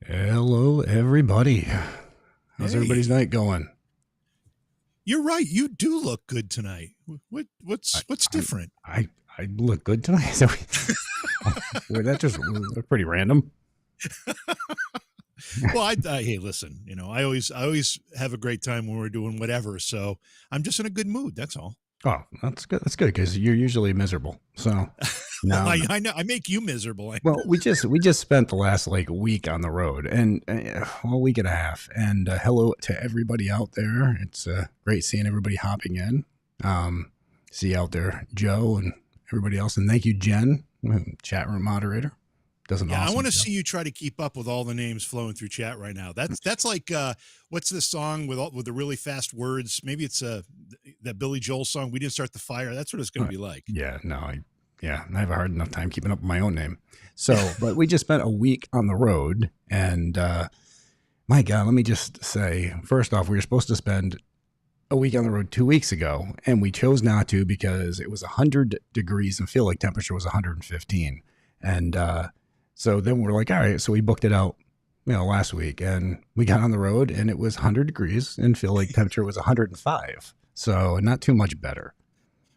Hello, everybody. How's everybody's night going? You're right. You do look good tonight. What's different? I look good tonight. So that just was pretty random. Well, hey, listen. You know, I always have a great time when we're doing whatever. So I'm just in a good mood. That's all. Oh, that's good. That's good because you're usually miserable. So no, I know I make you miserable. Well, we just spent the last week on the road and a week and a half. And hello to everybody out there. It's great seeing everybody hopping in. See you out there, Joe and everybody else. And thank you, Jen, chat room moderator. Awesome I want to job. see you try to keep up with all the names flowing through chat right now. That's like what's this song with the really fast words? Maybe it's that Billy Joel song. We didn't start the fire. That's what it's going to be like. Yeah, no, I have a hard enough time keeping up with my own name. So, but we just spent a week on the road, and my God, let me just say, first off, we were supposed to spend a week on the road 2 weeks ago, and we chose not to because it was 100 degrees and feel like temperature was 115, and so then we're like, all right, so we booked it out, last week, and we got on the road, and it was 100 degrees and feel like temperature was 105, so not too much better.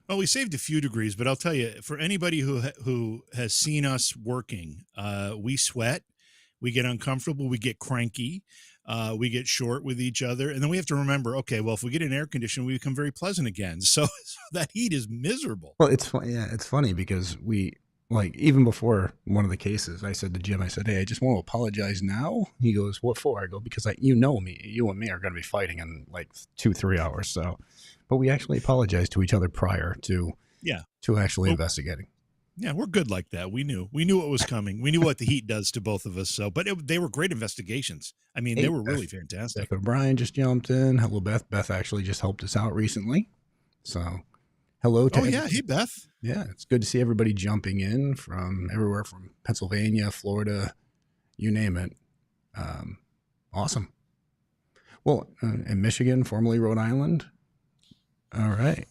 Well, we saved a few degrees, but I'll tell you, for anybody who has seen us working, we sweat, we get uncomfortable, we get cranky, we get short with each other, and then we have to remember, okay, well, if we get an air conditioner, we become very pleasant again. So that heat is miserable. Well, it's funny because even before one of the cases, I said to Jim, hey, I just want to apologize now. He goes, what for? I go, because me, you and me are going to be fighting in 2-3 hours. So, but we actually apologized to each other prior to actually investigating. Yeah, we're good like that. We knew what was coming. We knew what the heat does to both of us. So, but they were great investigations. I mean, they were really fantastic. Beth O'Brien just jumped in. Hello, Beth. Beth actually just helped us out recently. So hello to everybody. Hey, Beth. Yeah, it's good to see everybody jumping in from everywhere, from Pennsylvania, Florida, you name it. Awesome. Well, in Michigan, formerly Rhode Island. All right.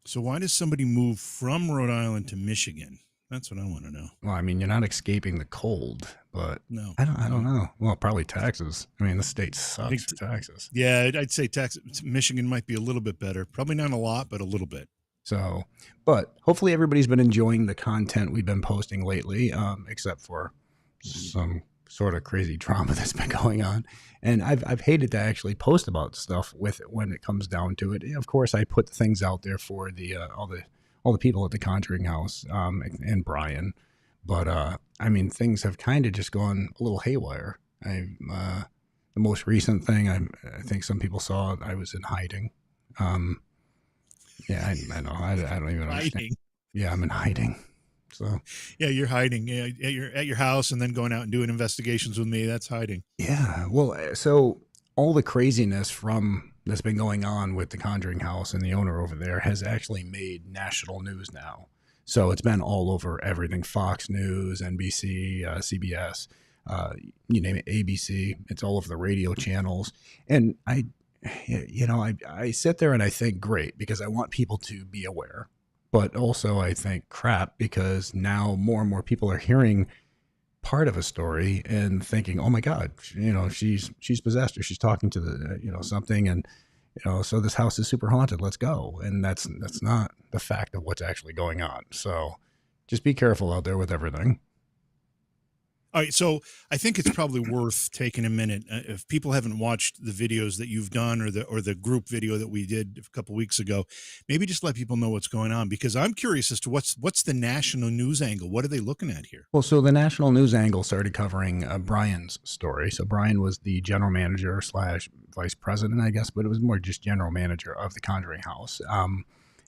So why does somebody move from Rhode Island to Michigan? That's what I want to know. Well, I mean, you're not escaping the cold, but no, I don't know. Well, probably taxes. I mean, the state sucks for taxes. Yeah, I'd say Michigan might be a little bit better. Probably not a lot, but a little bit. So, but hopefully everybody's been enjoying the content we've been posting lately, except for some sort of crazy drama that's been going on. And I've hated to actually post about stuff with it when it comes down to it. Of course, I put things out there for the all the people at the Conjuring house and Brian, but I mean, things have kind of just gone a little haywire. The most recent thing I think some people saw, I was in hiding. Yeah, I know. I don't even understand. Hiding. Yeah, I'm in hiding. So yeah, you're hiding. Yeah, you're at your house and then going out and doing investigations with me. That's hiding. Yeah. Well, so all the craziness that's been going on with the Conjuring house and the owner over there has actually made national news now. So it's been all over everything: Fox News, NBC, CBS, you name it, ABC. It's all over the radio channels, and I sit there and I think, great, because I want people to be aware, but also I think, crap, because now more and more people are hearing part of a story and thinking, oh my God, she's possessed, or she's talking to the, something, and so this house is super haunted. Let's go. And that's not the fact of what's actually going on. So just be careful out there with everything. All right, so I think it's probably worth taking a minute, if people haven't watched the videos that you've done or the group video that we did a couple weeks ago, maybe just let people know what's going on, because I'm curious as to what's the national news angle. What are they looking at here? Well, so the national news angle started covering Brian's story. So Brian was the general manager / vice president, I guess, but it was more just general manager of the Conjuring house.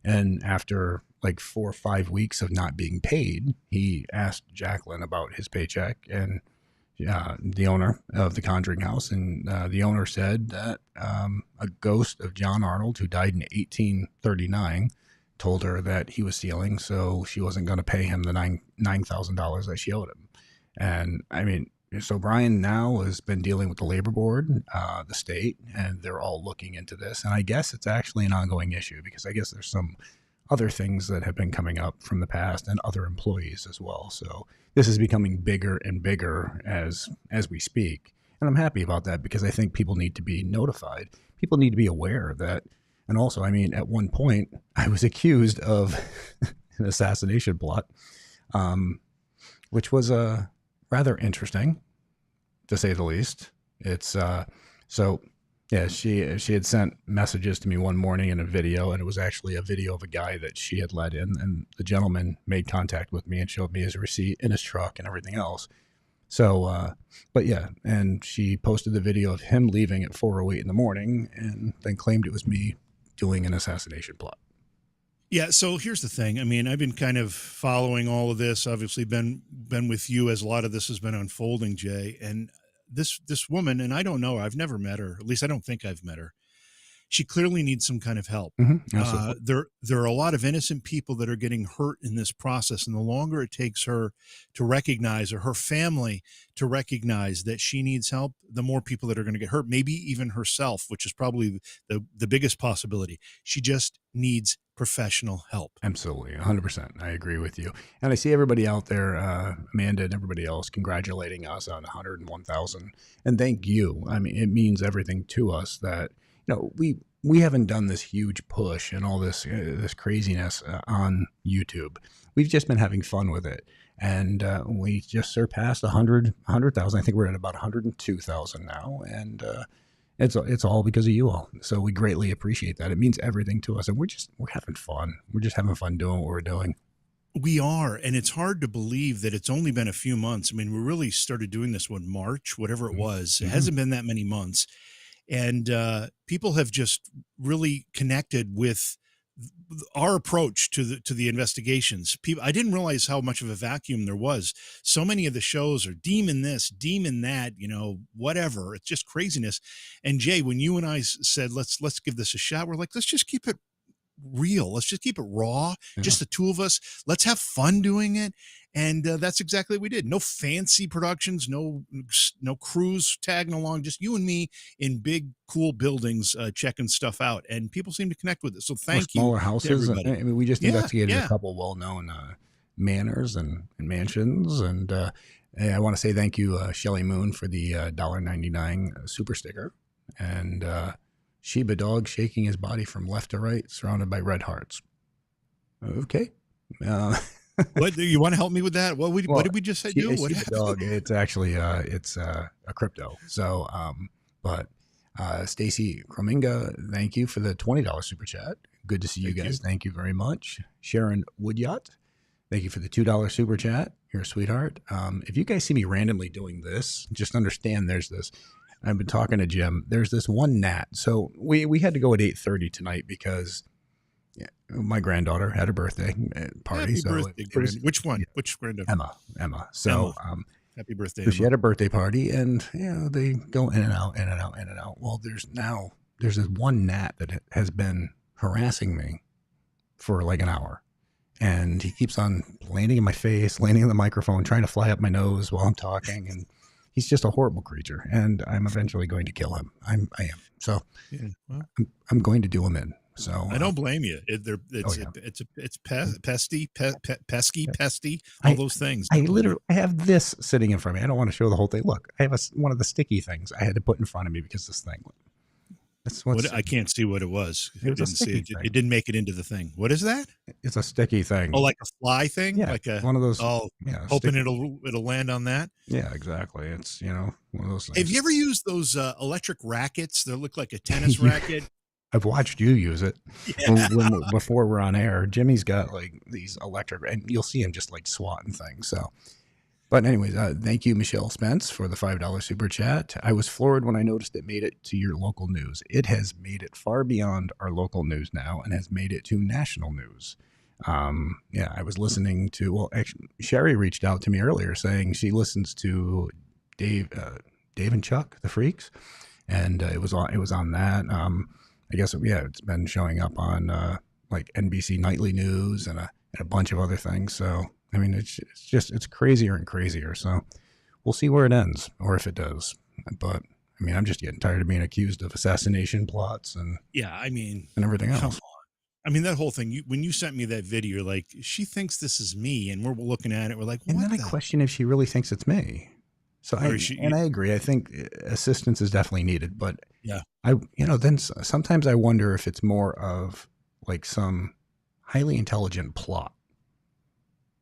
And after 4 or 5 weeks of not being paid, he asked Jacqueline about his paycheck, and the owner of the Conjuring house, and the owner said that a ghost of John Arnold, who died in 1839, told her that he was stealing, so she wasn't going to pay him the $9,000 that she owed him. And I mean, so Brian now has been dealing with the labor board, the state, and they're all looking into this. And I guess it's actually an ongoing issue because I guess there's some other things that have been coming up from the past and other employees as well. So this is becoming bigger and bigger as we speak. And I'm happy about that because I think people need to be notified. People need to be aware that. And also, I mean, at one point, I was accused of an assassination plot, which was rather interesting, to say the least. It's so, yeah, she had sent messages to me one morning in a video, and it was actually a video of a guy that she had let in, and the gentleman made contact with me and showed me his receipt in his truck and everything else. So, but yeah, and she posted the video of him leaving at 4:08 in the morning, and then claimed it was me doing an assassination plot. Yeah. So here's the thing. I mean, I've been kind of following all of this, obviously been with you as a lot of this has been unfolding, Jay. And this woman, and I don't know her, I've never met her. At least I don't think I've met her. She clearly needs some kind of help. There are a lot of innocent people that are getting hurt in this process. And the longer it takes her to recognize, or her family to recognize that she needs help, the more people that are going to get hurt, maybe even herself, which is probably the biggest possibility. She just needs professional help. Absolutely. 100%. I agree with you. And I see everybody out there, Amanda and everybody else, congratulating us on 101,000. And thank you. I mean, it means everything to us that, you know, we haven't done this huge push and all this craziness on YouTube. We've just been having fun with it, and we just surpassed 100,000. I think we're at about 102,000 now, and it's all because of you all. So we greatly appreciate that. It means everything to us, and we're having fun. We're just having fun doing what we're doing. We are, and it's hard to believe that it's only been a few months. I mean, we really started doing this in March, whatever it was. It hasn't been that many months. And people have just really connected with our approach to the investigations. People, I didn't realize how much of a vacuum there was. So many of the shows are demon this, demon that, you know, whatever. It's just craziness. And Jay, when you and I said, let's give this a shot, we're like, let's just keep it real. Let's just keep it raw. Yeah. Just the two of us. Let's have fun doing it. And that's exactly what we did. No fancy productions, no crews tagging along, just you and me in big, cool buildings checking stuff out. And people seem to connect with it. So thank you. Smaller houses. I mean, we just investigated a couple well-known manors and mansions. And I want to say thank you, Shelly Moon, for the $1.99 super sticker. And Sheba Dog shaking his body from left to right, surrounded by red hearts. Okay. What do you want to help me with that? What did we just say? Do what dog? It's actually it's a crypto. So, but Stacy Krominga, thank you for the $20 super chat. Good to see you guys. Thank you very much. Sharon Woodyot, thank you for the $2 super chat. You're a sweetheart. If you guys see me randomly doing this, just understand there's this. I've been talking to Jim. There's this one gnat. So we had to go at 8:30 tonight because my granddaughter had a birthday party. Happy birthday, which one? Which granddaughter? Emma. So happy birthday. So she had a birthday party, and they go in and out, in and out, in and out. Well, there's this one gnat that has been harassing me for like an hour, and he keeps on landing in my face, landing in the microphone, trying to fly up my nose while I'm talking, and he's just a horrible creature, and I'm eventually going to kill him. I am. So I'm going to do him in. So I don't blame you. It's pesky, all those things. I have this sitting in front of me. I don't want to show the whole thing. Look, I have one of the sticky things I had to put in front of me because this thing. That's what I can't see what it was. I didn't see it. It didn't make it into the thing. What is that? It's a sticky thing. Oh, like a fly thing? Yeah, like one of those. Oh, yeah, hoping it'll land on that. Yeah, exactly. It's one of those things. Have you ever used those electric rackets? They look like a tennis racket. I've watched you use it before we're on air. Jimmy's got like these electric, and you'll see him just like swatting things. So, but anyways, thank you, Michelle Spence, for the $5 super chat. I was floored when I noticed it made it to your local news. It has made it far beyond our local news now and has made it to national news. I was listening to, actually, Sherry reached out to me earlier saying she listens to Dave and Chuck, the Freaks, and it was on that. I guess yeah, it's been showing up on like NBC Nightly News and a bunch of other things. So I mean, it's crazier and crazier. So we'll see where it ends, or if it does. But I mean, I'm just getting tired of being accused of assassination plots and Yeah, I mean, and everything come else. on. I mean, that whole thing. When you sent me that video, you're like, she thinks this is me, and we're looking at it. We're like, And what then I the? question if she really thinks it's me. So Or she? I agree. I think assistance is definitely needed, but Yeah. then sometimes I wonder if it's more of like some highly intelligent plot,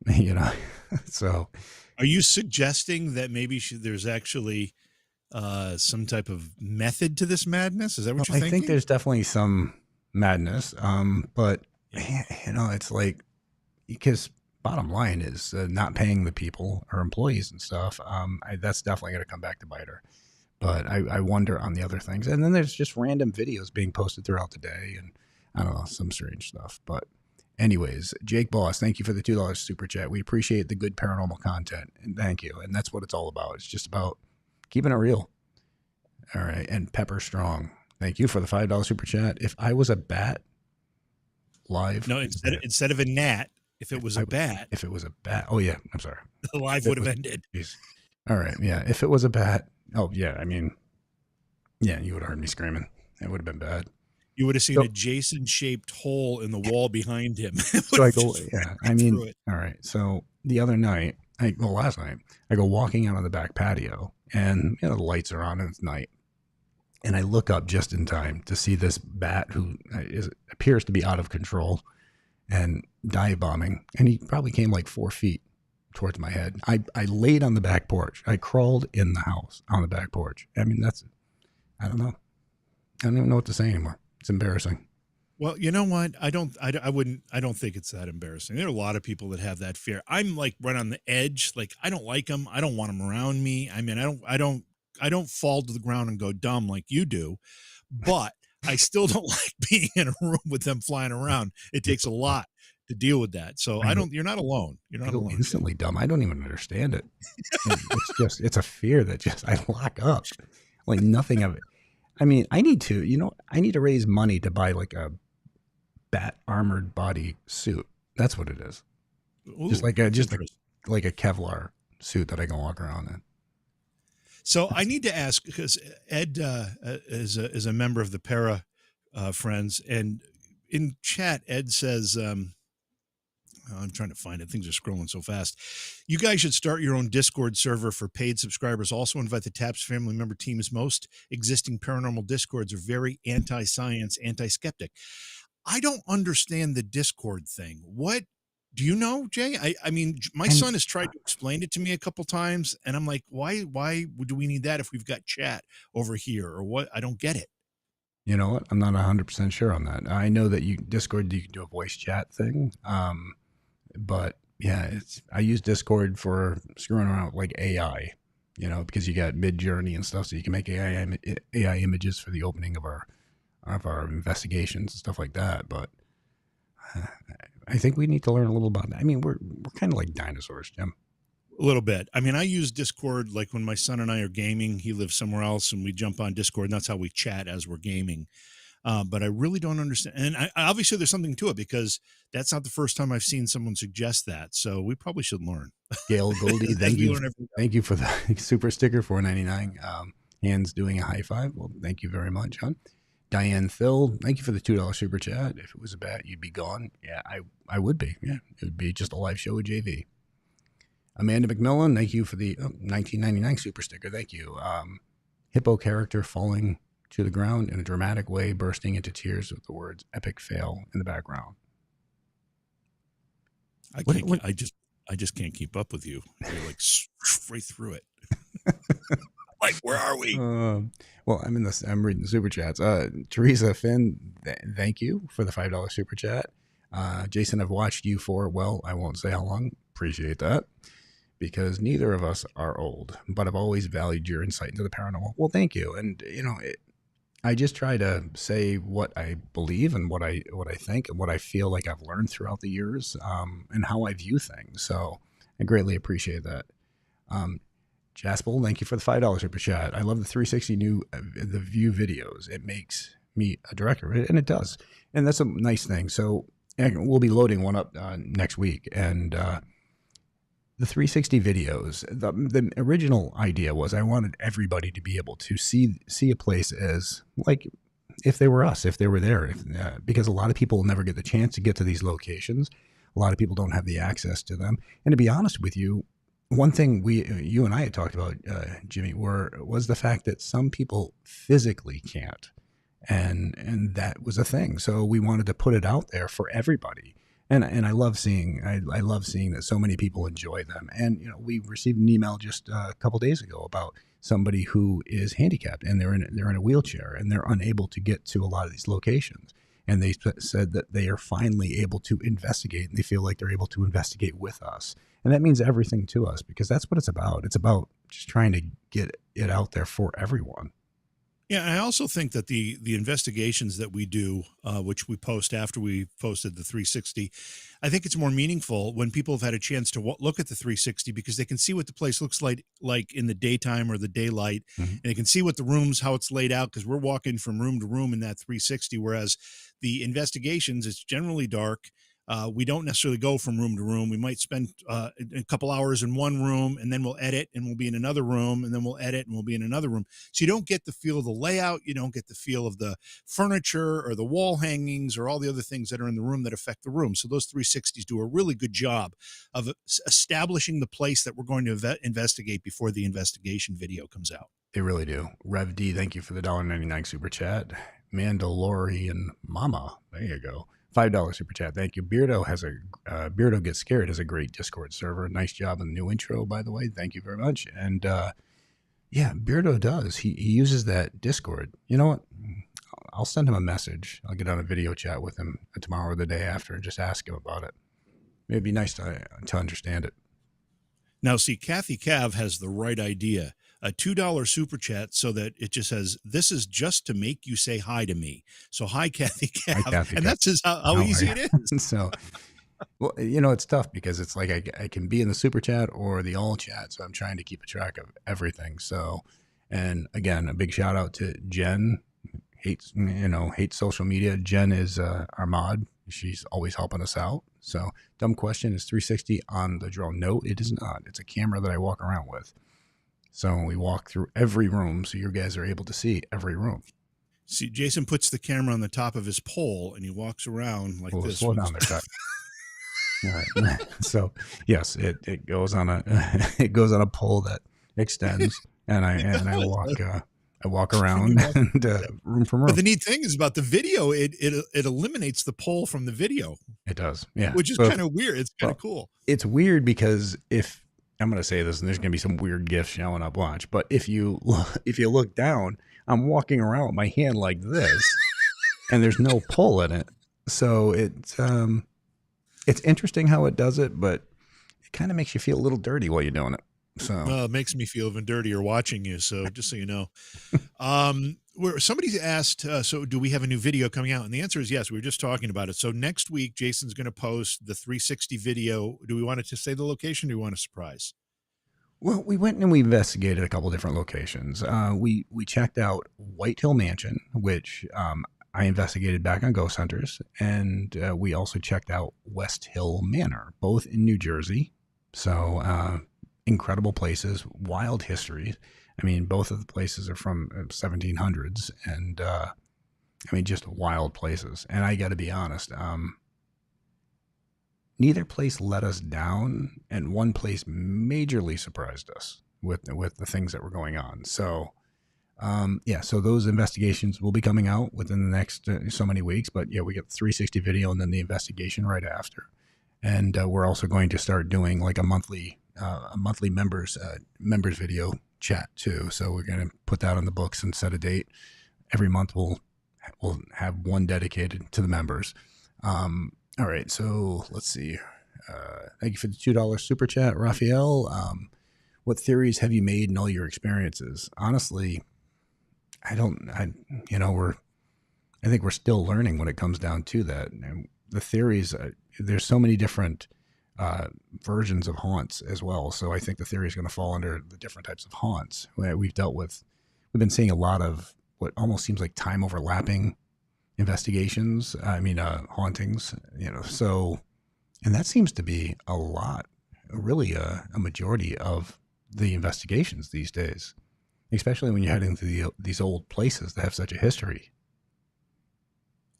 you know. So Are you suggesting that maybe there's actually some type of method to this madness? Is that what you're I think thinking? there's definitely some madness. But Yeah. it's like, because bottom line is not paying the people or employees and stuff. That's definitely going to come back to bite her. But I wonder on the other things. And then there's just random videos being posted throughout the day, and I don't know, some strange stuff. But anyways, Jake Boss, thank you for the $2 super chat. We appreciate the good paranormal content, and thank you. And that's what it's all about. It's just about keeping it real. All right. And Pepper Strong, thank you for the $5 super chat. If I was a bat live, No, instead of a gnat, if it was a bat, if it was a bat, oh yeah, I'm sorry. the live would have ended. Geez. All right. Yeah. If it was a bat, oh yeah. I mean, yeah, you would have heard me screaming. It would have been bad. You would have seen a Jason-shaped hole in the wall behind him. So I go, yeah. I mean, all right. So the other night, last night, I go walking out on the back patio, and the lights are on, and it's night. And I look up just in time to see this bat who appears to be out of control and dive bombing. And he probably came like 4 feet towards my head. I laid on the back porch. I crawled in the house on the back porch. I mean, I don't know. I don't even know what to say anymore. It's embarrassing. Well, you know what? I don't think it's that embarrassing. There are a lot of people that have that fear. I'm like right on the edge. Like, I don't like them. I don't want them around me. I mean, I don't fall to the ground and go dumb like you do, but I still don't like being in a room with them flying around. It takes a lot to deal with that. So you're not alone. You're not alone. Instantly dumb. I don't even understand it. It's a fear that I lock up. Like nothing of it. I mean, I need to raise money to buy like a bat armored body suit. That's what it is. Ooh, like a Kevlar suit that I can walk around in. So I need to ask, because Ed is a member of the Para friends, and in chat Ed says, I'm trying to find it. Things are scrolling so fast. You guys should start your own Discord server for paid subscribers. Also invite the TAPS family member teams. Most existing paranormal Discords are very anti-science, anti-skeptic. I don't understand the Discord thing. What do you know, Jay? I mean, my son has tried to explain it to me a couple times, and I'm like, why do we need that if we've got chat over here, or what? I don't get it. You know what? I'm not 100% sure on that. I know that Discord, you can do a voice chat thing. But yeah, I use Discord for screwing around with like AI, because you got Mid-Journey and stuff, so you can make AI images for the opening of our investigations and stuff like that. But I think we need to learn a little about that. I mean, we're kind of like dinosaurs, Jim. A little bit. I mean, I use Discord like when my son and I are gaming. He lives somewhere else, and we jump on Discord, and that's how we chat as we're gaming. But I really don't understand. And obviously there's something to it, because that's not the first time I've seen someone suggest that. So we probably should learn. Gail Goldie, thank you for the super sticker, $4.99. Hands doing a high five. Well, thank you very much, hon. Diane Phil, thank you for the $2 super chat. If it was a bat, you'd be gone. Yeah, I would be. Yeah, it would be just a live show with JV. Amanda McMillan, thank you for the $19.99 super sticker. Thank you. Hippo character falling to the ground in a dramatic way, bursting into tears with the words "epic fail" in the background. I just can't keep up with you. You're like right through it. Like, where are we? Well, I'm reading the super chats. Teresa Finn, thank you for the $5 super chat. Jason, I've watched you for, well, I won't say how long. Appreciate that, because neither of us are old, but I've always valued your insight into the paranormal. Well, thank you. And I just try to say what I believe and what I think and what I feel like I've learned throughout the years, and how I view things. So I greatly appreciate that. Jaspel, thank you for the $5 super chat. I love the 360 the view videos. It makes me a director, and it does, and that's a nice thing. So we'll be loading one up next week, and the 360 videos. The original idea was I wanted everybody to be able to see a place as like if they were us, if they were there, because a lot of people will never get the chance to get to these locations. A lot of people don't have the access to them, and to be honest with you, one thing you and I had talked about, Jimmy, was the fact that some people physically can't, and that was a thing. So we wanted to put it out there for everybody, and I love seeing I love seeing that so many people enjoy them. And we received an email just a couple days ago about somebody who is handicapped and they're in a wheelchair and they're unable to get to a lot of these locations. And they said that they are finally able to investigate, and they feel like they're able to investigate with us. And that means everything to us, because that's what it's about. It's about just trying to get it out there for everyone. Yeah, and I also think that the investigations that we do, which we post after we posted the 360, I think it's more meaningful when people have had a chance to look at the 360, because they can see what the place looks like in the daytime or the daylight, and they can see what the rooms, how it's laid out, because we're walking from room to room in that 360, whereas the investigations, it's generally dark. We don't necessarily go from room to room. We might spend a couple hours in one room, and then we'll edit and we'll be in another room, and then we'll edit and we'll be in another room. So you don't get the feel of the layout. You don't get the feel of the furniture or the wall hangings or all the other things that are in the room that affect the room. So those 360s do a really good job of establishing the place that we're going to investigate before the investigation video comes out. They really do. Rev D, thank you for the $1.99 super chat. Mandalorian Mama, there you go. $5 super chat. Thank you. Beardo Gets Scared has a great Discord server. Nice job on the new intro, by the way. Thank you very much. And yeah, Beardo does. He uses that Discord. You know what? I'll send him a message. I'll get on a video chat with him tomorrow or the day after and just ask him about it. It'd be nice to understand it. Now, see, Kathy Cav has the right idea. A $2 super chat, so that it just says, "This is just to make you say hi to me." So hi, Kathy Cav. Hi, Kathy and Cav. that's just how easy it is. So, well, it's tough because it's like I can be in the super chat or the all chat. So I'm trying to keep a track of everything. So, and again, a big shout out to Jen. Hates social media. Jen is our mod. She's always helping us out. So, dumb question, is 360 on the drone? No, it is not. It's a camera that I walk around with. So we walk through every room, so you guys are able to see every room. See, Jason puts the camera on the top of his pole, and he walks around like this. Slow down there, Chuck. All right. So yes, it goes on a pole that extends, and I walk around and room from room. But the neat thing is about the video, it eliminates the pole from the video. It does, yeah. Which is kind of weird. It's kind of cool. It's weird because if I'm going to say this, and there's going to be some weird gifs showing up. Watch, but if you look down, I'm walking around with my hand like this, and there's no pull in it. So it's interesting how it does it, but it kind of makes you feel a little dirty while you're doing it. So it makes me feel even dirtier watching you. So just so you know, where somebody asked, so do we have a new video coming out? And the answer is yes. We were just talking about it. So next week, Jason's going to post the 360 video. Do we want to say the location? Or do we want a surprise? Well, we went and we investigated a couple different locations. We checked out White Hill Mansion, which I investigated back on Ghost Hunters, and we also checked out West Hill Manor, both in New Jersey. So incredible places, wild histories. I mean, both of the places are from 1700s, and I mean, just wild places. And I got to be honest, neither place let us down, and one place majorly surprised us with the things that were going on. So, yeah, so those investigations will be coming out within the next so many weeks. But yeah, we get the 360 video and then the investigation right after. And we're also going to start doing like a monthly members video chat too. So we're going to put that on the books and set a date. Every month we'll have one dedicated to the members. All right, so let's see. Thank you for the $2 super chat, Raphael. What theories have you made in all your experiences? Honestly, I think we're still learning when it comes down to that. And the theories, there's so many different versions of haunts as well. So I think the theory is going to fall under the different types of haunts we've dealt with. We've been seeing a lot of what almost seems like time overlapping investigations. Hauntings, so, and that seems to be a lot, really a majority of the investigations these days, especially when you head into these old places that have such a history.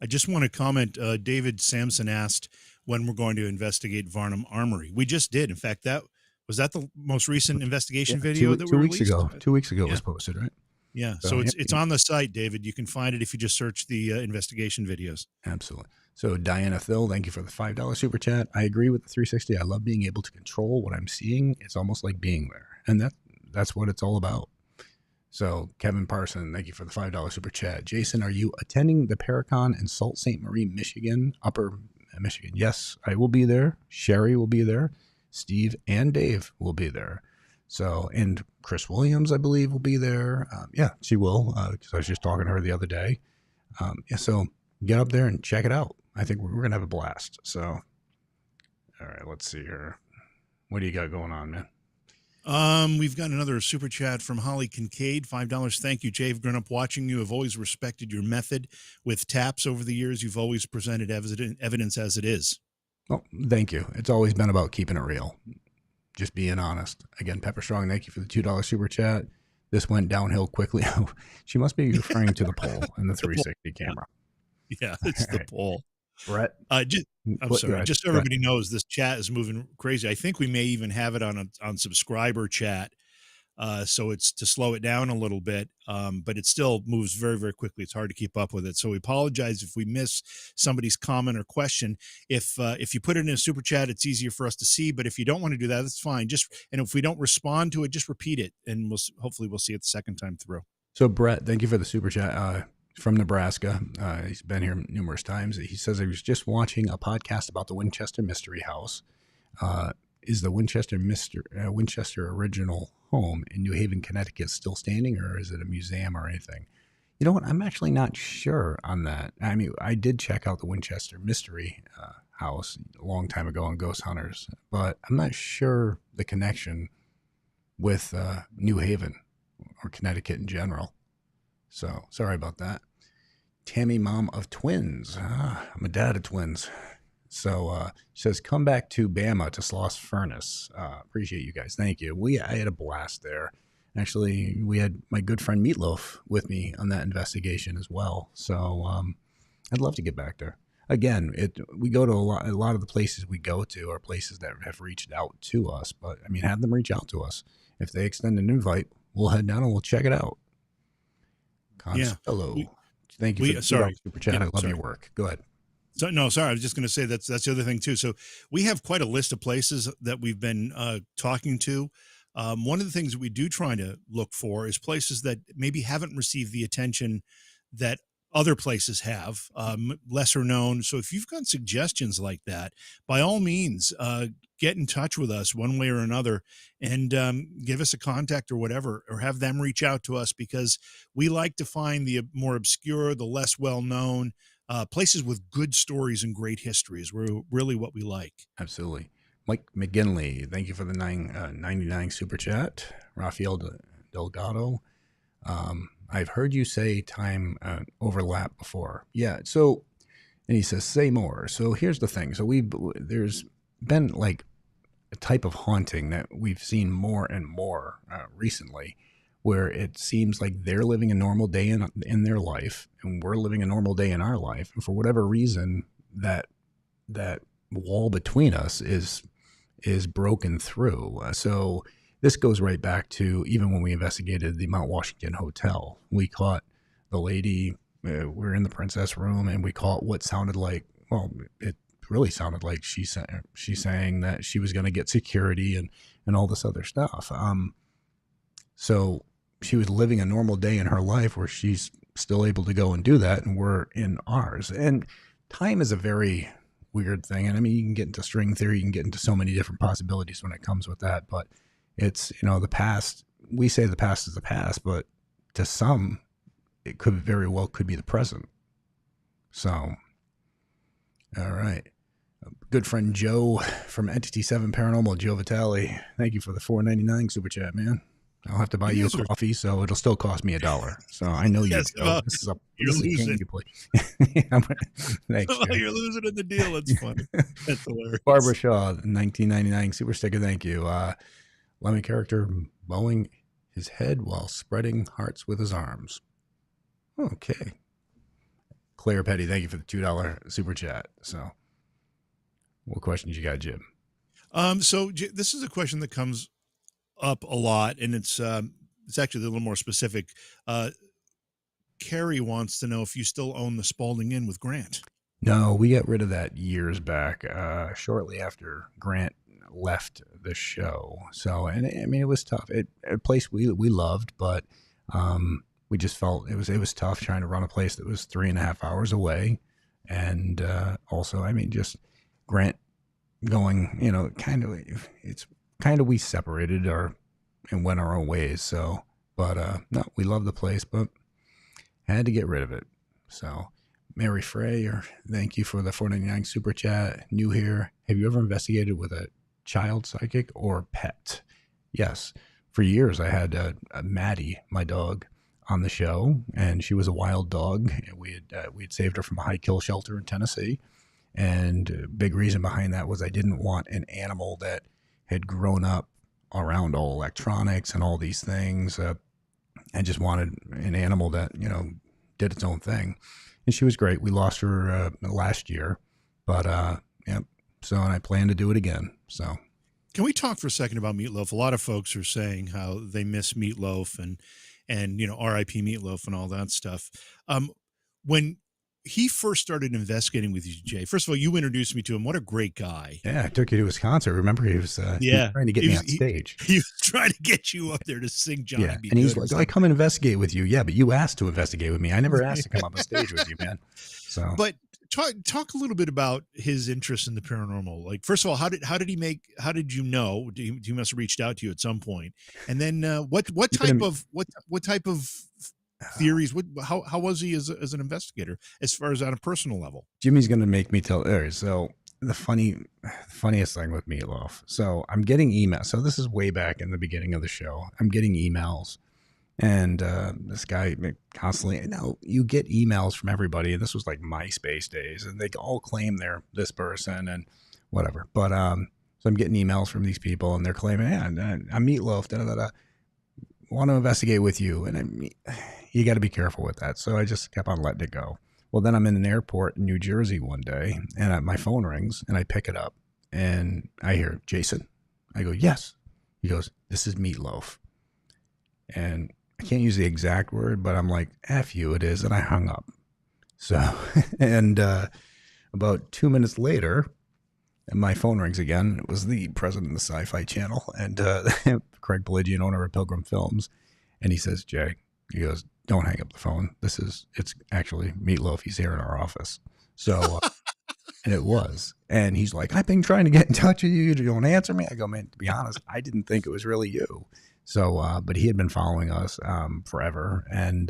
I just want to comment. David Sampson asked when we're going to investigate Varnum Armory. We just did. In fact, that was the most recent investigation video that we two weeks released? ago. 2 weeks ago it Yeah. was posted, right? Yeah. So it's on the site, David. You can find it if you just search the investigation videos. Absolutely. So Diana Thill, thank you for the $5 super chat. I agree with the 360. I love being able to control what I'm seeing. It's almost like being there, and that's what it's all about. So Kevin Parson, thank you for the $5 super chat. Jason, are you attending the Paracon in Sault Ste. Marie, Michigan, Upper Michigan? Yes, I will be there. Sherry will be there. Steve and Dave will be there. So, and Chris Williams, I believe, will be there. Yeah, she will, because I was just talking to her the other day. So get up there and check it out. I think we're going to have a blast. So, all right, let's see here. What do you got going on, man? We've got another super chat from Holly Kincaid, $5. Thank you, Jay. I've grown up watching you. I've always respected your method with taps over the years. You've always presented evidence as it is. Well, thank you. It's always been about keeping it real. Just being honest. Again, Pepper Strong, thank you for the $2 super chat. This went downhill quickly. She must be referring to the poll in the 360 camera. Yeah, it's the poll. Brett? Just so everybody knows, this chat is moving crazy. I think we may even have it on subscriber chat. So it's to slow it down a little bit, but it still moves very, very quickly. It's hard to keep up with it. So we apologize if we miss somebody's comment or question. If you put it in a super chat, it's easier for us to see. But if you don't want to do that, that's fine. And if we don't respond to it, just repeat it, and hopefully we'll see it the second time through. So Brett, thank you for the super chat. From Nebraska. He's been here numerous times. He says he was just watching a podcast about the Winchester Mystery House. Is the Winchester original home in New Haven, Connecticut still standing, or is it a museum or anything? You know what? I'm actually not sure on that. I mean, I did check out the Winchester Mystery House a long time ago on Ghost Hunters, but I'm not sure the connection with New Haven or Connecticut in general. So sorry about that. Tammy, mom of twins. I'm a dad of twins. So she says, come back to Bama to Sloss Furnace. Appreciate you guys. Thank you. I had a blast there. Actually, we had my good friend Meatloaf with me on that investigation as well. So I'd love to get back there. Again, we go to a lot of the places we go to are places that have reached out to us. But, I mean, have them reach out to us. If they extend an invite, we'll head down and we'll check it out. Hello. Thank you for the super chat. I love your work. Go ahead. Sorry. I was just going to say that's the other thing too. So we have quite a list of places that we've been talking to. One of the things that we do try to look for is places that maybe haven't received the attention that other places have, lesser known. So if you've got suggestions like that, by all means, get in touch with us one way or another and give us a contact or whatever, or have them reach out to us, because we like to find the more obscure, the less well-known places with good stories and great histories. We're really what we like. Absolutely. Mike McGinley, thank you for the 9.99 super chat. Rafael Delgado, I've heard you say time overlap before. Yeah. So, and he says, say more. So here's the thing. So there's been like a type of haunting that we've seen more and more recently, where it seems like they're living a normal day in their life, and we're living a normal day in our life. And for whatever reason, that wall between us is broken through. So this goes right back to even when we investigated the Mount Washington Hotel. We caught the lady, we're in the princess room, and we caught what sounded like, well, it really sounded like she's saying that she was going to get security and all this other stuff. So she was living a normal day in her life where she's still able to go and do that, and we're in ours. And time is a very weird thing. And I mean, you can get into string theory, you can get into so many different possibilities when it comes with that, but it's, the past, we say the past is the past, but to some, it could very well be the present. So, all right. Good friend Joe from Entity 7 Paranormal, Joe Vitale. Thank you for the $4.99 super chat, man. I'll have to buy you a coffee, so it'll still cost me $1. So I know you, Joe. Well, this you're is a losing. game you play. Thanks, Joe. You're losing in the deal. It's funny. That's hilarious. Barbara Shaw, 1999 super sticker. Thank you. Lemmy character bowing his head while spreading hearts with his arms. Okay. Claire Petty, thank you for the $2 super chat. So, what questions you got, Jim? So this is a question that comes up a lot, and it's actually a little more specific. Carrie wants to know if you still own the Spalding Inn with Grant. No, we got rid of that years back, shortly after Grant left the show. So, and I mean, it was tough. A place we loved, but we just felt it was tough trying to run a place that was 3.5 hours away, and also, I mean, just Grant going, we separated and went our own ways. So, but no, we love the place, but had to get rid of it. So, Mary Frey, thank you for the $4.99 super chat. New here. Have you ever investigated with a child psychic or pet? Yes. For years, I had Maddie, my dog, on the show, and she was a wild dog. We had saved her from a high kill shelter in Tennessee, and a big reason behind that was I didn't want an animal that had grown up around all electronics and all these things. I just wanted an animal that did its own thing, and she was great. We lost her last year, but yeah. So, and I plan to do it again. So. Can we talk for a second about Meatloaf? A lot of folks are saying how they miss Meatloaf and R.I.P. Meatloaf and all that stuff. When he first started investigating with you, Jay, first of all, you introduced me to him. What a great guy. Yeah, I took you to his concert. Remember, he was trying to get me on stage. He was trying to get you up there to sing Johnny B. And he's like, I come and investigate with you. Yeah, but you asked to investigate with me. I never asked to come up on stage with you, man. So, but talk a little bit about his interest in the paranormal. Like, first of all, how did you know? He must have reached out to you at some point. And then what type of theories? How was he as an investigator as far as on a personal level? Jimmy's going to make me tell. So the funniest thing with Meatloaf. So I'm getting emails. So this is way back in the beginning of the show. I'm getting emails, and this guy constantly. Now you get emails from everybody, and this was like MySpace days, and they all claim they're this person and whatever. But so I'm getting emails from these people, and they're claiming, "Yeah, I'm Meatloaf. Da da da. Want to investigate with you," and you got to be careful with that. So I just kept on letting it go. Well, then I'm in an airport in New Jersey one day, and my phone rings, and I pick it up, and I hear, "Jason." I go, "Yes." He goes, "This is Meatloaf." And I can't use the exact word, but I'm like, "F you, it is," and I hung up. So, and about 2 minutes later, and my phone rings again. It was the president of the Sci-Fi Channel, and Craig Pelagian, owner of Pilgrim Films, and he says, "Jay," he goes, "don't hang up the phone. It's actually Meatloaf. He's here in our office." So, and it was. And he's like, "I've been trying to get in touch with you. You don't answer me." I go, "Man, to be honest, I didn't think it was really you." So, but he had been following us forever. And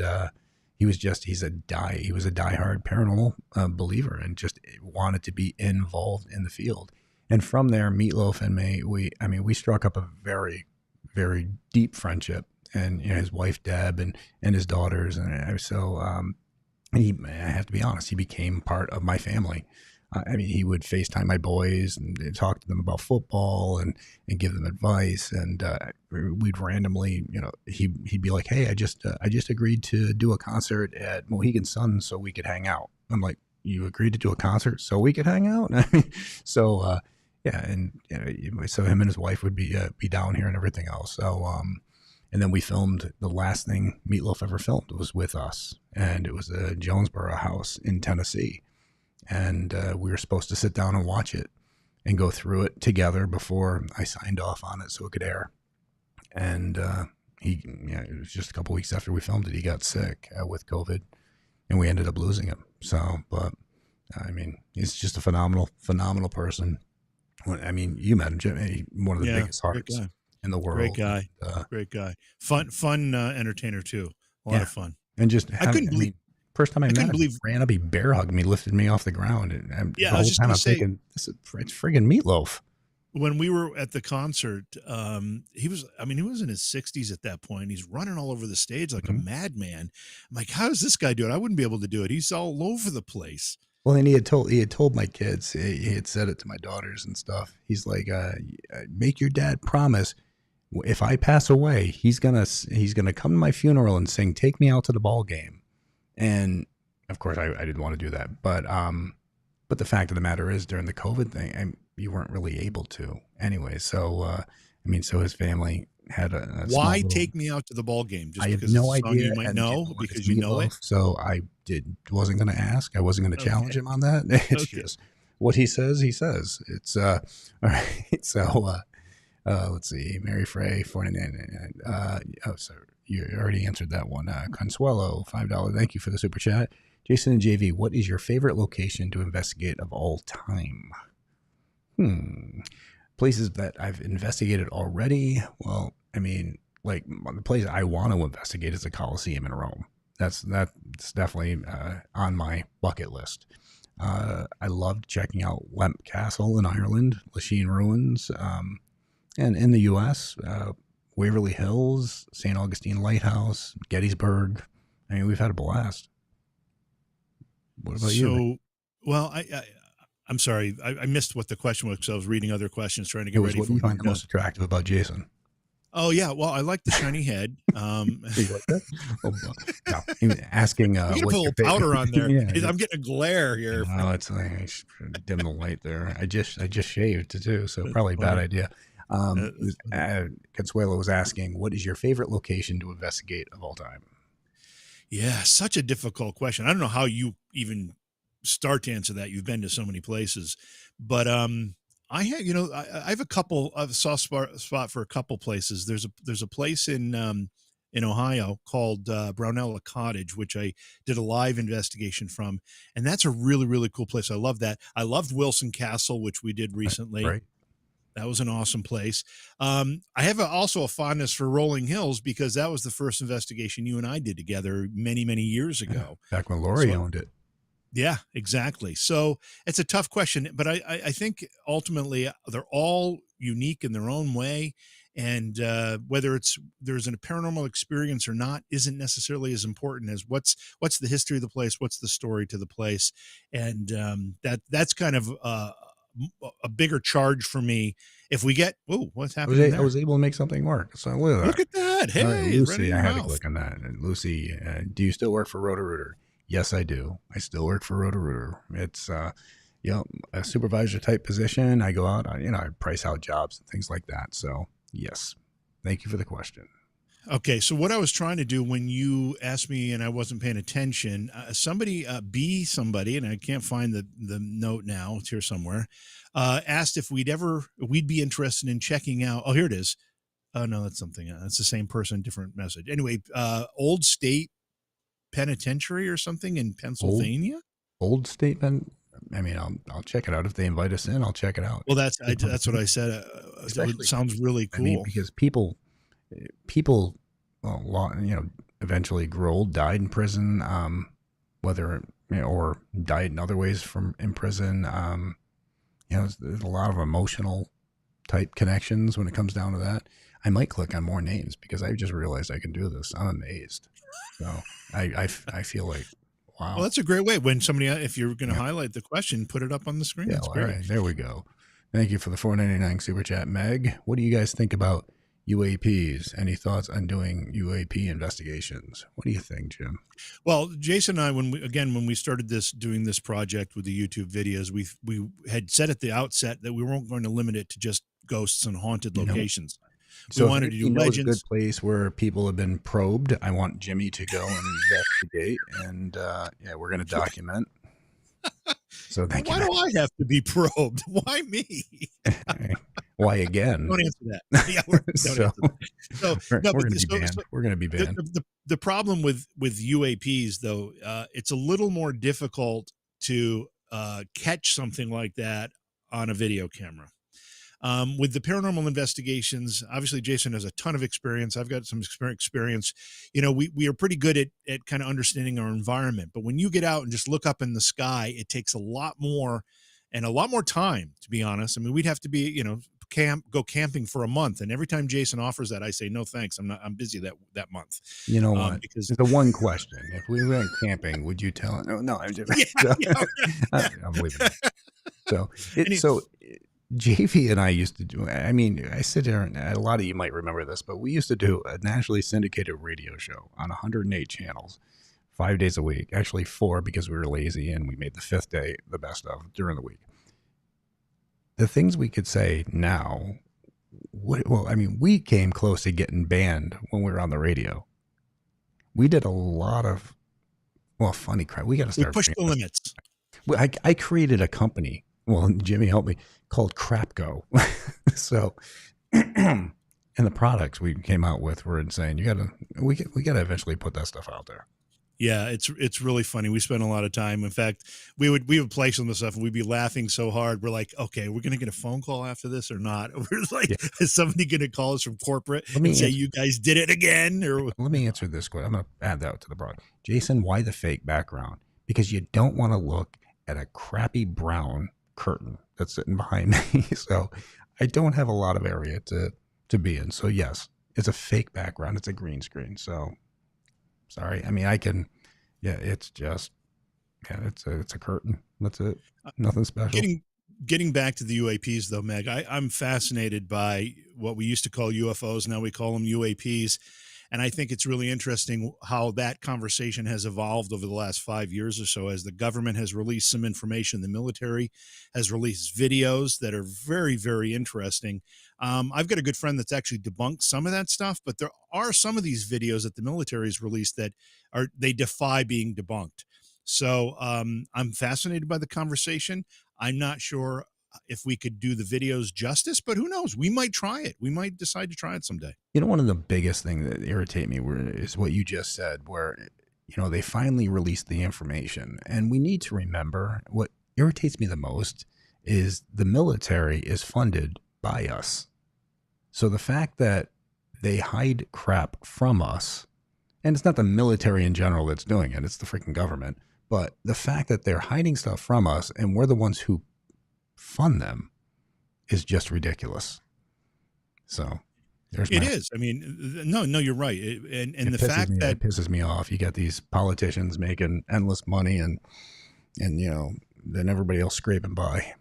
he's a diehard paranormal believer and just wanted to be involved in the field. And from there, Meatloaf and me, we struck up a very, very deep friendship. And his wife Deb and his daughters, and I have to be honest, he became part of my family. He would FaceTime my boys and talk to them about football and give them advice, and we'd randomly, he'd be like, "Hey, I just agreed to do a concert at Mohegan Sun so we could hang out." I'm like, "You agreed to do a concert so we could hang out?" So yeah, and so him and his wife would be down here and everything else. So and then we filmed the last thing Meatloaf ever filmed was with us. And it was a Jonesboro house in Tennessee. And we were supposed to sit down and watch it and go through it together before I signed off on it so it could air. And it was just a couple weeks after we filmed it, he got sick with COVID, and we ended up losing him. So, but he's just a phenomenal, phenomenal person. You met him, Jimmy, one of the biggest hearts in the world. Great guy. Fun entertainer too. A lot of fun. And just First time I I met couldn't him, he believe. ran up, he bear hugged me, lifted me off the ground, and Yeah, the I was whole just time gonna I'm say, thinking, it's friggin' Meatloaf. when we were at the concert, he was, I mean, he was in his 60s at that point. He's running all over the stage like a Mhm. madman. I'm like, how does this guy do it? I wouldn't be able to do it. He's all over the place. Well, and he had told my kids, he had said it to my daughters and stuff. He's like, make your dad promise if I pass away, he's gonna come to my funeral and sing "Take Me Out to the Ball Game." And of course, I didn't want to do that, but the fact of the matter is, during the COVID thing, you weren't really able to anyway. So I mean, so his family had a small Why little. take me out to the ball game? I Just have because it's no a song idea, you might and you know know what? It's because you know it? Meatloaf, so I wasn't going to ask. I wasn't going to challenge Okay. him on that. It's Okay. just what he says. He says it's all right. So let's see, Mary Frey, 49. Oh, sorry, you already answered that one. Consuelo, $5. Thank you for the super chat. Jason and JV, what is your favorite location to investigate of all time? Places that I've investigated already. Well, I mean, like the place I want to investigate is the Colosseum in Rome. That's definitely on my bucket list. I loved checking out Lemp Castle in Ireland, Lachine Ruins, and in the U.S., Waverly Hills, St. Augustine Lighthouse, Gettysburg. I mean, we've had a blast. What about you? So, well, I'm sorry. I missed what the question was because I was reading other questions trying to It get was, ready what do for you when find we're the done. most attractive about Jason? Oh yeah, well, I like the shiny head. You like that? Oh, no, he was asking You gotta put a what's your little favorite. powder on there. Yeah, I'm getting a glare here. no, it's like I should dim the light there. I just shaved too, so That's probably a bad funny. idea. That's funny. Consuelo was asking, what is your favorite location to investigate of all time? Yeah, such a difficult question. I don't know how you even start to answer that. You've been to so many places, but I have, I have a couple of soft spot for a couple places. There's a place in Ohio called Brownella Cottage, which I did a live investigation from, and that's a really really cool place. I love that. I loved Wilson Castle, which we did recently. Right? That was an awesome place. I have also a fondness for Rolling Hills because that was the first investigation you and I did together many, many years Yeah, ago. back when Lori So, owned it. yeah, exactly. So it's a tough question, but I think ultimately they're all unique in their own way. And whether there's a paranormal experience or not isn't necessarily as important as what's the history of the place, what's the story to the place, and that's kind of a bigger charge for me. If we get, oh, what's happening I there? was able to make something work. So look at Look that. at that! All right, Hey, it's right in Lucy, your I had to mouth. click on that. And Lucy, do you still work for Roto-Rooter? Yes, I do. I still work for Roto-Rooter. It's a supervisor type position. I go out, I price out jobs and things like that. So yes, thank you for the question. Okay, so what I was trying to do when you asked me and I wasn't paying attention, somebody, and I can't find the note now. It's here somewhere. Asked if we'd be interested in checking out. Oh, here it is. Oh no, that's something. That's the same person, different message. Anyway, Old State Penitentiary or something in Old Pennsylvania. old statement. I mean, I'll check it out if they invite us in. I'll check it out. Well, that's what I said. It Especially, sounds really I mean, cool. because people, well, eventually grew old, died in prison, whether or died in other ways from in prison. There's a lot of emotional type connections when it comes down to that. I might click on more names because I just realized I can do this. I'm amazed. So I feel like, Well, wow. that's a great way when somebody, if you're going to Yeah. highlight the question, put it up on the screen. Yeah. That's Well, all great. right. There we go. Thank you for the 4.99 super chat, Meg. What do you guys think about UAPs? Any thoughts on doing UAP investigations? What do you think, Jim? Well, Jason and I, when we started doing this project with the YouTube videos, we had said at the outset that we weren't going to limit it to just ghosts and haunted You know, locations. We so if wanted to anybody do knows a good legends. place where people have been probed, I want Jimmy to go and investigate. And yeah, we're going to document. So thank you, Why do I have to be probed? Why me? man. Why again? Don't answer that. Yeah, don't So answer that. So no, we're but going to be banned. We're going to be banned. the problem with UAPs though, it's a little more difficult to catch something like that on a video camera. With the paranormal investigations, obviously Jason has a ton of experience. I've got some experience. We are pretty good at kind of understanding our environment. But when you get out and just look up in the sky, it takes a lot more and a lot more time, to be honest. I mean, we'd have to be, go camping for a month. And every time Jason offers that, I say, no, thanks. I'm busy that month. You know what? Because the one question, if we went camping, would you tell it? No, I'm just, I'm leaving it. So JV and I used to do, I mean, I sit there and a lot of you might remember this, but we used to do a nationally syndicated radio show on 108 channels, 5 days a week, actually 4 because we were lazy and we made the 5th day the best of during the week. The things we could say now, we came close to getting banned when we were on the radio. We did a lot of, funny crap. We got to start. We pushed the limits. I created a company. Well, Jimmy helped me, called CrapGo. So, and the products we came out with were insane. We gotta eventually put that stuff out there. Yeah, it's really funny. We spent a lot of time. In fact, we would play some of the stuff and we'd be laughing so hard. We're like, okay, we're gonna get a phone call after this or not? We're like, is somebody gonna call us from corporate and say you guys did it again? Or let me answer this question. I'm gonna add that to the broad. Jason, why the fake background? Because you don't want to look at a crappy brown curtain that's sitting behind me. So I don't have a lot of area to be in. So yes, it's a fake background. It's a green screen. So sorry. I mean, it's just, it's a curtain. That's it. Nothing special. Getting back to the UAPs though, Meg, I'm fascinated by what we used to call UFOs. Now we call them UAPs. And I think it's really interesting how that conversation has evolved over the last 5 years or so as the government has released some information. The military has released videos that are very, very interesting. I've got a good friend that's actually debunked some of that stuff, but there are some of these videos that the military has released that they defy being debunked. So I'm fascinated by the conversation. I'm not sure if we could do the videos justice, but who knows? We might try it. We might decide to try it someday. One of the biggest things that irritate me is what you just said, where, they finally released the information. And we need to remember what irritates me the most is the military is funded by us. So the fact that they hide crap from us, and it's not the military in general that's doing it, it's the freaking government, but the fact that they're hiding stuff from us and we're the ones who fund them is just ridiculous. So it is. I mean, no, you're right. And the fact that it pisses me off. You got these politicians making endless money and then everybody else scraping by.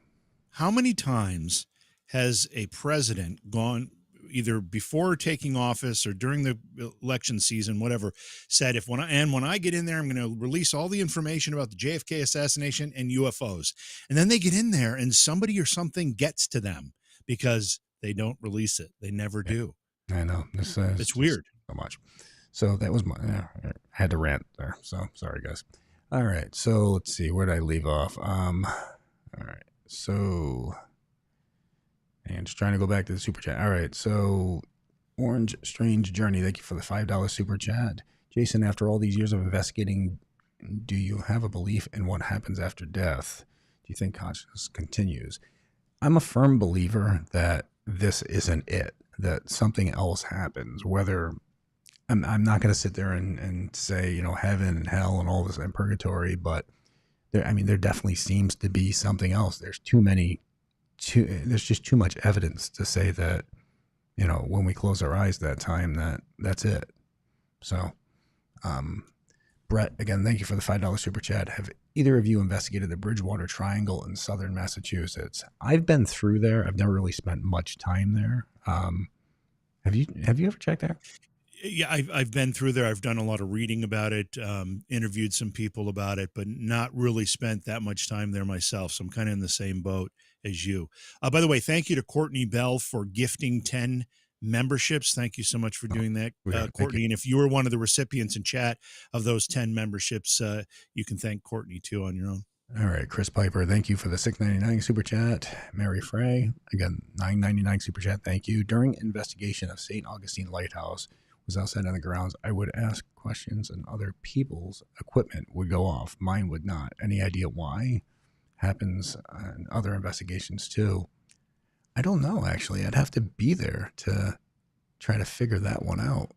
How many times has a president gone either before taking office or during the election season, whatever, said, when I get in there, I'm going to release all the information about the JFK assassination and UFOs. And then they get in there and somebody or something gets to them because they don't release it. They never do. I know. It's weird. So much. So that was I had to rant there. So sorry, guys. All right. So let's see. Where did I leave off? All right. So, and just trying to go back to the super chat. All right. So Orange Strange Journey, thank you for the $5 super chat. Jason, after all these years of investigating, do you have a belief in what happens after death? Do you think consciousness continues? I'm a firm believer that this isn't it, that something else happens, whether I'm not going to sit there and say, heaven and hell and all this and purgatory, but there definitely seems to be something else. There's there's just too much evidence to say that, when we close our eyes that time, that's it. So, Brett, again, thank you for the $5 super chat. Have either of you investigated the Bridgewater Triangle in southern Massachusetts? I've been through there. I've never really spent much time there. Have you ever checked there? Yeah, I've been through there. I've done a lot of reading about it, interviewed some people about it, but not really spent that much time there myself. So I'm kind of in the same boat as you. By the way, thank you to Courtney Bell for gifting 10 memberships. Thank you so much for doing that, Courtney. And if you were one of the recipients in chat of those 10 memberships, you can thank Courtney too on your own. All right, Chris Piper, thank you for the $6.99 super chat. Mary Frey, again, $9.99 super chat. Thank you. During investigation of St. Augustine Lighthouse was outside on the grounds, I would ask questions and other people's equipment would go off. Mine would not. Any idea why? Happens in other investigations too. I don't know, actually. I'd have to be there to try to figure that one out.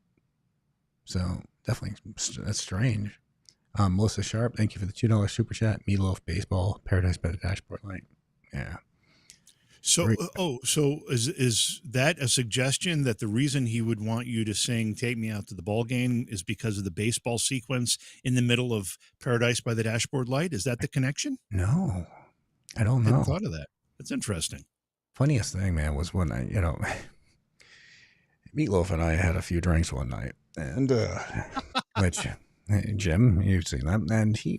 So definitely, that's strange. Melissa Sharp, thank you for the $2 super chat. Meatloaf Baseball, Paradise by the Dashboard Light. Yeah. So, Great. so is that a suggestion that the reason he would want you to sing "Take Me Out to the Ball Game" is because of the baseball sequence in the middle of Paradise by the Dashboard Light? Is that the connection? No, I don't Hadn't know. thought of that. That's interesting. Funniest thing, man, was when Meatloaf and I had a few drinks one night, and which Jim, you've seen that, and he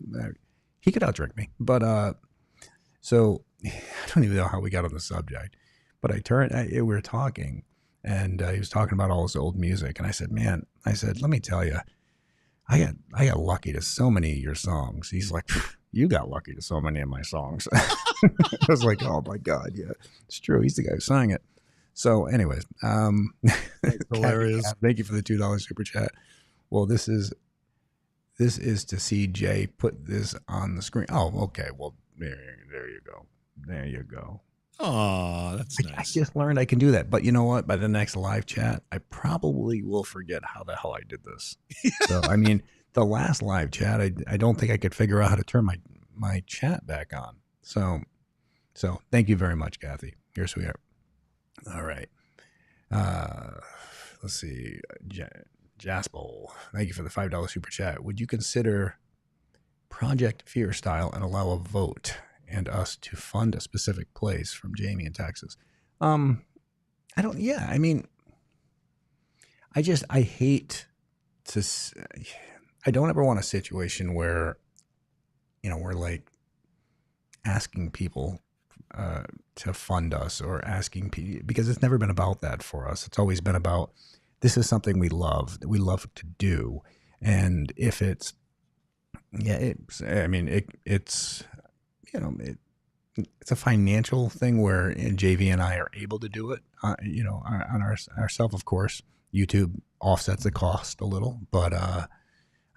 could outdrink me, but so I don't even know how we got on the subject, but we were talking, and he was talking about all his old music, and I said, man, let me tell you, I got lucky to so many of your songs. He's like, you got lucky to so many of my songs. I was like, oh my god, yeah, it's true. He's the guy who sang it. So, anyways, Hilarious. thank you for the $2 super chat. Well, this is to see Jay put this on the screen. Oh, okay. Well, there you go. There you go. Oh, that's nice. I just learned I can do that. But you know what? By the next live chat, I probably will forget how the hell I did this. So, I mean, the last live chat, I don't think I could figure out how to turn my chat back on. So thank you very much, Kathy. You're sweetheart. All right. Let's see. Jaspel, thank you for the $5 super chat. Would you consider Project Fear style and allow a vote and us to fund a specific place? From Jamie in Texas. I don't. Yeah, I mean, I hate to. I don't ever want a situation where, we're like asking people to fund us or asking people, because it's never been about that for us. It's always been about, this is something we love, that we love to do. And if it's, it's a financial thing where JV and I are able to do it, on ourselves, of course. YouTube offsets the cost a little, but I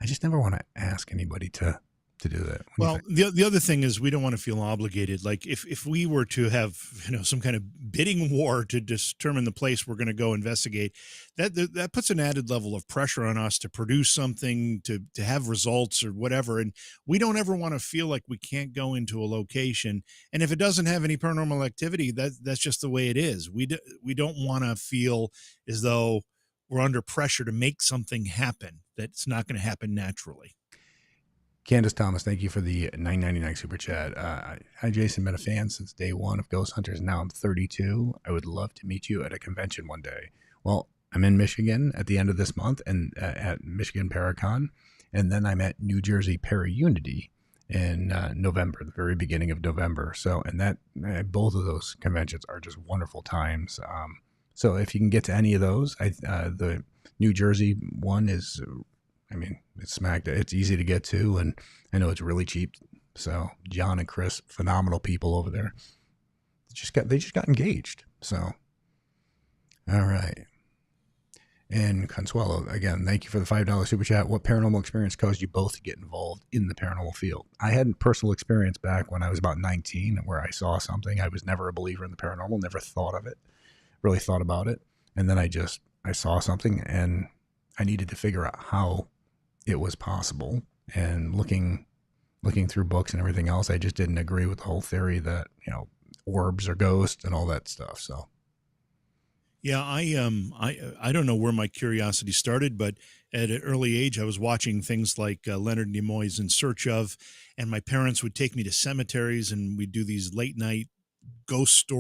just never want to ask anybody to do that. Well, the other thing is we don't want to feel obligated. Like if we were to have some kind of bidding war to determine the place we're going to go investigate, that puts an added level of pressure on us to produce something, to have results or whatever. And we don't ever want to feel like we can't go into a location. And if it doesn't have any paranormal activity, that's just the way it is. We don't want to feel as though we're under pressure to make something happen that's not going to happen naturally. Candace Thomas, thank you for the $9.99 super chat. Hi, Jason. Been a fan since day one of Ghost Hunters. Now I'm 32. I would love to meet you at a convention one day. Well, I'm in Michigan at the end of this month, and at Michigan Paracon, and then I'm at New Jersey Para-Unity in November, the very beginning of November. So, and that both of those conventions are just wonderful times. So if you can get to any of those, the New Jersey one is. It's easy to get to, and I know it's really cheap. So John and Chris, phenomenal people over there. They just got engaged. So, all right. And Consuelo, again, thank you for the $5 super chat. What paranormal experience caused you both to get involved in the paranormal field? I had a personal experience back when I was about 19 where I saw something. I was never a believer in the paranormal, never thought of it, really thought about it. And then I saw something, and I needed to figure out how it was possible. And looking through books and everything else, I just didn't agree with the whole theory that, orbs are ghosts and all that stuff. So yeah, I don't know where my curiosity started, but at an early age, I was watching things like Leonard Nimoy's In Search Of, and my parents would take me to cemeteries, and we'd do these late night ghost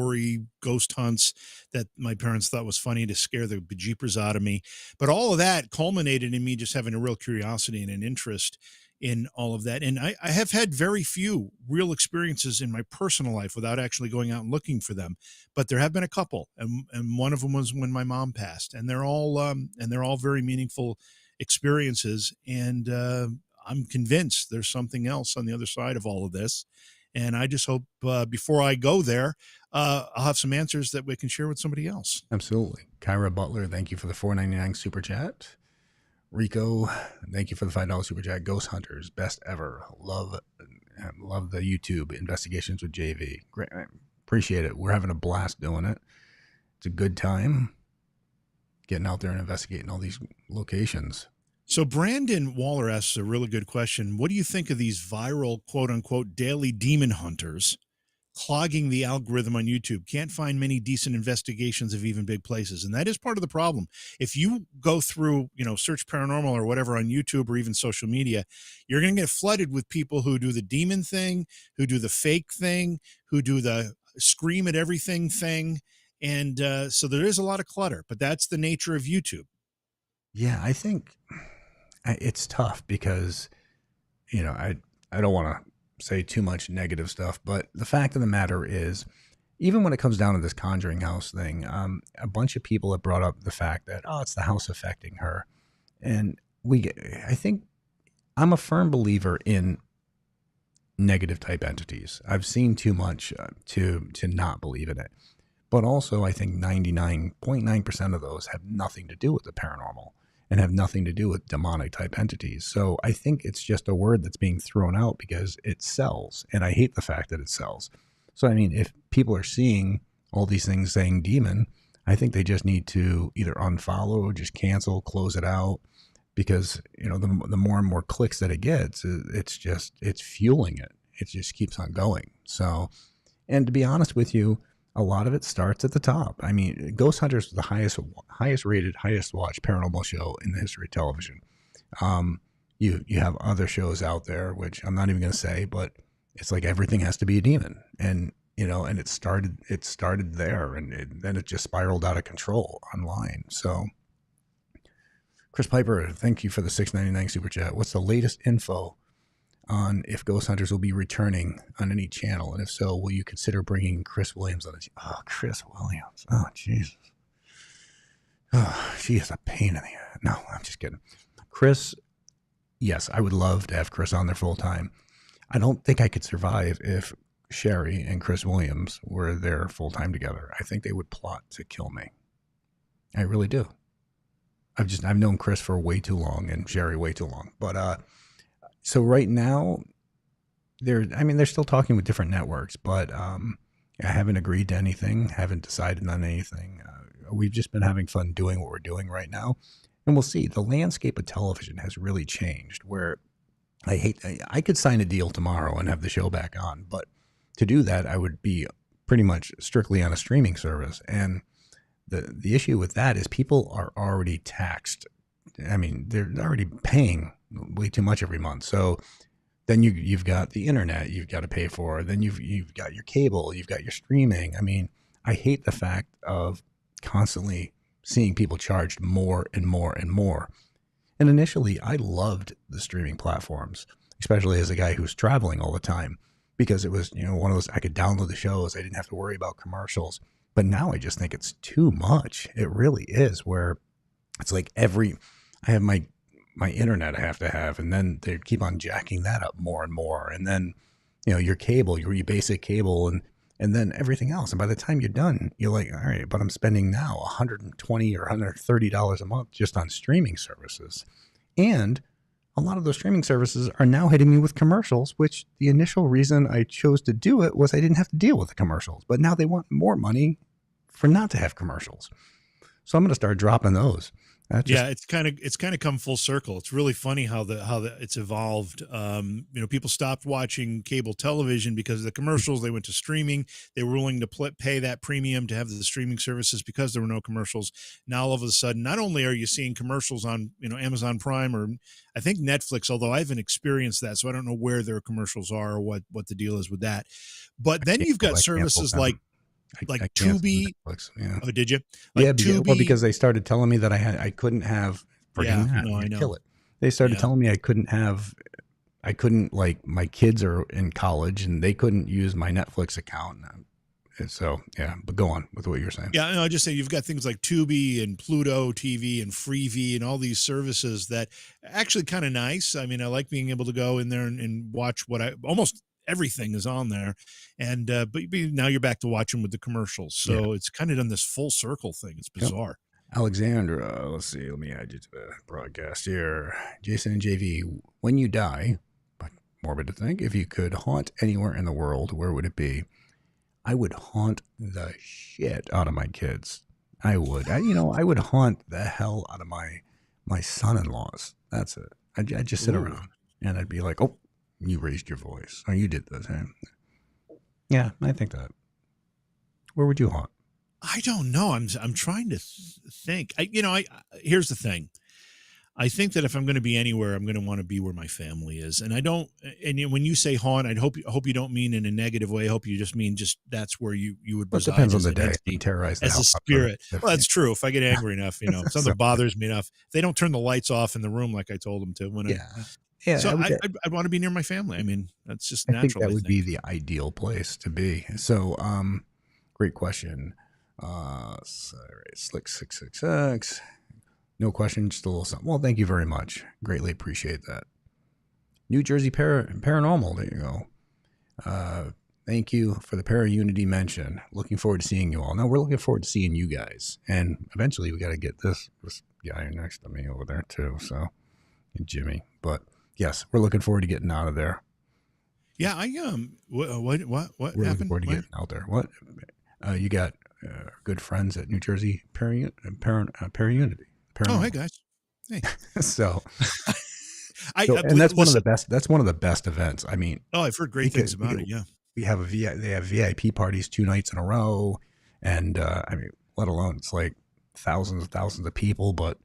hunts that my parents thought was funny to scare the bejeepers out of me. But all of that culminated in me just having a real curiosity and an interest in all of that. And I have had very few real experiences in my personal life without actually going out and looking for them. But there have been a couple, and one of them was when my mom passed, and they're all very meaningful experiences. And I'm convinced there's something else on the other side of all of this. And I just hope before I go there, I'll have some answers that we can share with somebody else. Absolutely. Kyra Butler, thank you for the $4.99 super chat. Rico, thank you for the $5 super chat. Ghost Hunters, best ever. Love the YouTube investigations with JV. Great, appreciate it. We're having a blast doing it. It's a good time getting out there and investigating all these locations. So Brandon Waller asks a really good question. What do you think of these viral, quote unquote, daily demon hunters clogging the algorithm on YouTube? Can't find many decent investigations of even big places. And that is part of the problem. If you go through, search paranormal or whatever on YouTube or even social media, you're going to get flooded with people who do the demon thing, who do the fake thing, who do the scream at everything thing. And so there is a lot of clutter, but that's the nature of YouTube. Yeah, I think it's tough because, I don't want to say too much negative stuff, but the fact of the matter is, even when it comes down to this Conjuring house thing, a bunch of people have brought up the fact that, it's the house affecting her. And I think I'm a firm believer in negative type entities. I've seen too much to not believe in it. But also, I think 99.9% of those have nothing to do with the paranormal and have nothing to do with demonic type entities. So I think it's just a word that's being thrown out because it sells. And I hate the fact that it sells. So, I mean, if people are seeing all these things saying demon, I think they just need to either unfollow, just cancel, close it out. Because, the more and more clicks that it gets, it's fueling it. It just keeps on going. So, and to be honest with you, a lot of it starts at the top. I mean, Ghost Hunters is the highest rated, highest watched paranormal show in the history of television. You have other shows out there, which I'm not even going to say, but it's like everything has to be a demon. And, and it started there, and then it just spiraled out of control online. So Chris Piper, thank you for the $6.99 super chat. What's the latest info on if Ghost Hunters will be returning on any channel? And if so, will you consider bringing Chris Williams on it? Oh, Chris Williams. Oh, Jesus. Oh, she is a pain in the ass. No, I'm just kidding. Chris, yes, I would love to have Chris on there full time. I don't think I could survive if Sherry and Chris Williams were there full time together. I think they would plot to kill me. I really do. I've known Chris for way too long and Sherry way too long. But so right now, they're still talking with different networks, but I haven't agreed to anything, haven't decided on anything. We've just been having fun doing what we're doing right now, and we'll see. The landscape of television has really changed, where I could sign a deal tomorrow and have the show back on, but to do that, I would be pretty much strictly on a streaming service. And the issue with that is people are already taxed. I mean, they're already paying way too much every month. So then you've got the internet you've got to pay for. Then you've got your cable, you've got your streaming. I mean, I hate the fact of constantly seeing people charged more and more and more. And initially, I loved the streaming platforms, especially as a guy who's traveling all the time, because it was, one of those, I could download the shows. I didn't have to worry about commercials. But now I just think it's too much. It really is, where it's like I have my internet I have to have, and then they keep on jacking that up more and more. And then, your cable, your basic cable, and then everything else. And by the time you're done, you're like, all right, but I'm spending now $120 or $130 a month just on streaming services. And a lot of those streaming services are now hitting me with commercials, which the initial reason I chose to do it was I didn't have to deal with the commercials. But now they want more money for not to have commercials. So I'm going to start dropping those. It's kind of come full circle. It's really funny how it's evolved. People stopped watching cable television because of the commercials. They went to streaming. They were willing to pay that premium to have the streaming services because there were no commercials. Now all of a sudden, not only are you seeing commercials on Amazon Prime or I think Netflix, although I haven't experienced that, so I don't know where their commercials are or what the deal is with that. But then you've got services like Tubi. Netflix, yeah. Oh, did you? Tubi, because they started telling me that I couldn't have. Yeah, I know. Kill it. They started telling me I couldn't, like, my kids are in college and they couldn't use my Netflix account. And so, yeah, but go on with what you're saying. Yeah, no, I just say you've got things like Tubi and Pluto TV and Freevee and all these services that are actually kind of nice. I mean, I like being able to go in there and watch almost everything is on there. And but now you're back to watching with the commercials. So it's kind of done this full circle thing. It's bizarre. Yep. Alexandra, let's see. Let me add you to the broadcast here. Jason and JV, when you die, morbid to think, if you could haunt anywhere in the world, where would it be? I would haunt the shit out of my kids. I would. I would haunt the hell out of my son-in-laws. That's it. I'd just sit Ooh. around and I'd be like, "Oh, you raised your voice. Oh, you did this." Yeah, I think that. Where would you haunt? I don't know. I'm trying to think. Here's the thing. I think that if I'm going to be anywhere, I'm going to want to be where my family is. And I don't. And when you say haunt, I hope you don't mean in a negative way. I hope you just mean that's where you would Well, it reside depends on as the an day. entity, Terrorize the as hell a out of spirit. Well, yeah. that's true. If I get angry enough, if So, something bothers me enough, if they don't turn the lights off in the room like I told them to. yeah. So I would. I want to be near my family. I mean, that's just I think natural. that I would be think. the ideal place to be. So, great question. Sorry, Slick 666. No question, just a little something. Well, thank you very much. Greatly appreciate that. New Jersey Paranormal. There you go. Thank you for the Para-Unity mention. Looking forward to seeing you all. Now, we're looking forward to seeing you guys. And eventually, we got to get this guy next to me over there, too. So, Jimmy. But yes, we're looking forward to getting out of there. Yeah, what We're happened? looking forward to getting out there. What? You got good friends at New Jersey Para-Unity. Oh, hey guys. Hey. So and that's one of the best. That's one of the best events. I mean, I've heard great things about it. Yeah, they have VIP parties 2 nights in a row, and I mean, let alone it's like thousands of people. But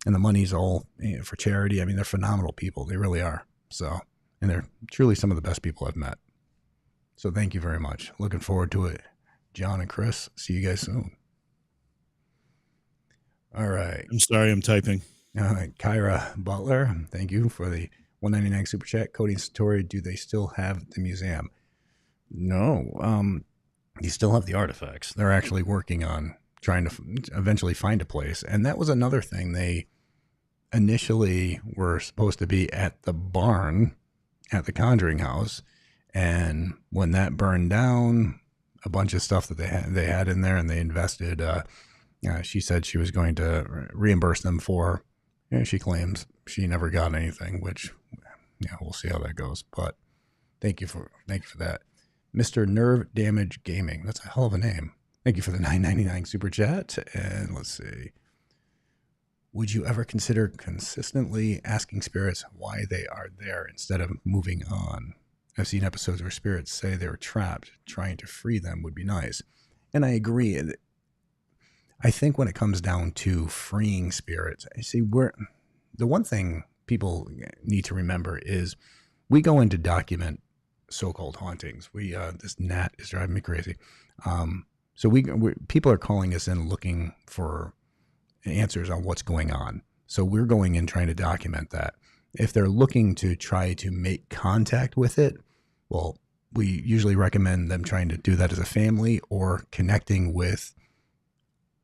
and the money's all for charity. I mean, they're phenomenal people. They really are. So, and they're truly some of the best people I've met. So thank you very much. Looking forward to it, John and Chris. See you guys soon. All right. I'm sorry, I'm typing. Kyra Butler, thank you for the 199 super chat. Cody and Satori, do they still have the museum? No. You still have the artifacts. They're actually working on trying to eventually find a place. And that was another thing. They initially were supposed to be at the barn at the Conjuring house. And when that burned down, a bunch of stuff that they had in there, and they invested, she said she was going to reimburse them for. She claims she never got anything, which we'll see how that goes. But thank you for that, Mr. Nerve Damage Gaming. That's a hell of a name. Thank you for the $9.99 super chat. And let's see. Would you ever consider consistently asking spirits why they are there instead of moving on? I've seen episodes where spirits say they're trapped. Trying to free them would be nice. And I agree. I think when it comes down to freeing spirits, the one thing people need to remember is we go in to document so-called hauntings. This gnat is driving me crazy. So people are calling us in looking for answers on what's going on. So we're going in trying to document that. If they're looking to try to make contact with it, well, we usually recommend them trying to do that as a family or connecting with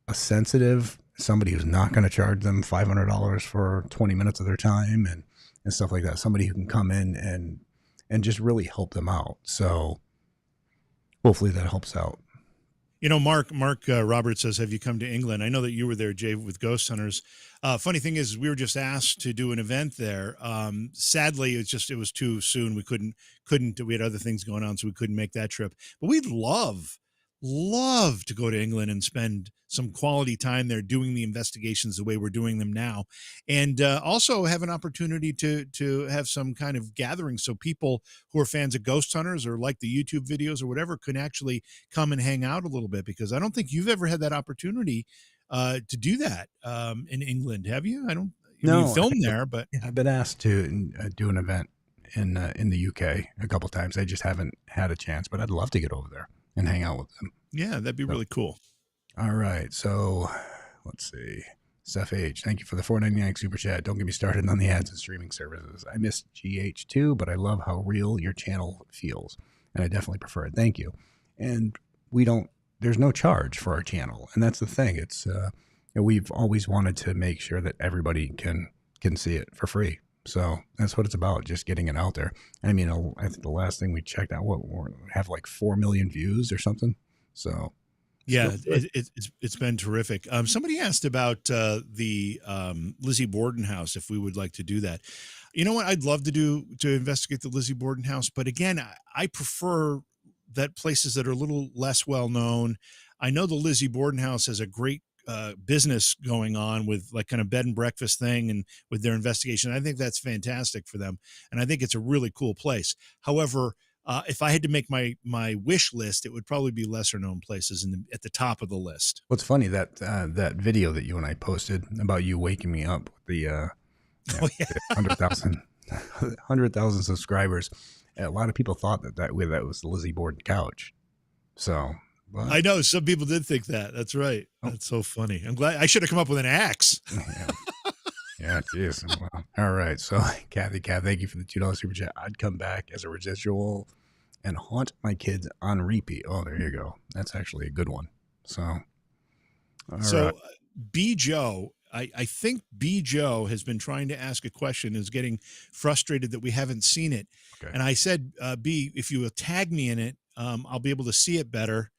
a sensitive, somebody who's not going to charge them $500 for 20 minutes of their time and stuff like that. Somebody who can come in and just really help them out. So hopefully that helps out. Mark Roberts says, have you come to England? I know that you were there, Jay, with Ghost Hunters. Funny thing is, we were just asked to do an event there. Sadly, it was too soon. We couldn't, we had other things going on, so we couldn't make that trip. But we'd love to go to England and spend some quality time there doing the investigations the way we're doing them now, and also have an opportunity to have some kind of gathering so people who are fans of Ghost Hunters or like the YouTube videos or whatever can actually come and hang out a little bit, because I don't think you've ever had that opportunity to do that in England, have you? No, you filmed there, but I've been asked to do an event in the UK a couple times. I just haven't had a chance, but I'd love to get over there and hang out with them. Yeah, that'd be really cool. All right. So let's see. Seth H, thank you for the $4.99 super chat. Don't get me started on the ads and streaming services. I miss GH2, but I love how real your channel feels, and I definitely prefer it. Thank you. And there's no charge for our channel, and that's the thing. It's we've always wanted to make sure that everybody can see it for free. So that's what it's about, just getting it out there. I mean, I think the last thing we checked out, we have like 4 million views or something. So yeah, it's been terrific. Somebody asked about the Lizzie Borden house, if we would like to do that. You know what? I'd love to investigate the Lizzie Borden house, but again, I prefer that places that are a little less well known. I know the Lizzie Borden House has a great business going on with like kind of bed and breakfast thing and with their investigation. I think that's fantastic for them. And I think it's a really cool place. However, if I had to make my wish list, it would probably be lesser known places at the top of the list. What's funny that that video that you and I posted about you waking me up with the Oh, yeah. the 100,000 subscribers. A lot of people thought that was the Lizzie Borden couch. So but, I know some people did think that. That's right. That's so funny. I'm glad I should have come up with an axe. Yeah, geez. Well, all right. So, Kathy, thank you for the $2 super chat. I'd come back as a residual and haunt my kids on repeat. Oh, there you go. That's actually a good one. So, right. B. Joe, I think B. Joe has been trying to ask a question, is getting frustrated that we haven't seen it. Okay. And I said, B, if you will tag me in it, I'll be able to see it better.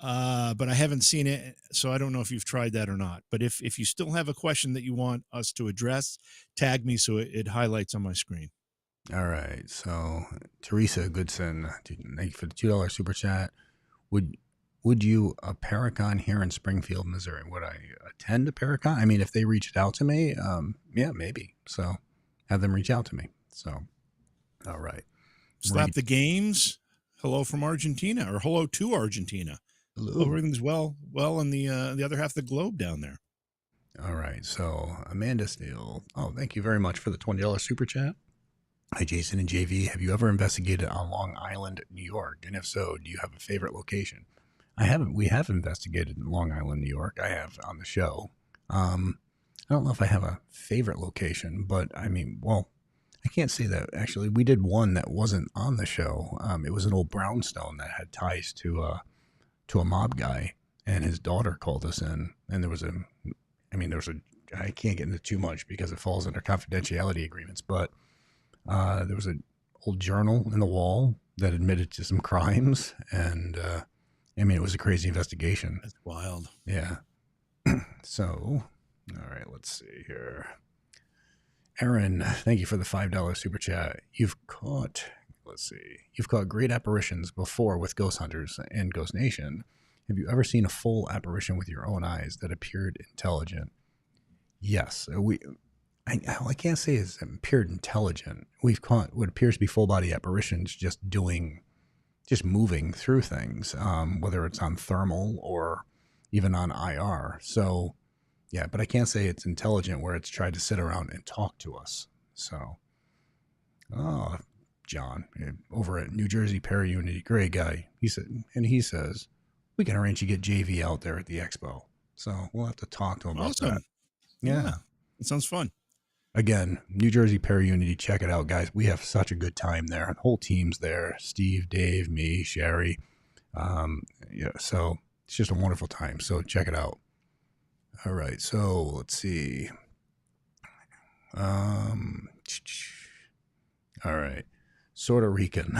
But I haven't seen it, so I don't know if you've tried that or not. But if you still have a question that you want us to address, tag me so it highlights on my screen. All right. So Teresa Goodson, thank you for the $2 super chat. Would you a Paracon here in Springfield, Missouri? Would I attend a Paracon? I mean, if they reached out to me, yeah, maybe. So have them reach out to me. So, all right. Slap the games. Hello from Argentina, or hello to Argentina. Hello. Everything's well in the other half of the globe down there. All right. So Amanda Steele. Oh, thank you very much for the $20 super chat. Hi, Jason and JV. Have you ever investigated on Long Island, New York? And if so, do you have a favorite location? I haven't. We have investigated in Long Island, New York. I have on the show. I don't know if I have a favorite location, but I mean, well, I can't say that. Actually, we did one that wasn't on the show. It was an old brownstone that had ties to a mob guy, and his daughter called us in, and there was I can't get into too much because it falls under confidentiality agreements, but there was an old journal in the wall that admitted to some crimes, and I mean, it was a crazy investigation. That's wild. Yeah. So, all right, let's see here. Aaron, thank you for the $5 super chat. You've caught great apparitions before with Ghost Hunters and Ghost Nation. Have you ever seen a full apparition with your own eyes that appeared intelligent? Yes. I can't say it's appeared intelligent. We've caught what appears to be full body apparitions just moving through things, whether it's on thermal or even on IR. So, yeah, but I can't say it's intelligent where it's tried to sit around and talk to us. So, John over at New Jersey Perry Unity, great guy. He says we can arrange to get JV out there at the expo. So we'll have to talk to him about that. Yeah, it sounds fun. Again, New Jersey Perry Unity, check it out, guys. We have such a good time there. The whole team's there. Steve, Dave, me, Sherry. Yeah, so it's just a wonderful time. So check it out. All right, so let's see. All right. Sorta Rican.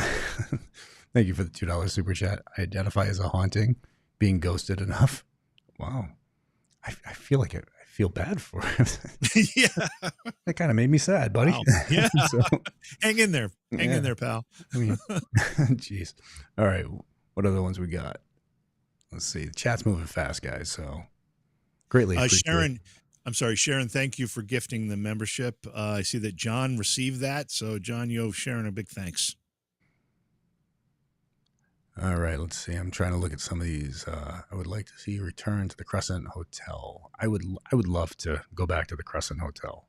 Thank you for the $2 super chat. I identify as a haunting, being ghosted enough. Wow. I feel like I feel bad for him. Yeah. That kind of made me sad, buddy. Wow. Yeah. So, hang in there. Hang in there, pal. I mean, jeez. All right. What other ones we got? Let's see. The chat's moving fast, guys. So greatly appreciate Sharon. I'm sorry, Sharon, thank you for gifting the membership. I see that John received that. So, John, you owe Sharon a big thanks. All right, let's see. I'm trying to look at some of these. I would like to see you return to the Crescent Hotel. I would love to go back to the Crescent Hotel.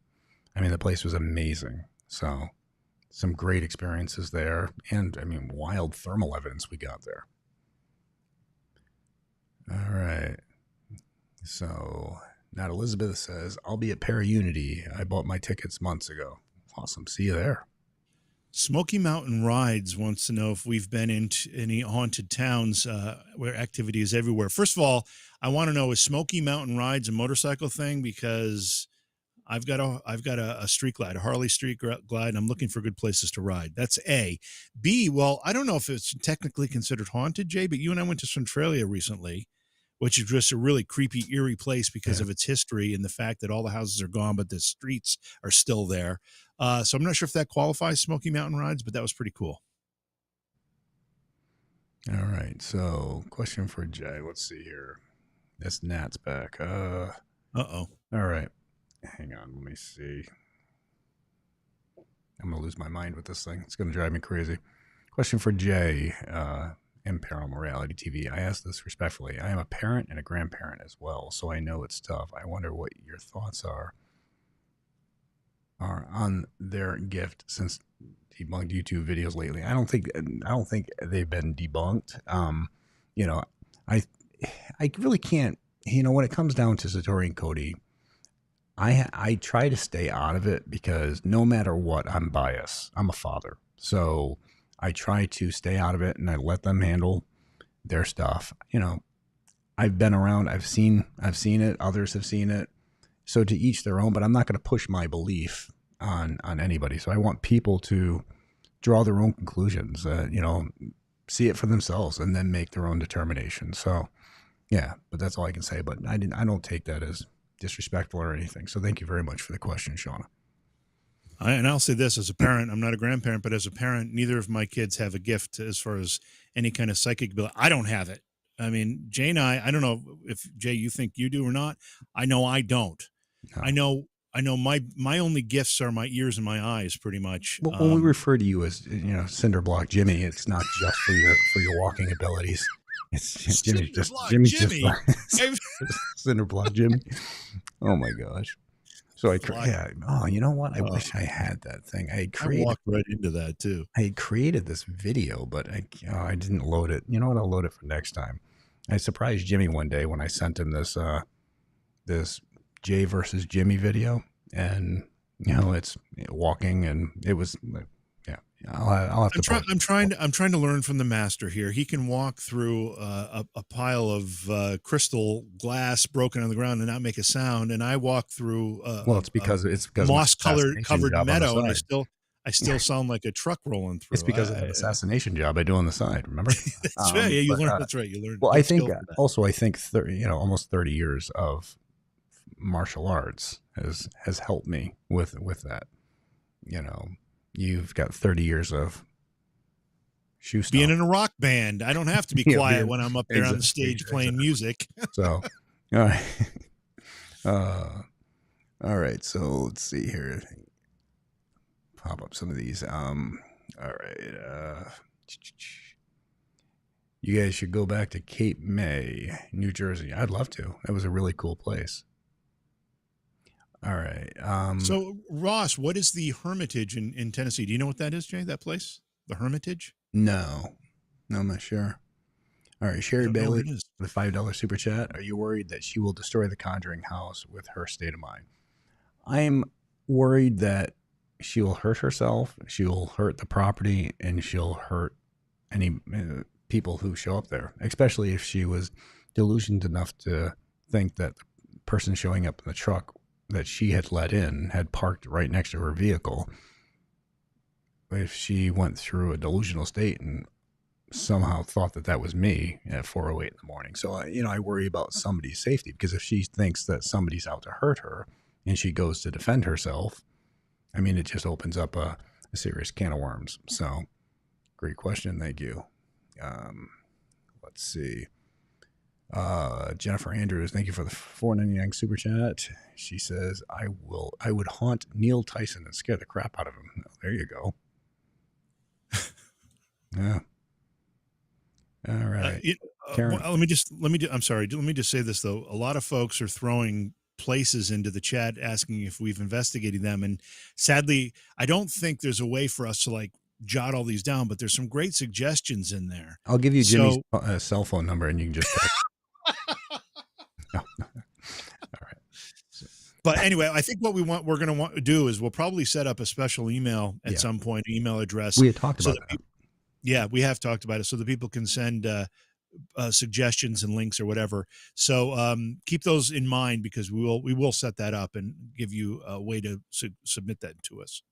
I mean, the place was amazing. So, some great experiences there. And, I mean, wild thermal evidence we got there. All right. So... Now Elizabeth says, I'll be at Perry Unity. I bought my tickets months ago. Awesome. See you there. Smoky Mountain Rides wants to know if we've been into any haunted towns where activity is everywhere. First of all, I want to know, is Smoky Mountain Rides a motorcycle thing? Because I've got a street glide, a Harley street glide, and I'm looking for good places to ride. That's A. B, well, I don't know if it's technically considered haunted, Jay, but you and I went to Centralia recently, which is just a really creepy, eerie place because of its history and the fact that all the houses are gone, but the streets are still there. So I'm not sure if that qualifies Smoky Mountain Rides, but that was pretty cool. All right. So, question for Jay. Let's see here. This Nat's back. Uh-oh. All right. Hang on. Let me see. I'm going to lose my mind with this thing. It's going to drive me crazy. Question for Jay in Paranormal Reality TV. I ask this respectfully. I am a parent and a grandparent as well, so I know it's tough. I wonder what your thoughts are on their gift since debunked YouTube videos lately. I don't think they've been debunked. You know, I really can't. You know, when it comes down to Satori and Cody, I try to stay out of it because no matter what, I'm biased. I'm a father, so I try to stay out of it and I let them handle their stuff. You know, I've been around. I've seen it. Others have seen it. So to each their own. But I'm not going to push my belief on anybody. So I want people to draw their own conclusions. You know, see it for themselves and then make their own determination. So yeah, but that's all I can say. But I don't take that as disrespectful or anything. So thank you very much for the question, Shauna. And I'll say this as a parent, I'm not a grandparent, but as a parent, neither of my kids have a gift as far as any kind of psychic ability. I don't have it. I mean, Jay and I don't know if Jay, you think you do or not. I know I don't. No. I know my only gifts are my ears and my eyes pretty much. Well, when we refer to you as, you know, Cinderblock Jimmy, it's not just for your walking abilities. It's Jimmy's just Cinderblock Jimmy. Oh my gosh. So you know what? I wish I had that thing. I walked right into that too. I had created this video, but I didn't load it. You know what? I'll load it for next time. I surprised Jimmy one day when I sent him this Jay versus Jimmy video, and you know, it's walking, and it was I'll have to. I'm trying to learn from the master here. He can walk through a pile of crystal glass broken on the ground and not make a sound, and I walk through it's because moss covered meadow, and I still sound like a truck rolling through. It's because of an assassination job I do on the side. Remember? That's right. Yeah, you learn. That's right. You learn. Well, I think almost 30 years of martial arts has helped me with that. You know, you've got 30 years of shoe stomping. Being in a rock band. I don't have to be quiet when I'm up there on the stage playing music. So, all right. All right. So let's see here. Pop up some of these. All right. You guys should go back to Cape May, New Jersey. I'd love to. That was a really cool place. All right. So Ross, what is the Hermitage in Tennessee? Do you know what that is, Jay? That place, the Hermitage? No, I'm not sure. All right, Sherry Bailey, the $5 super chat. Are you worried that she will destroy the Conjuring house with her state of mind? I'm worried that she will hurt herself. She will hurt the property, and she'll hurt any people who show up there. Especially if she was delusioned enough to think that the person showing up in the truck that she had let in had parked right next to her vehicle. If she went through a delusional state and somehow thought that was me at 4:08 in the morning. So, I worry about somebody's safety, because if she thinks that somebody's out to hurt her and she goes to defend herself, I mean, it just opens up a serious can of worms. So great question. Thank you. Let's see. Jennifer Andrews, thank you for the $4.99 super chat. She says, I would haunt Neil Tyson and scare the crap out of him. Oh, there you go. Yeah. All right. I'm sorry. Let me just say this though. A lot of folks are throwing places into the chat asking if we've investigated them. And sadly, I don't think there's a way for us to like jot all these down, but there's some great suggestions in there. I'll give you Jimmy's cell phone number and you can just text. No. All right. But anyway, I think what we're going to want to do is we'll probably set up a special email at some point, email address. We had talked about that. Yeah, we have talked about it, so that people can send suggestions and links or whatever. So keep those in mind, because we will set that up and give you a way to submit that to us.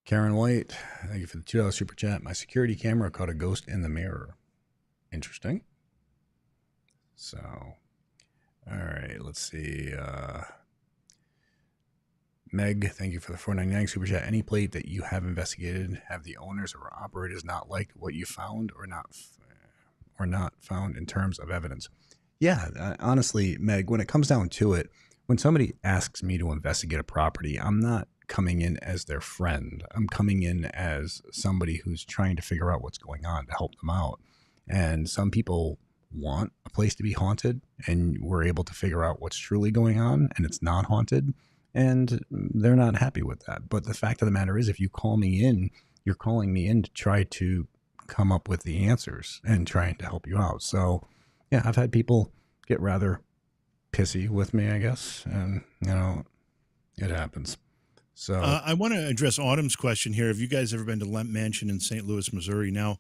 Karen White, thank you for the $2 super chat. My security camera caught a ghost in the mirror. Interesting. So, all right, let's see. Meg, thank you for the $4.99 super chat. Any plate that you have investigated, have the owners or operators not liked what you found or or not found in terms of evidence. Yeah, honestly, Meg, when it comes down to it, when somebody asks me to investigate a property, I'm not coming in as their friend. I'm coming in as somebody who's trying to figure out what's going on to help them out. And some people want a place to be haunted, and we're able to figure out what's truly going on, and it's not haunted, and they're not happy with that. But the fact of the matter is, if you call me in, you're calling me in to try to come up with the answers and trying to help you out. So, yeah, I've had people get rather pissy with me, I guess, and it happens. So I want to address Autumn's question here. Have you guys ever been to Lemp Mansion in St. Louis, Missouri? Now,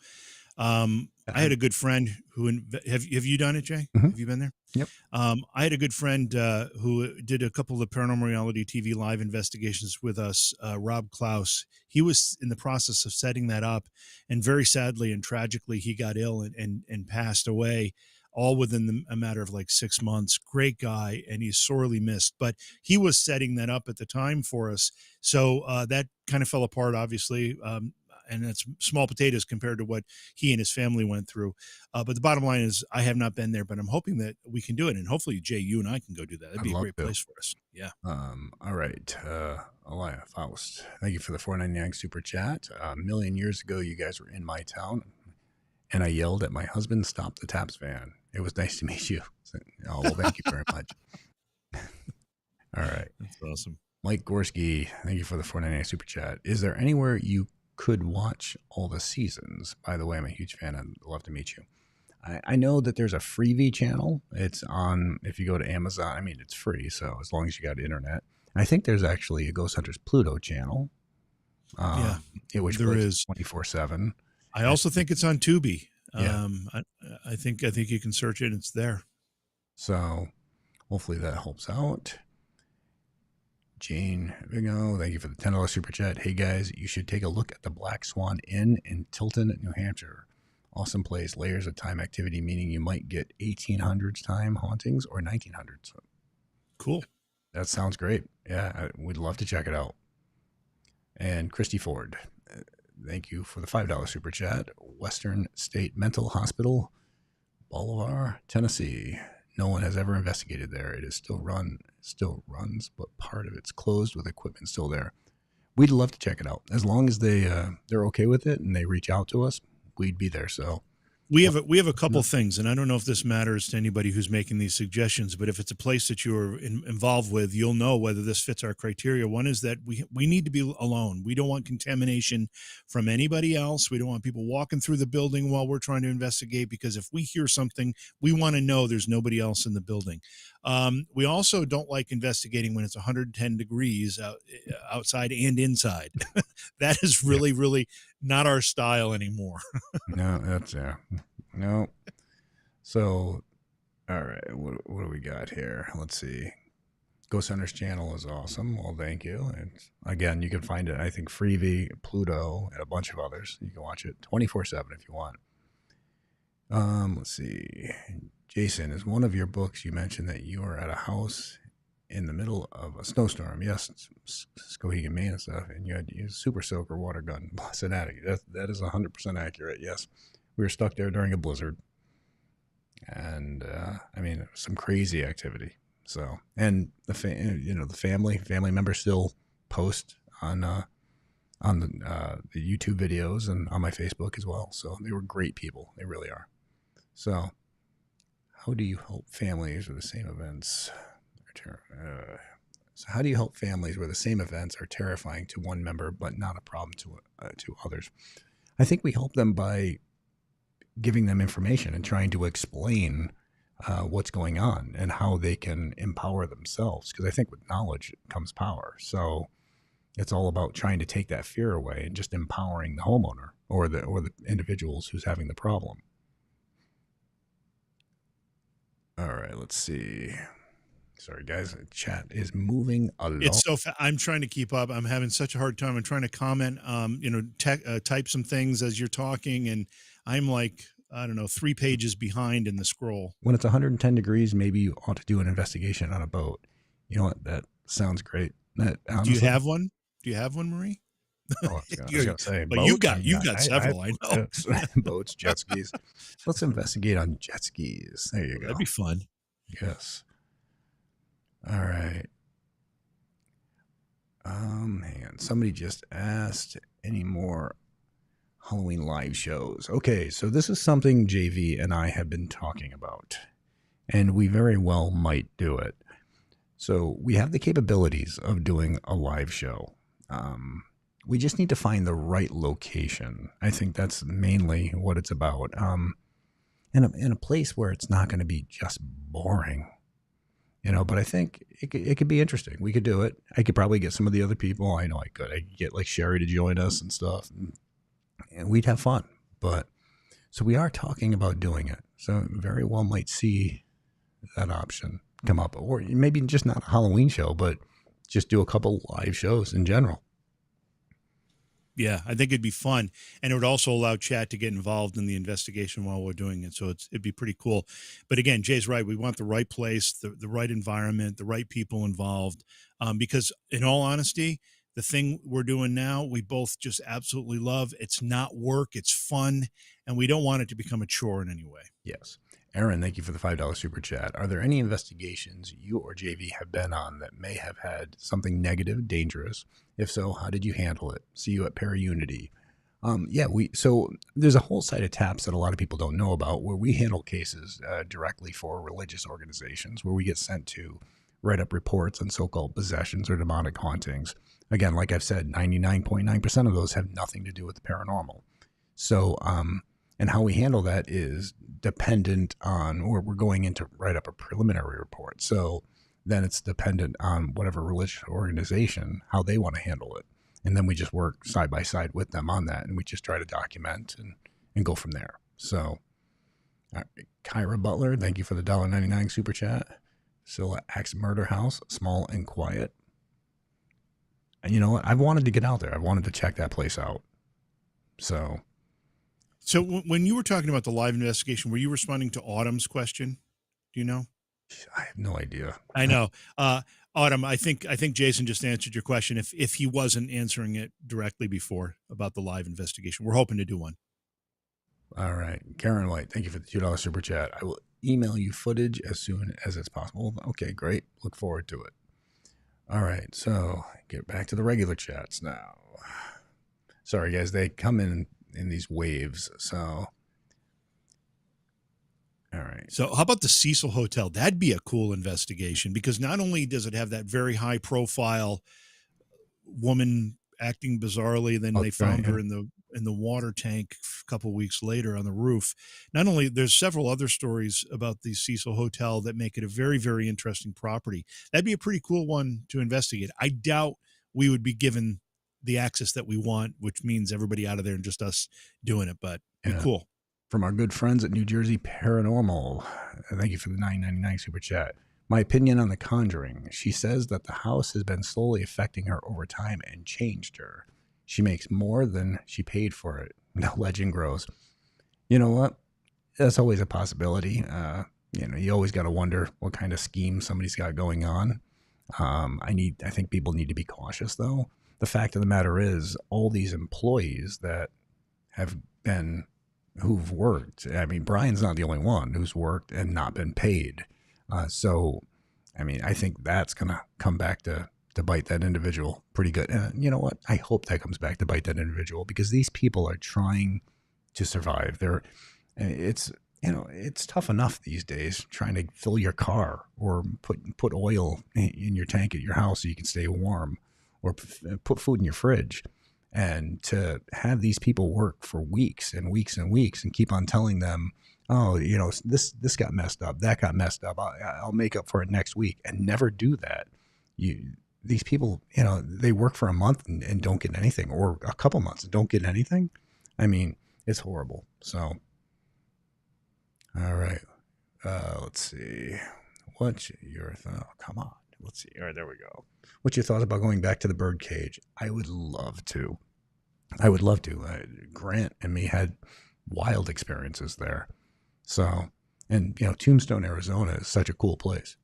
I had a good friend who have you done it, Jay? Mhm. Have you been there? Yep. I had a good friend who did a couple of Paranormal Reality TV live investigations with us, Rob Klaus. He was in the process of setting that up, and very sadly and tragically, he got ill and passed away, all within a matter of like 6 months. Great guy, and he's sorely missed. But he was setting that up at the time for us, so that kind of fell apart, obviously. And that's small potatoes compared to what he and his family went through. But the bottom line is, I have not been there, but I'm hoping that we can do it. And hopefully, Jay, you and I can go do that. That'd be a great place for us. Yeah. All right. Elia Faust, thank you for the $4.99 super chat. A million years ago, you guys were in my town, and I yelled at my husband, "Stop the taps van." It was nice to meet you. Oh, well, thank you very much. All right. That's awesome. Mike Gorski, thank you for the $4.99 super chat. Is there anywhere you could watch all the seasons? By the way, I'm a huge fan. I'd love to meet you. I know that there's a freebie channel. It's on, if you go to Amazon, I mean, it's free. So as long as you got internet. I think there's actually a Ghost Hunters Pluto channel. Which there is 24/7. I also think it's on Tubi. Yeah. I think you can search it. It's there. So hopefully that helps out. Jane Vigo, thank you for the $10 super chat. Hey guys, you should take a look at the Black Swan Inn in Tilton, New Hampshire. Awesome place, layers of time activity, meaning you might get 1800s time hauntings or 1900s. Cool. That sounds great. Yeah, we'd love to check it out. And Christy Ford, thank you for the $5 super chat. Western State Mental Hospital, Bolivar, Tennessee. No one has ever investigated there. It is still runs, but part of it's closed with equipment still there. We'd love to check it out. As long as they're okay with it and they reach out to us, we'd be there. So we have a couple things, and I don't know if this matters to anybody who's making these suggestions, but if it's a place that you're involved with, you'll know whether this fits our criteria. One is that we need to be alone. We don't want contamination from anybody else. We don't want people walking through the building while we're trying to investigate, because if we hear something, we want to know there's nobody else in the building. We also don't like investigating when it's 110 degrees outside and inside. That is really, really not our style anymore. No, that's no. So, all right, what do we got here? Let's see. Ghost Hunters channel is awesome. Well, thank you. And again, you can find it, I think, Freebie, Pluto, and a bunch of others. You can watch it 24/7 if you want. Let's see. Jason, is one of your books you mentioned that you were at a house in the middle of a snowstorm? Yes, Skowhegan, Maine and stuff, and you had to use super soaker water gun. Cincinnati. That is 100% accurate. Yes, we were stuck there during a blizzard, and I mean, some crazy activity. So, and the family members still post on the YouTube videos and on my Facebook as well. So they were great people. They really are. So, how do you help families with the same events? So how do you help families where the same events are terrifying to one member but not a problem to others? I think we help them by giving them information and trying to explain what's going on and how they can empower themselves. Because I think with knowledge comes power. So it's all about trying to take that fear away and just empowering the homeowner or the individuals who's having the problem. All right, let's see. Sorry, guys. The chat is moving along. It's so I'm trying to keep up. I'm having such a hard time. I'm trying to comment, type some things as you're talking, and I'm like, I don't know, 3 pages behind in the scroll. When it's 110 degrees, maybe you ought to do an investigation on a boat. You know what? That sounds great. Honestly, do you have one? Do you have one, Marie? Oh, I was gonna say But boats. you've got I have several, I know. boats, boats, jet skis. Let's investigate on jet skis. There you That'd go. be fun. Yes. All right. Hang on. Somebody just asked any more Halloween live shows. Okay, so this is something JV and I have been talking about, and we very well might do it. So we have the capabilities of doing a live show. We just need to find the right location. I think that's mainly what it's about. In a place where it's not going to be just boring, but I think it could be interesting. We could do it. I could probably get some of the other people. I know I could. I could get like Sherry to join us and stuff, and we'd have fun. But so we are talking about doing it. So very well might see that option come up, or maybe just not a Halloween show, but just do a couple live shows in general. Yeah, I think it'd be fun, and it would also allow chat to get involved in the investigation while we're doing it. So it'd be pretty cool. But again, Jay's right. We want the right place, the right environment, the right people involved. Because in all honesty, the thing we're doing now, we both just absolutely love. It's not work; it's fun, and we don't want it to become a chore in any way. Yes. Aaron, thank you for the $5 super chat. Are there any investigations you or JV have been on that may have had something negative, dangerous? If so, how did you handle it? See you at Paraunity. So there's a whole site of taps that a lot of people don't know about where we handle cases directly for religious organizations, where we get sent to write up reports on so-called possessions or demonic hauntings. Again, like I've said, 99.9% of those have nothing to do with the paranormal. So, and how we handle that is dependent on, or we're going in to write up a preliminary report. So then it's dependent on whatever religious organization, how they want to handle it. And then we just work side by side with them on that. And we just try to document and go from there. So Kyra Butler, thank you for the $1.99 super chat. Scylla Axe Murder House, small and quiet. And you know what? I've wanted to get out there. I've wanted to check that place out. So when you were talking about the live investigation, were you responding to Autumn's question? Do you know? I have no idea. I know. Autumn, I think Jason just answered your question if he wasn't answering it directly before about the live investigation. We're hoping to do one. All right. Karen White, thank you for the $2 super chat. I will email you footage as soon as it's possible. Okay, great. Look forward to it. All right. So get back to the regular chats now. Sorry, guys. They come in these waves. So, all right. So how about the Cecil Hotel? That'd be a cool investigation because not only does it have that very high profile woman acting bizarrely, then they found her in the water tank a couple of weeks later on the roof. Not only there's several other stories about the Cecil Hotel that make it a very, very interesting property. That'd be a pretty cool one to investigate. I doubt we would be given the access that we want, which means everybody out of there and just us doing it, but be cool. From our good friends at New Jersey Paranormal. Thank you for the $9.99 super chat. My opinion on The Conjuring. She says that the house has been slowly affecting her over time and changed her. She makes more than she paid for it. The legend grows. You know what? That's always a possibility. You always got to wonder what kind of scheme somebody's got going on. I think people need to be cautious, though. The fact of the matter is, all these employees that who've worked. I mean, Brian's not the only one who's worked and not been paid. I think that's going to come back to bite that individual pretty good. And you know what? I hope that comes back to bite that individual because these people are trying to survive. It's tough enough these days trying to fill your car or put oil in your tank at your house so you can stay warm or put food in your fridge. And to have these people work for weeks and weeks and weeks and keep on telling them, oh, this got messed up, that got messed up, I'll make up for it next week, and never do that. These people, they work for a month and don't get anything, or a couple months and don't get anything. I mean, it's horrible. So, all right. Let's see. What's your thought? Oh, come on. Let's see. All right, there we go. What's your thoughts about going back to the bird cage? I would love to. Grant and me had wild experiences there. So, and Tombstone, Arizona is such a cool place.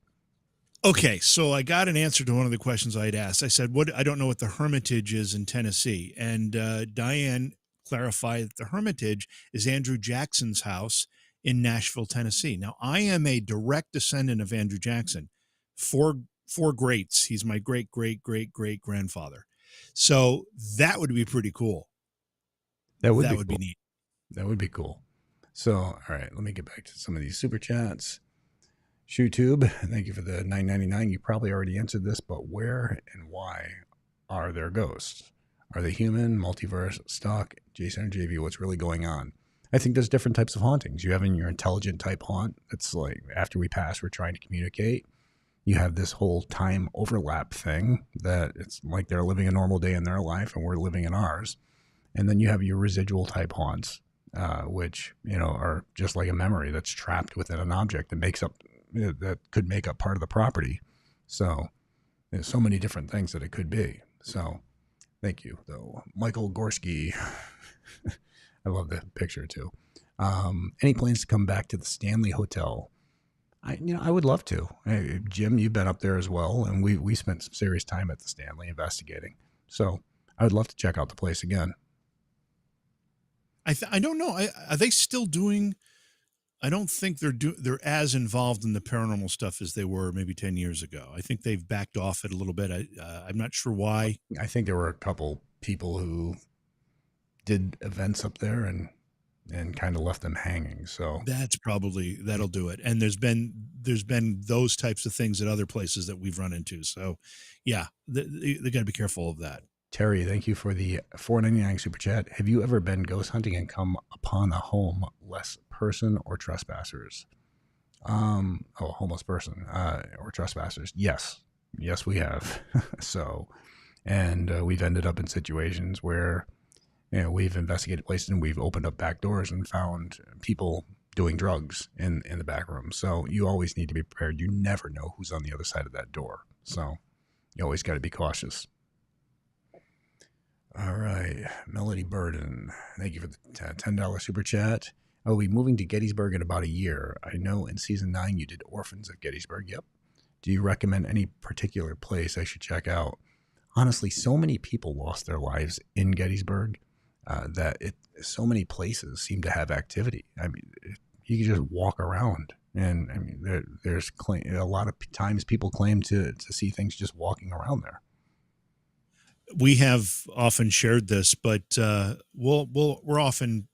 Okay, so I got an answer to one of the questions I had asked. I said, "What? I don't know what the Hermitage is in Tennessee," and Diane clarified that the Hermitage is Andrew Jackson's house in Nashville, Tennessee. Now, I am a direct descendant of Andrew Jackson, four greats. He's my great great great great grandfather, so that would be pretty cool. That would That be would be cool. neat. That would be cool. So, all right, let me get back to some of these super chats. ShoeTube, thank you for the $9.99. You probably already answered this, but where and why are there ghosts? Are they human, multiverse, stock, Jason or JV? What's really going on? I think there's different types of hauntings. You have in your intelligent type haunt. It's like after we pass, we're trying to communicate. You have this whole time overlap thing that it's like they're living a normal day in their life and we're living in ours. And then you have your residual type haunts, which are just like a memory that's trapped within an object that makes up that could make up part of the property. So there's so many different things that it could be. So thank you, though, Michael Gorski. I love the picture too. Any plans to come back to the Stanley Hotel? I would love to. Hey, Jim, you've been up there as well, and we spent some serious time at the Stanley investigating. So I would love to check out the place again. I don't know. Are they still doing? I don't think they're as involved in the paranormal stuff as they were maybe 10 years ago. I think they've backed off it a little bit. I'm not sure why. I think there were a couple people who did events up there and kind of left them hanging. So that'll do it. And there's been those types of things at other places that we've run into. So yeah, they got to be careful of that. Terry, thank you for the $4.99 super chat. Have you ever been ghost hunting and come upon a home less person or trespassers? Homeless person or trespassers? Yes, we have. So, and we've ended up in situations where we've investigated places and we've opened up back doors and found people doing drugs in the back room. So you always need to be prepared. You never know who's on the other side of that door. So you always got to be cautious. All right, Melody Burden, thank you for the $10 super chat. I'll be moving to Gettysburg in about a year. I know in season 9 you did Orphans of Gettysburg. Yep. Do you recommend any particular place I should check out? Honestly, so many people lost their lives in Gettysburg that so many places seem to have activity. I mean, you can just walk around, and I mean, there's a lot of times people claim to see things just walking around there. We have often shared this, but we're often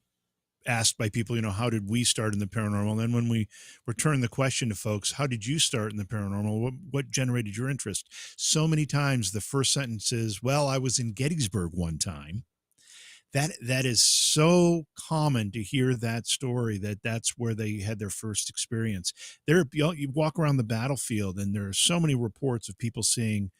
asked by people, how did we start in the paranormal? And then when we return the question to folks, how did you start in the paranormal? What generated your interest? So many times the first sentence is, well, I was in Gettysburg one time. That is so common to hear that story, that's where they had their first experience. You walk around the battlefield and there are so many reports of people seeing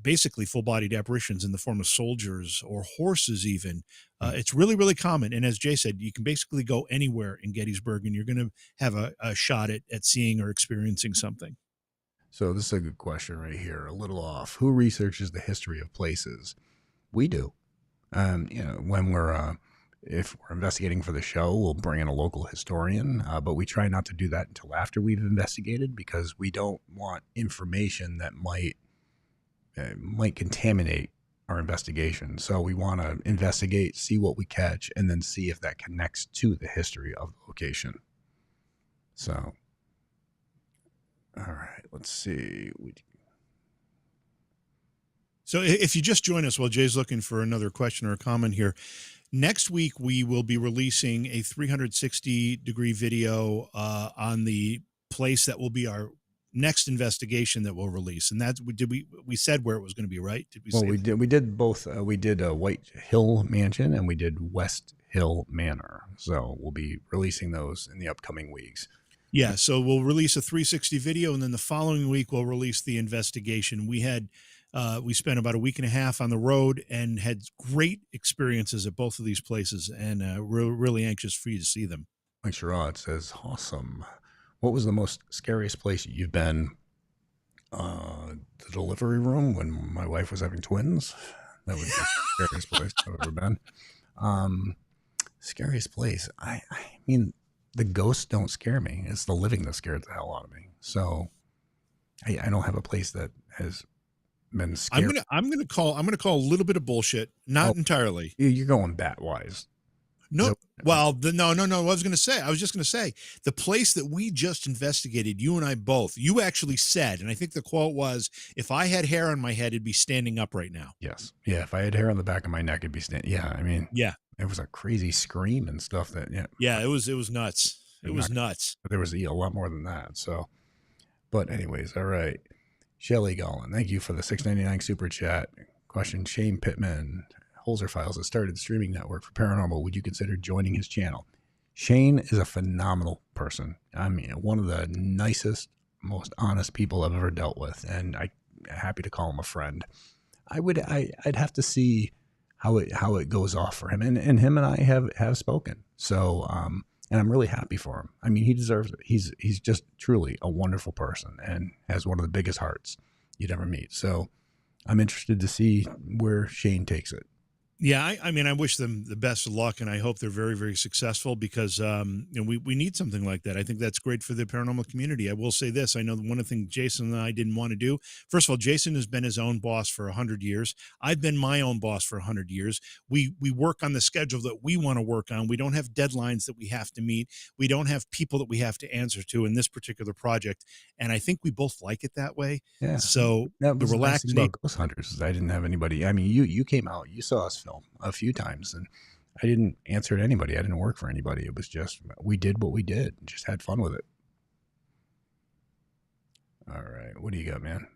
basically full-bodied apparitions in the form of soldiers or horses even. It's really, really common. And as Jay said, you can basically go anywhere in Gettysburg and you're going to have a shot at seeing or experiencing something. So this is a good question right here, a little off. Who researches the history of places? We do. When if we're investigating for the show, we'll bring in a local historian, but we try not to do that until after we've investigated because we don't want information that might contaminate our investigation. So we want to investigate, see what we catch, and then see if that connects to the history of the location. So, all right, let's see. So if you just join us while Jay's looking for another question or a comment here, next week we will be releasing a 360-degree video on the place that will be our next investigation that we'll release. And that's we said where it was going to be, right? Did we? Well, say we did both. We did White Hill Mansion and we did West Hill Manor. So we'll be releasing those in the upcoming weeks. Yeah. So we'll release a 360 video, and then the following week we'll release the investigation. We spent about a week and a half on the road and had great experiences at both of these places, and we're really anxious for you to see them. Mike Sherrod says, awesome. What was the most scariest place you've been? The delivery room when my wife was having twins. That was the scariest place I've ever been. Scariest place. I mean, the ghosts don't scare me. It's the living that scared the hell out of me. So I don't have a place that has been I'm scary. gonna I'm gonna call I'm gonna call a little bit of bullshit, not Oh, entirely. you're going bat wise. No, So well, no. I was just gonna say the place that we just investigated. You and I both. You actually said, and I think the quote was, "If I had hair on my head, it'd be standing up right now." yes, yeah. If I had hair on the back of my neck, it'd be yeah. I mean, Yeah, it was a crazy scream and stuff that yeah. yeah. It was nuts. It I'm was not. nuts. But there was a lot more than that. So, but anyways, all right. Shelly Gollin, thank you for the 6.99 super chat. Question: Shane Pittman, Holzer Files has started the streaming network for Paranormal. Would you consider joining his channel? Shane is a phenomenal person. I mean, one of the nicest, most honest people I've ever dealt with, and I'm happy to call him a friend. I'd have to see how it goes off for him, and him and I have spoken. So and I'm really happy for him. I mean, he deserves it. He's just truly a wonderful person and has one of the biggest hearts you'd ever meet. So I'm interested to see where Shane takes it. Yeah, I mean, I wish them the best of luck, and I hope they're very, very successful because we need something like that. I think that's great for the paranormal community. I will say this: I know one of the things Jason and I didn't want to do. First of all, Jason has been his own boss for 100 years. I've been my own boss for 100 years. We work on the schedule that we want to work on. We don't have deadlines that we have to meet. We don't have people that we have to answer to in this particular project, and I think we both like it that way. Yeah, So that the was the nice thing relaxed nature. about Ghost Hunters is I didn't have anybody. I mean, you came out, you saw us film a few times, and I didn't answer to anybody. I didn't work for anybody. It was just we did what we did, and just had fun with it. All right, what do you got, man?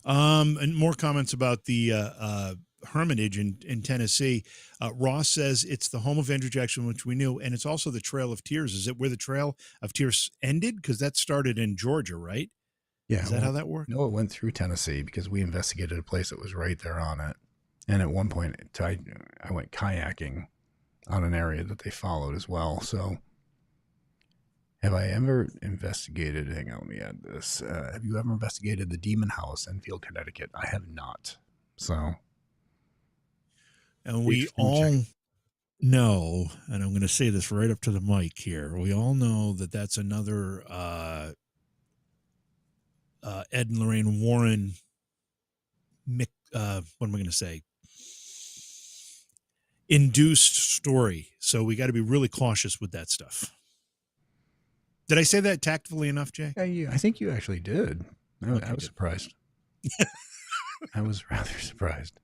And more comments about the Hermitage in Tennessee. Ross says it's the home of Andrew Jackson, which we knew, and it's also the Trail of Tears. Is it where the Trail of Tears ended? Because that started in Georgia, right? Yeah, Is that how that worked? no, it went through Tennessee because we investigated a place that was right there on it. And at one point, I went kayaking on an area that they followed as well. So, have I ever investigated? Hang on, let me add this. Have you ever investigated the Demon House in Field, Connecticut? I have not. So, And the we extreme check. all know, and I'm going to say this right up to the mic here. We all know that that's another Ed and Lorraine Warren. What am I going to say? Induced story. So we got to be really cautious with that stuff. Did I say that tactfully enough, Jay? Yeah, I think you actually did. I was surprised. I was rather surprised.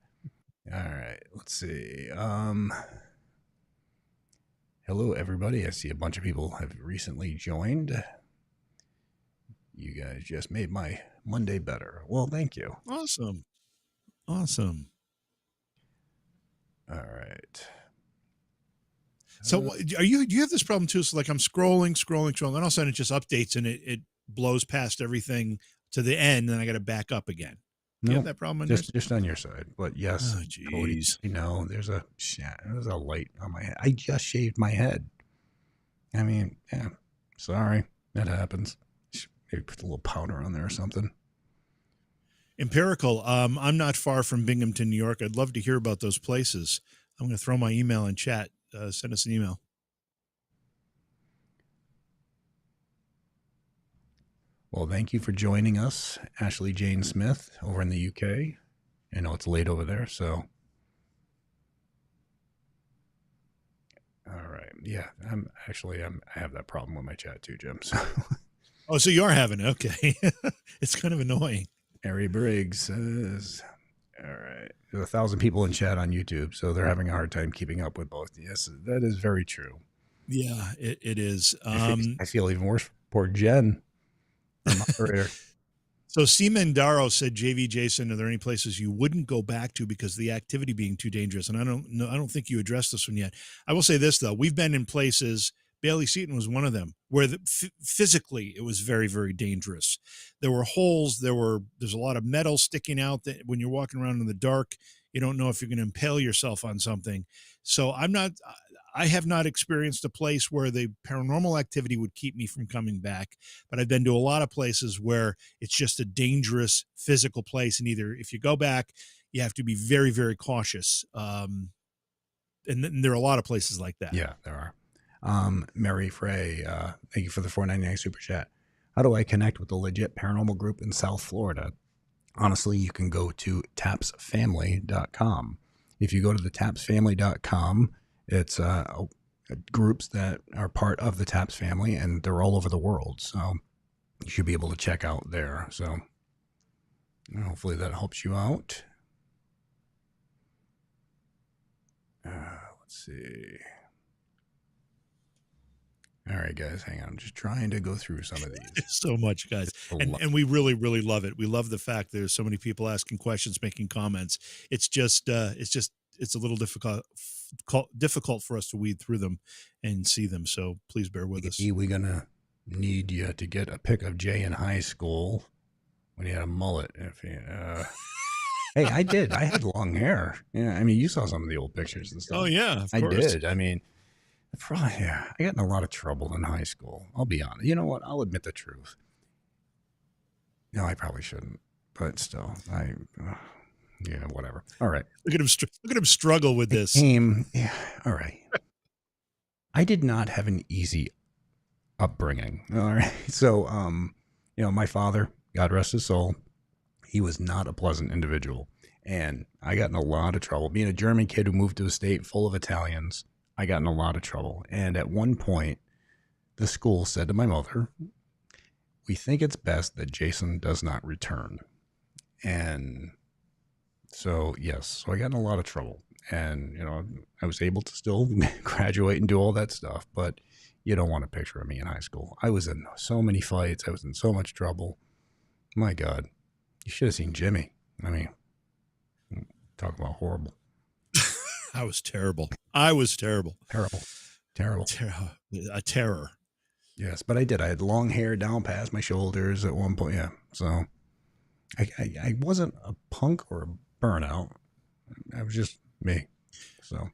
All right, let's see. Hello, everybody. I see a bunch of people have recently joined. You guys just made my Monday better. Well, thank you. Awesome. All right. So do you have this problem too? So like I'm scrolling, and all of a sudden it just updates and it blows past everything to the end, and I got to back up again. Do you have that problem on yours? Just on your side. But yes, Cody, you know, there's a light on my head. I just shaved my head. I mean, yeah, sorry. That happens. Maybe put a little powder on there or something. Empirical. I'm not far from Binghamton, New York. I'd love to hear about those places. I'm going to throw my email in chat. Send us an email. Well, thank you for joining us, Ashley Jane Smith, over in the UK. I know it's late over there, so. All right. Yeah, I have that problem with my chat too, Jim. So. Oh, so you are having it. Okay. It's kind of annoying. Harry Briggs says, all right. There's 1,000 people in chat on YouTube, so they're having a hard time keeping up with both. Yes, that is very true. Yeah, it is. I feel even worse for poor Jen, the moderator. So C. Mendaro said, JV Jason, are there any places you wouldn't go back to because of the activity being too dangerous? And I don't think you addressed this one yet. I will say this, though. We've been in places, Bailey Seaton was one of them, where physically it was very, very dangerous. There were holes. There's a lot of metal sticking out that when you're walking around in the dark, you don't know if you're going to impale yourself on something. So I have not experienced a place where the paranormal activity would keep me from coming back, but I've been to a lot of places where it's just a dangerous physical place. And either if you go back, you have to be very, very cautious. And there are a lot of places like that. Yeah, there are. Mary Frey, thank you for the $4.99 super chat. How do I connect with the legit paranormal group in South Florida? Honestly, you can go to tapsfamily.com. If you go to the tapsfamily.com, it's groups that are part of the Taps family, and they're all over the world. So you should be able to check out there. So hopefully that helps you out. Let's see. All right, guys, hang on. I'm just trying to go through some of these. So much, guys. And we really, really love it. We love the fact there's so many people asking questions, making comments. It's a little difficult for us to weed through them and see them. So please bear with us. We're going to need you to get a pic of Jay in high school when he had a mullet. Hey, I did. I had long hair. Yeah, I mean, you saw some of the old pictures and stuff. Oh, yeah, I did. I mean, I got in a lot of trouble in high school. I'll be honest. You know what? I'll admit the truth. No, I probably shouldn't, but still, yeah, whatever. All right. Look at him struggle with this. Yeah. All right. I did not have an easy upbringing. All right. So, my father, God rest his soul, he was not a pleasant individual, and I got in a lot of trouble. Being a German kid who moved to a state full of Italians, I got in a lot of trouble. And at one point, the school said to my mother, "We think it's best that Jason does not return." And so, yes, so I got in a lot of trouble. And, I was able to still graduate and do all that stuff. But you don't want a picture of me in high school. I was in so many fights. I was in so much trouble. My God, you should have seen Jimmy. I mean, talk about horrible. I was terrible. Terrible. A terror. Yes, but I did. I had long hair down past my shoulders at one point. Yeah. So I wasn't a punk or a burnout. I was just me. So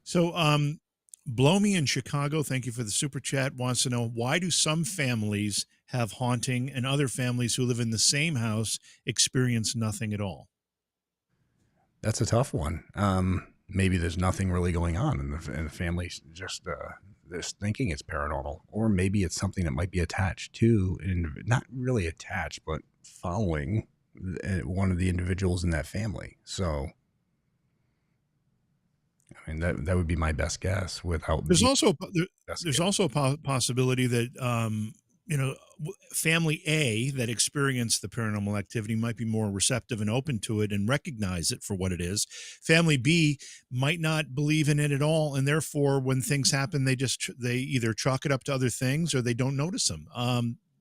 Blow Me in Chicago, thank you for the super chat, wants to know, why do some families have haunting and other families who live in the same house experience nothing at all? That's a tough one. Maybe there's nothing really going on, and the family's just thinking it's paranormal, or maybe it's something that might be attached to, and not really attached, but following one of the individuals in that family. So, I mean, that would be my best guess. Without there's also a possibility that family A that experienced the paranormal activity might be more receptive and open to it and recognize it for what it is. Family B might not believe in it at all, and therefore when things happen, they either chalk it up to other things or they don't notice them.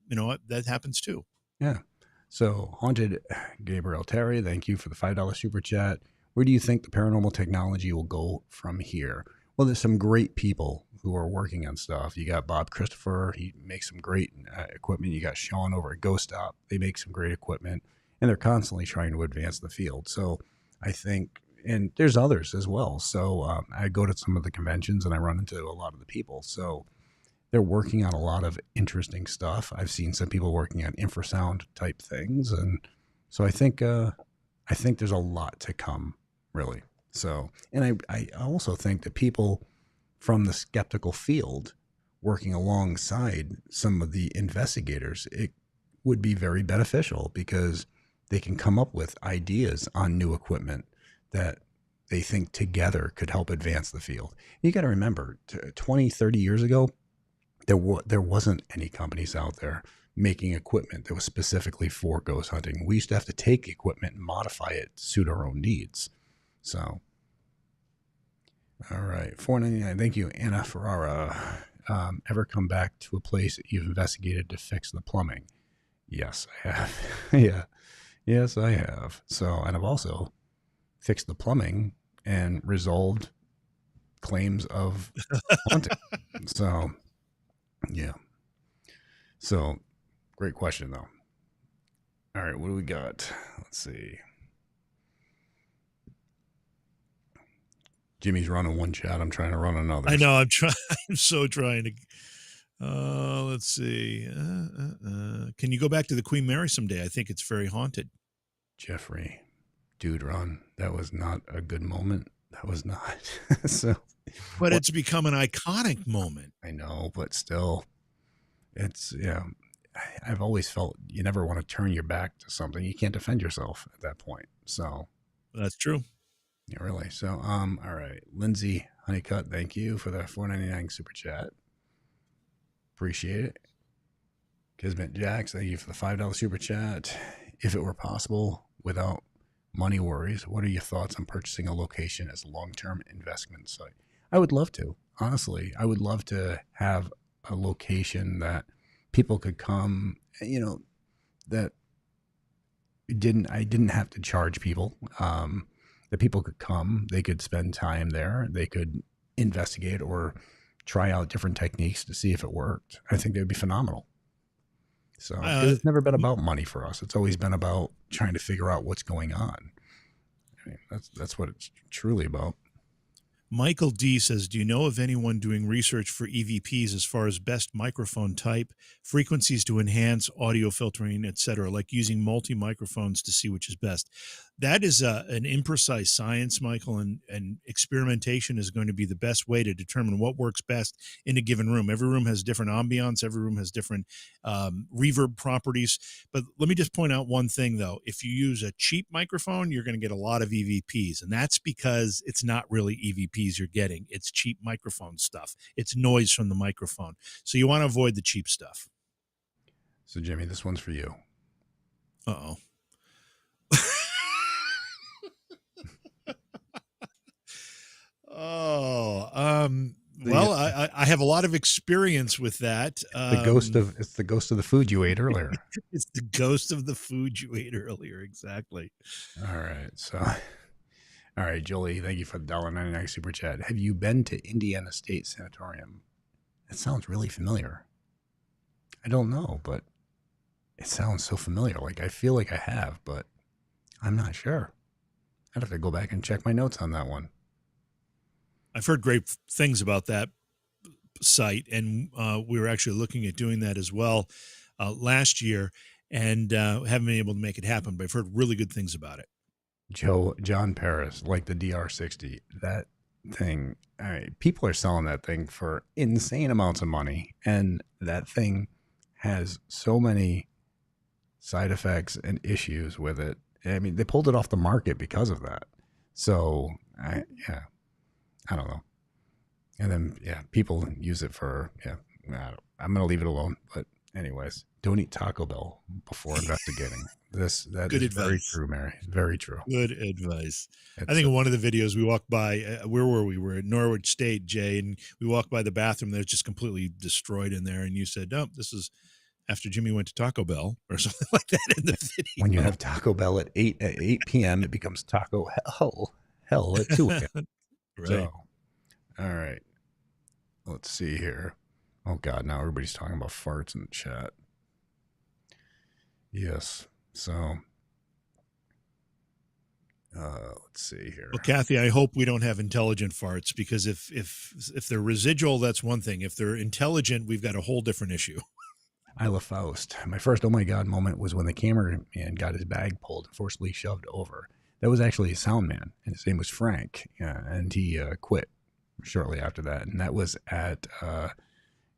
That happens too. Yeah. So, Haunted Gabriel Terry, thank you for the $5 super chat. Where do you think the paranormal technology will go from here? Well, there's some great people who are working on stuff. You got Bob Christopher. He makes some great equipment. You got Sean over at Ghost Stop. They make some great equipment, and they're constantly trying to advance the field. So I think, and there's others as well. So I go to some of the conventions and I run into a lot of the people. So they're working on a lot of interesting stuff. I've seen some people working on infrasound type things. And so I think there's a lot to come, really. So, and I also think that people from the skeptical field working alongside some of the investigators, it would be very beneficial because they can come up with ideas on new equipment that they think together could help advance the field. You got to remember, 20, 30 years ago, there wasn't any companies out there making equipment that was specifically for ghost hunting. We used to have to take equipment and modify it to suit our own needs. So, all right, $4.99. Thank you, Anna Ferrara. Ever come back to a place that you've investigated to fix the plumbing? Yes, I have. Yeah, yes, I have. So, and I've also fixed the plumbing and resolved claims of haunting. So, yeah. So, great question, though. All right, what do we got? Let's see. Jimmy's running one chat. I'm trying to run another. I know. I'm so trying to. Let's see. Can you go back to the Queen Mary someday? I think it's very haunted. Jeffrey, dude, run. That was not a good moment. That was not. But it's become an iconic moment. I know, but still, it's, yeah. I've always felt you never want to turn your back to something. You can't defend yourself at that point. So, That's true. yeah, really. So, all right. Lindsay Honeycutt, thank you for the $4.99 super chat. Appreciate it. Kismet Jacks, thank you for the $5 super chat. If it were possible, without money worries, what are your thoughts on purchasing a location as a long-term investment site? I would love to. Honestly, I would love to have a location that people could come, that I didn't have to charge people. That people could come, they could spend time there, they could investigate or try out different techniques to see if it worked. I think it would be phenomenal. So, because it's never been about money for us. It's always been about trying to figure out what's going on. I mean, that's what it's truly about. Michael D says, do you know of anyone doing research for EVPs as far as best microphone type, frequencies to enhance audio filtering, etc., like using multi-microphones to see which is best? That is an imprecise science, Michael, and experimentation is going to be the best way to determine what works best in a given room. Every room has different ambiance. Every room has different reverb properties. But let me just point out one thing, though. If you use a cheap microphone, you're going to get a lot of EVPs, and that's because it's not really EVPs you're getting. It's cheap microphone stuff. It's noise from the microphone. So you want to avoid the cheap stuff. So, Jimmy, this one's for you. Uh-oh. Well, I have a lot of experience with that. It's the ghost of the food you ate earlier. It's the ghost of the food you ate earlier. Exactly. All right. So, all right, Jolie, thank you for the $1.99 super chat. Have you been to Indiana State Sanatorium? It sounds really familiar. I don't know, but it sounds so familiar. Like I feel like I have, but I'm not sure. I'd have to go back and check my notes on that one. I've heard great things about that site, and we were actually looking at doing that as well last year, and haven't been able to make it happen, but I've heard really good things about it. John Paris, like the DR60, that thing, all right, people are selling that thing for insane amounts of money, and that thing has so many side effects and issues with it. I mean, they pulled it off the market because of that. So, I don't know. And then, people use it for, I'm going to leave it alone. But anyways, don't eat Taco Bell before investigating. That good is advice. Very true, Mary. Very true. Good advice. I think in one of the videos we walked by, where were we? We're at Norwich State, Jay, and we walked by the bathroom that was just completely destroyed in there. And you said, no, this is after Jimmy went to Taco Bell or something like that in the video. When you have Taco Bell at 8 p.m., it becomes Taco Hell at 2 a.m. Right. So, all right. Let's see here. Oh, God, now everybody's talking about farts in the chat. Yes. So, let's see here. Well, Kathy, I hope we don't have intelligent farts, because if they're residual, that's one thing. If they're intelligent, we've got a whole different issue. Isla Faust. My first oh my God moment was when the cameraman got his bag pulled and forcibly shoved over. That was actually a sound man, and his name was Frank, and he quit shortly after that. And that was at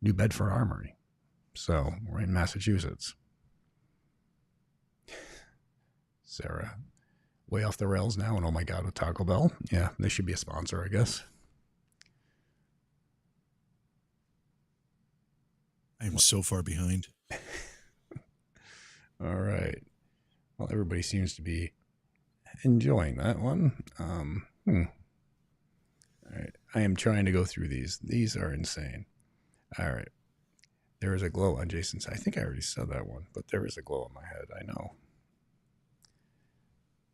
New Bedford Armory. So we're in Massachusetts. Sarah, way off the rails now, and oh my God, with Taco Bell. Yeah, they should be a sponsor, I guess. I'm so far behind. All right. Well, everybody seems to be enjoying that one. All right. I am trying to go through these. These are insane. All right. There is a glow on Jason's. I think I already said that one, but there is a glow on my head. I know.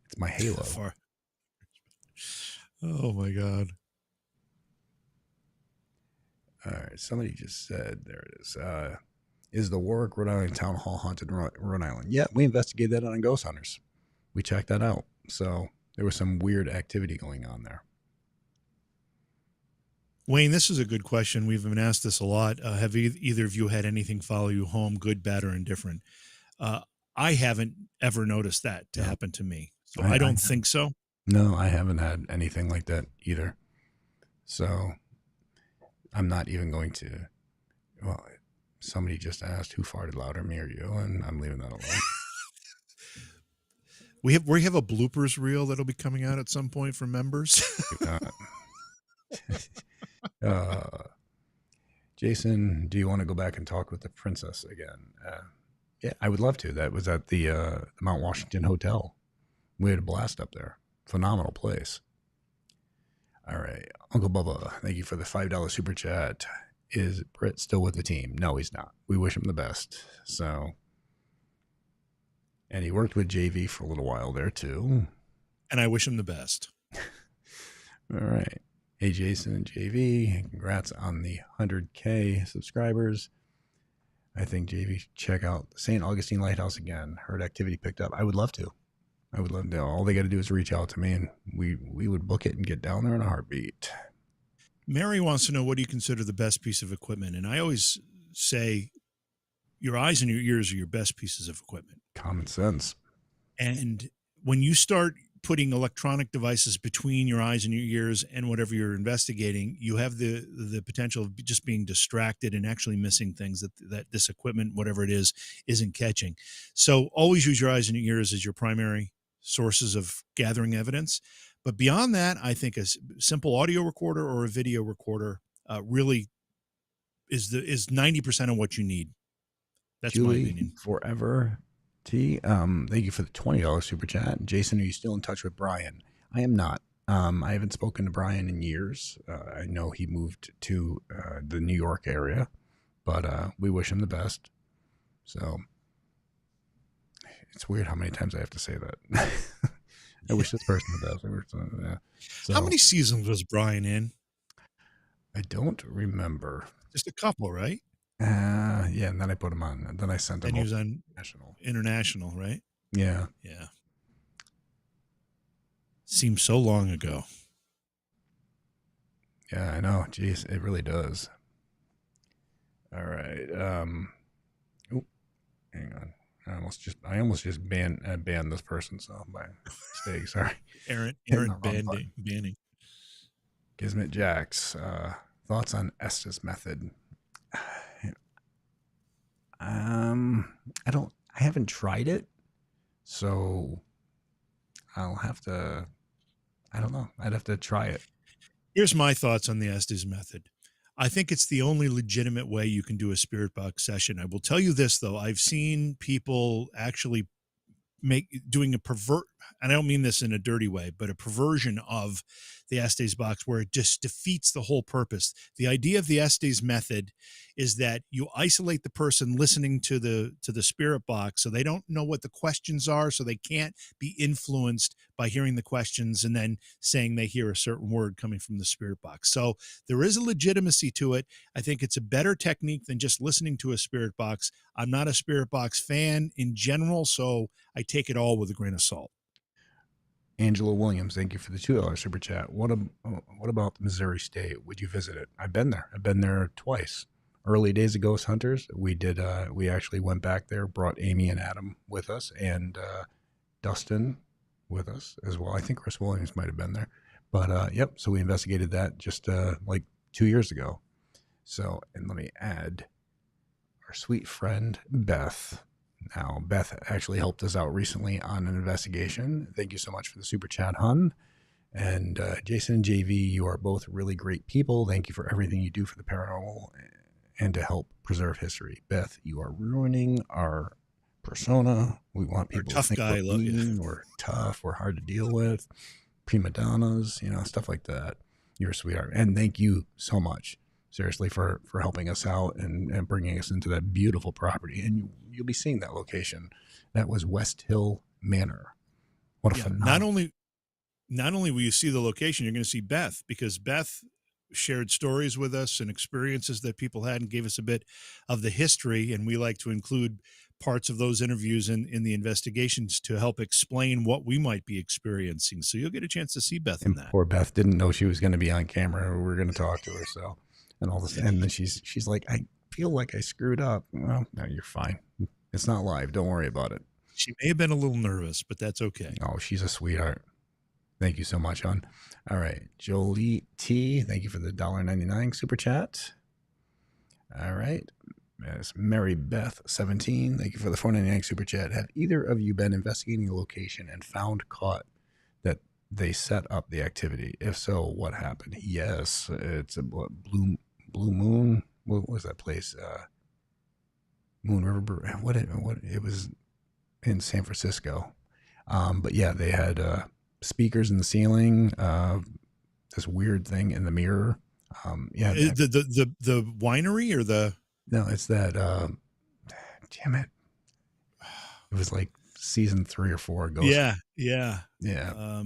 It's my halo. Oh my God. All right. Somebody just said, there it is the Warwick, Rhode Island Town Hall haunted in Rhode Island? Yeah, we investigated that on Ghost Hunters. We checked that out. So there was some weird activity going on there. Wayne, this is a good question. We've been asked this a lot. Have either of you had anything follow you home, good, bad, or indifferent? I haven't ever noticed that to happen to me. So I don't think so. No, I haven't had anything like that either. So I'm not even going to, well, Somebody just asked who farted louder, me or you, and I'm leaving that alone. We have a bloopers reel that'll be coming out at some point for members. Jason, do you want to go back and talk with the princess again? Yeah, I would love to. That was at the Mount Washington Hotel. We had a blast up there. Phenomenal place. All right. Uncle Bubba, thank you for the $5 super chat. Is Britt still with the team? No, he's not. We wish him the best. So, and he worked with JV for a little while there too. And I wish him the best. All right. Hey, Jason and JV, congrats on the 100K subscribers. I think JV check out St. Augustine Lighthouse again. Heard activity picked up. I would love to. I would love to. All they got to do is reach out to me, and we would book it and get down there in a heartbeat. Mary wants to know, what do you consider the best piece of equipment? And I always say your eyes and your ears are your best pieces of equipment. Common sense. And when you start putting electronic devices between your eyes and your ears and whatever you're investigating, you have the potential of just being distracted and actually missing things that this equipment, whatever it is, isn't catching. So always use your eyes and your ears as your primary sources of gathering evidence. But beyond that, I think a simple audio recorder or a video recorder really is 90% of what you need. That's Julie, my opinion. Forever T. Thank you for the $20 super chat. Jason, are you still in touch with Brian? I am not. I haven't spoken to Brian in years. I know he moved to the New York area, but we wish him the best. So it's weird how many times I have to say that. I wish this person the best. So, how many seasons was Brian in? I don't remember. Just a couple, right? Yeah, and then I put him on, and then I sent him. And he was on international, right? Yeah. Yeah. Seems so long ago. Yeah, I know. Jeez, it really does. All right. Oh, hang on. I almost just banned this person. So by mistake, sorry. Aaron banning. Gizmit Jax, thoughts on Estes method? I haven't tried it, so I'll have to. I don't know. I'd have to try it. Here's my thoughts on the Estes method. I think it's the only legitimate way you can do a spirit box session. I will tell you this, though. I've seen people actually doing a pervert, and I don't mean this in a dirty way, but a perversion of the Estes box where it just defeats the whole purpose. The idea of the Estes method is that you isolate the person listening to the spirit box, so they don't know what the questions are, so they can't be influenced by hearing the questions and then saying they hear a certain word coming from the spirit box. So there is a legitimacy to it. I think it's a better technique than just listening to a spirit box. I'm not a spirit box fan in general, so I take it all with a grain of salt. Angela Williams, thank you for the $2 super chat. What about the Missouri State? Would you visit it? I've been there. I've been there twice. Early days of Ghost Hunters, we did. We actually went back there, brought Amy and Adam with us, and Dustin with us as well. I think Chris Williams might have been there, but yep. So we investigated that just like 2 years ago. So, and let me add our sweet friend Beth. Now, Beth actually helped us out recently on an investigation. Thank you so much for the super chat, hun. And Jason and JV, you are both really great people. Thank you for everything you do for the paranormal and to help preserve history. Beth, you are ruining our persona. We want people to think we're mean, we're tough, we're hard to deal with, prima donnas, stuff like that. You're a sweetheart. And thank you so much, seriously, for helping us out and bringing us into that beautiful property. And you'll be seeing that location. That was West Hill Manor. What a phenomenal. Not only will you see the location, you're going to see Beth, because Beth shared stories with us and experiences that people had and gave us a bit of the history. And we like to include parts of those interviews in the investigations to help explain what we might be experiencing. So you'll get a chance to see Beth in that. Poor Beth didn't know she was going to be on camera. We were going to talk to her. So, and all this, and then she's like, I feel like I screwed up. Well, no, you're fine. It's not live. Don't worry about it. She may have been a little nervous, but that's okay. Oh, she's a sweetheart. Thank you so much, hon. All right. Jolie T, thank you for the $1.99 super chat. All right. Yes, Mary Beth 17. Thank you for the 499 super chat. Have either of you been investigating a location and found caught that they set up the activity? If so, what happened? Yes, it's a Blue Moon. What was that place? Moon River. What it was in San Francisco. But yeah, they had speakers in the ceiling. This weird thing in the mirror. Yeah, The winery or the no, it's that. Damn it! It was like season 3 or 4 Ghost. yeah. Yeah,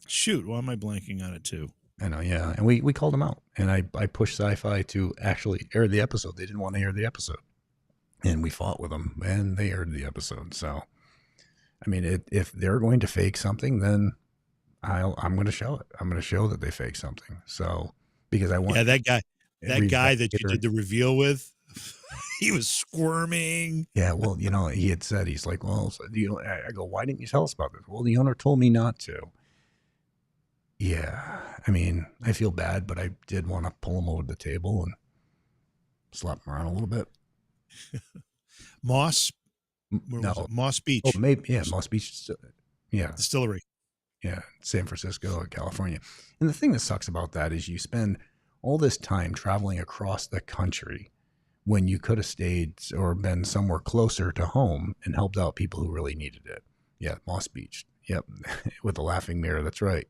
Shoot, why am I blanking on it too? I know. Yeah, and we called them out, and I pushed Sci-Fi to actually air the episode. They didn't want to air the episode, and we fought with them, and they aired the episode. So, I mean, if they're going to fake something, then I'm going to show it. I'm going to show that they fake something. So, because I want that guy that you investigator- did the reveal with, he was squirming. Yeah, well, he had said, he's like, well, so, I go, why didn't you tell us about this? Well, the owner told me not to. Yeah, I mean, I feel bad, but I did want to pull him over the table and slap him around a little bit. Moss, where was it? Moss Beach. Oh, maybe, yeah, Moss Beach. Yeah. Distillery. Yeah, San Francisco, California. And the thing that sucks about that is you spend all this time traveling across the country when you could have stayed or been somewhere closer to home and helped out people who really needed it. Yeah, Moss Beach. Yep, with the laughing mirror. That's right.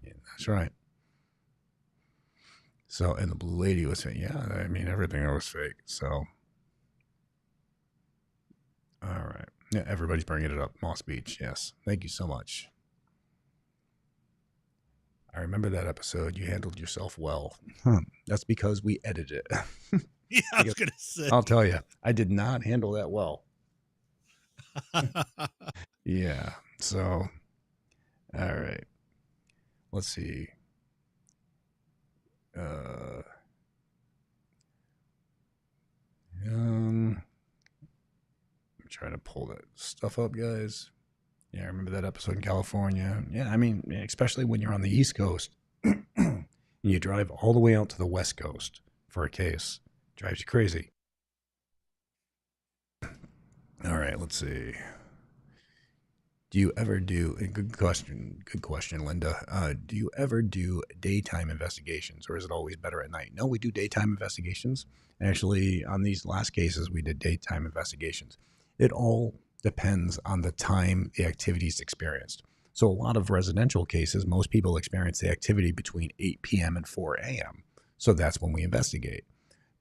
Yeah, that's right. So, and the blue lady was saying, yeah, I mean, everything was fake. So, all right. Yeah, everybody's bringing it up. Moss Beach. Yes. Thank you so much. I remember that episode. You handled yourself well. That's because we edited it. Yeah, I was going to say. I'll tell you, I did not handle that well. Yeah. So, all right. Let's see. I'm trying to pull that stuff up, guys. Yeah, I remember that episode in California. Yeah, I mean, especially when you're on the East Coast, and you drive all the way out to the West Coast for a case. Drives you crazy. All right, let's see. Do you ever do, good question, Linda. Do you ever do daytime investigations, or is it always better at night? No, we do daytime investigations. Actually, on these last cases, we did daytime investigations. It all depends on the time the activity is experienced. So a lot of residential cases, most people experience the activity between 8 p.m. and 4 a.m. So that's when we investigate.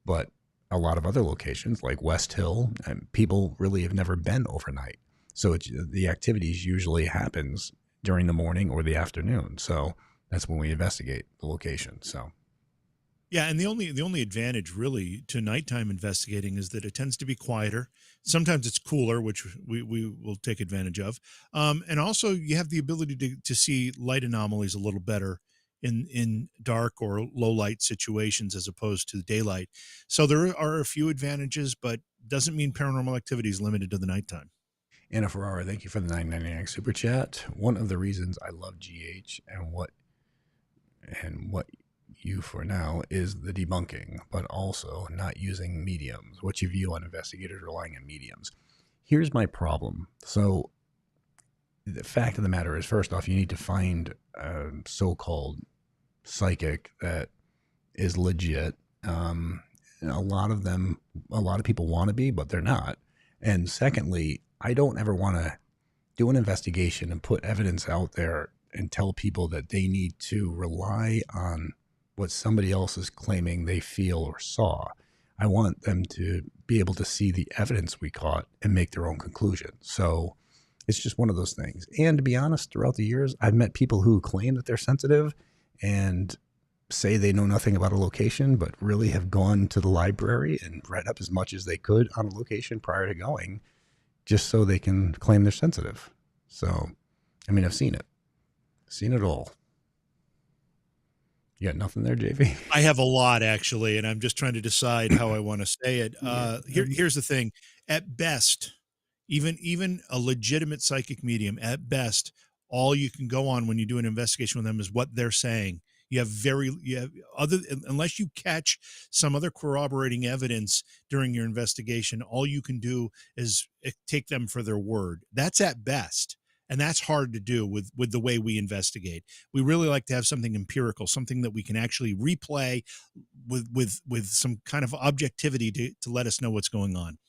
But a lot of other locations like West Hill, people really have never been overnight. So the activities usually happens during the morning or the afternoon. So that's when we investigate the location. So yeah, and the only advantage really to nighttime investigating is that it tends to be quieter. Sometimes it's cooler, which we will take advantage of. And also you have the ability to see light anomalies a little better in dark or low light situations as opposed to daylight. So there are a few advantages, but doesn't mean paranormal activity is limited to the nighttime. Anna Ferrara, thank you for the $9.99 super chat. One of the reasons I love GH and what you for now is the debunking, but also not using mediums. What's your view on investigators relying on mediums? Here's my problem. So the fact of the matter is, first off, you need to find a so-called psychic that is legit. A lot of people want to be, but they're not. And secondly, I don't ever want to do an investigation and put evidence out there and tell people that they need to rely on what somebody else is claiming they feel or saw. I want them to be able to see the evidence we caught and make their own conclusion. So it's just one of those things. And to be honest, throughout the years, I've met people who claim that they're sensitive and say they know nothing about a location, but really have gone to the library and read up as much as they could on a location prior to going, just so they can claim they're sensitive. So, I mean, I've seen it all. You got nothing there, JV? I have a lot actually, and I'm just trying to decide how I want to say it. Here's the thing. At best, even a legitimate psychic medium, at best, all you can go on when you do an investigation with them is what they're saying. You have unless you catch some other corroborating evidence during your investigation, all you can do is take them for their word. That's at best. And that's hard to do with the way we investigate. We really like to have something empirical, something that we can actually replay with some kind of objectivity to let us know what's going on.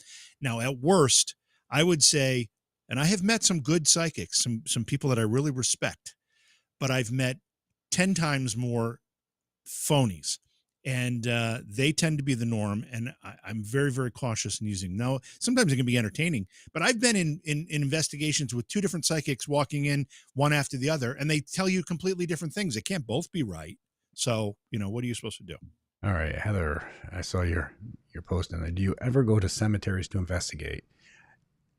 Now, at worst, I would say, and I have met some good psychics, some people that I really respect, but I've met 10 times more phonies, and they tend to be the norm. And I'm very, very cautious in using. Now, sometimes it can be entertaining, but I've been in investigations with two different psychics walking in one after the other, and they tell you completely different things. They can't both be right. So, what are you supposed to do? All right, Heather, I saw your post in there. Do you ever go to cemeteries to investigate?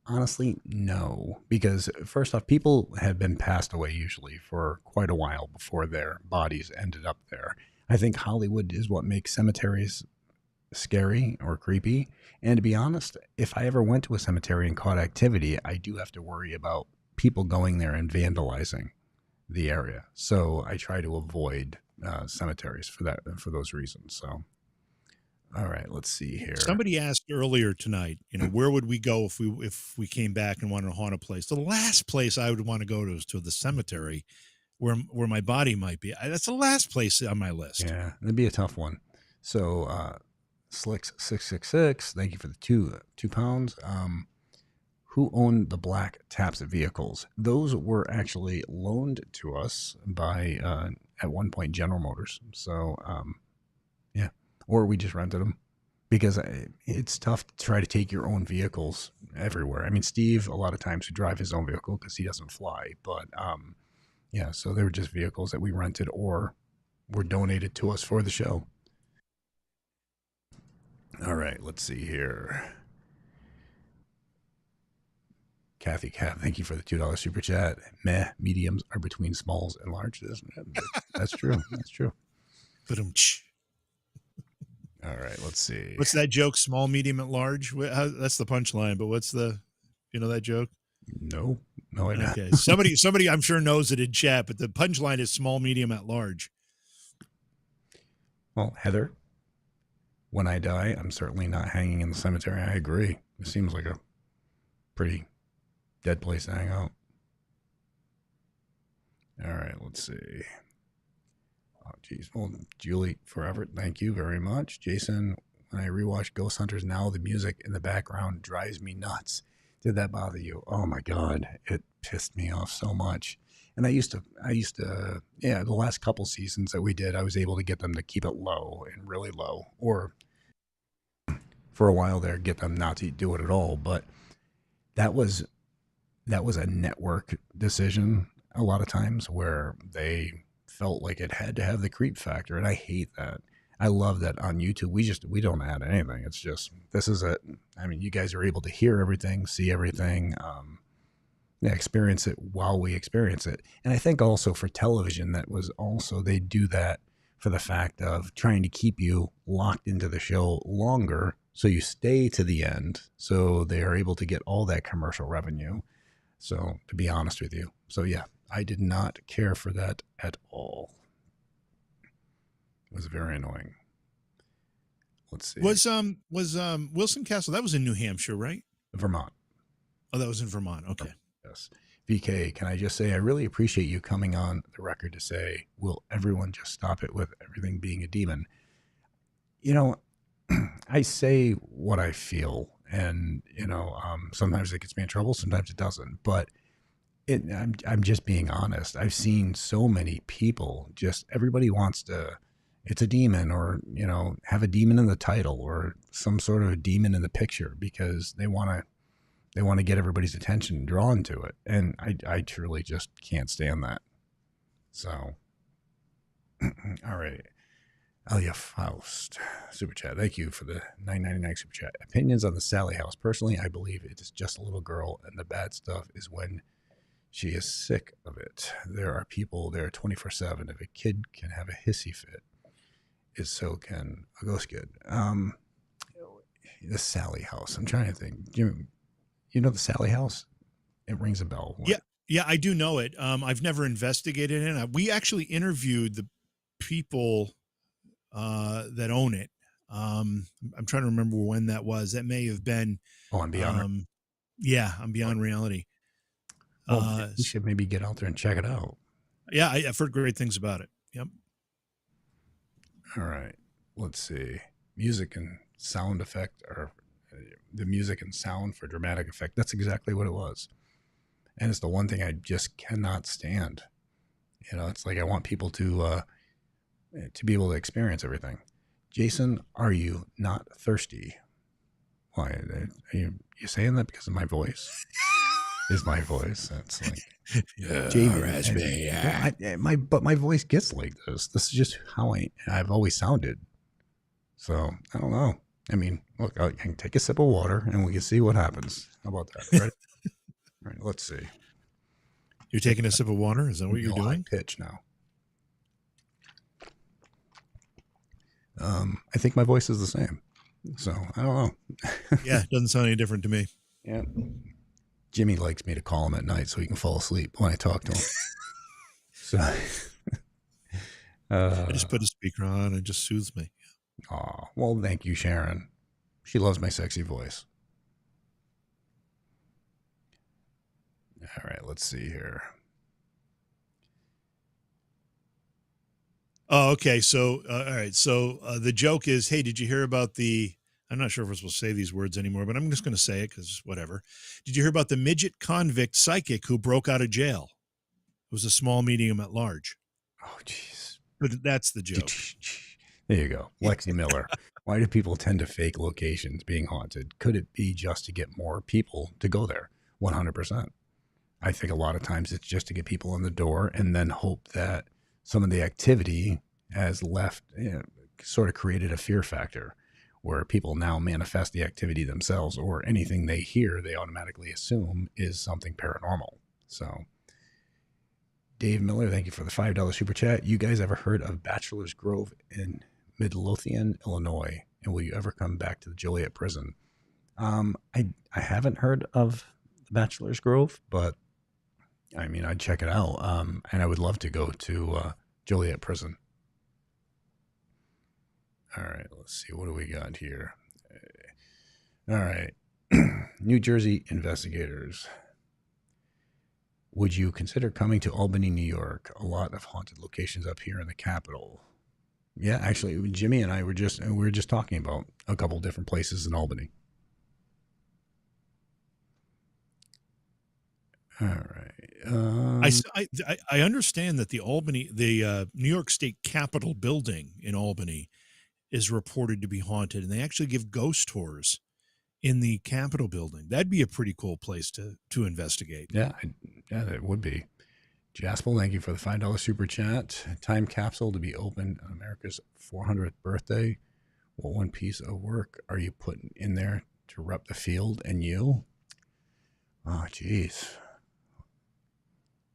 Honestly, no, because first off, people have been passed away usually for quite a while before their bodies ended up there. I think Hollywood is what makes cemeteries scary or creepy. And to be honest, if I ever went to a cemetery and caught activity, I do have to worry about people going there and vandalizing the area. So I try to avoid cemeteries for those reasons. So, all right, let's see here. Somebody asked earlier tonight, where would we go if we came back and wanted to haunt a place? The last place I would want to go to is to the cemetery, where my body might be. That's the last place on my list. Yeah, it'd be a tough one. So, Slicks666, thank you for the £2. Who owned the black taps vehicles? Those were actually loaned to us by at one point General Motors. So, yeah, or we just rented them because it's tough to try to take your own vehicles everywhere. I mean, Steve a lot of times would drive his own vehicle because he doesn't fly, but yeah, so they were just vehicles that we rented or were donated to us for the show. All right, let's see here. Kathy Cat, thank you for the $2 super chat. Meh, mediums are between smalls and large. That's true. That's true. All right, let's see. What's that joke? Small, medium, and large? That's the punchline, but what's that joke? No, I don't. Okay, somebody I'm sure knows it in chat, but the punchline is small, medium, at large. Well, Heather, when I die, I'm certainly not hanging in the cemetery. I agree. It seems like a pretty dead place to hang out. All right, let's see. Oh, geez. Well, Julie, forever, thank you very much. Jason, when I rewatch Ghost Hunters now, the music in the background drives me nuts. Did that bother you? Oh my God, it pissed me off so much. And I used to, the last couple seasons that we did, I was able to get them to keep it low and really low, or for a while there, get them not to do it at all. But that was a network decision a lot of times where they felt like it had to have the creep factor, and I hate that. I love that on YouTube we don't add anything. It's just, this is it. I mean, you guys are able to hear everything, see everything, experience it while we experience it. And I think also for television, that was also, they do that for the fact of trying to keep you locked into the show longer so you stay to the end, so they are able to get all that commercial revenue. So, to be honest with you. So, yeah, I did not care for that at all. It was very annoying. Let's see. Was Wilson Castle, that was in New Hampshire, right? Vermont. Oh, that was in Vermont. Okay. Yes. VK, can I just say I really appreciate you coming on the record to say, will everyone just stop it with everything being a demon? I say what I feel, and sometimes it gets me in trouble, sometimes it doesn't. But I'm just being honest. I've seen so many people, just everybody wants to, it's a demon, or have a demon in the title, or some sort of a demon in the picture, because they want to get everybody's attention drawn to it, and I truly just can't stand that. So, all right. Alia Faust, super chat. Thank you for the $9.99 super chat. Opinions on the Sally House. Personally, I believe it is just a little girl, and the bad stuff is when she is sick of it. There are people there 24/7. If a kid can have a hissy fit, so can a ghost kid. The Sally House. I'm trying to think. You know the Sally House? It rings a bell. Yeah, I do know it. I've never investigated it. We actually interviewed people that own it. I'm trying to remember when that was. That may have been. Oh, I'm beyond. Yeah, I'm Beyond Reality. Well, we should maybe get out there and check it out. Yeah, I've heard great things about it. Yep. All right. Let's see. Music and sound effect, or the music and sound for dramatic effect. That's exactly what it was. And it's the one thing I just cannot stand. You know, it's like I want people to be able to experience everything. Jason, are you not thirsty? Why are you saying that because of my voice? Is my voice? That's like, yeah, Jamie, but my voice gets like this. This is just how I've always sounded. So I don't know. I mean, look, I can take a sip of water and we can see what happens. How about that? Right? All right. Let's see. You're taking a sip of water? Is that what you're doing? High pitch now. I think my voice is the same. So I don't know. Yeah, it doesn't sound any different to me. Yeah. Jimmy likes me to call him at night so he can fall asleep when I talk to him. So I just put a speaker on and it just soothes me. Oh, well, thank you, Sharon. She loves my sexy voice. All right, let's see here. Oh, okay. So, all right. So the joke is, hey, did you hear about I'm not sure if we're supposed to say these words anymore, but I'm just going to say it because whatever. Did you hear about the midget convict psychic who broke out of jail? It was a small medium at large. Oh, jeez. But that's the joke. There you go. Lexi Miller. Why do people tend to fake locations being haunted? Could it be just to get more people to go there? 100%. I think a lot of times it's just to get people in the door and then hope that some of the activity has left, sort of created a fear factor where people now manifest the activity themselves, or anything they hear, they automatically assume is something paranormal. So Dave Miller, thank you for the $5 super chat. You guys ever heard of Bachelor's Grove in Midlothian, Illinois? And will you ever come back to the Joliet prison? I haven't heard of the Bachelor's Grove, but I mean, I'd check it out. And I would love to go to Joliet prison. All right, let's see. What do we got here? All right. New Jersey investigators. Would you consider coming to Albany, New York? A lot of haunted locations up here in the capital. Yeah, actually, Jimmy and I were just talking about a couple different places in Albany. All right. I understand that the New York State Capitol building in Albany is reported to be haunted, and they actually give ghost tours in the Capitol building. That'd be a pretty cool place to investigate. Yeah, that would be. Jaspel, thank you for the $5 super chat. Time capsule to be opened on America's 400th birthday. What one piece of work are you putting in there to rep the field and you? Oh, geez.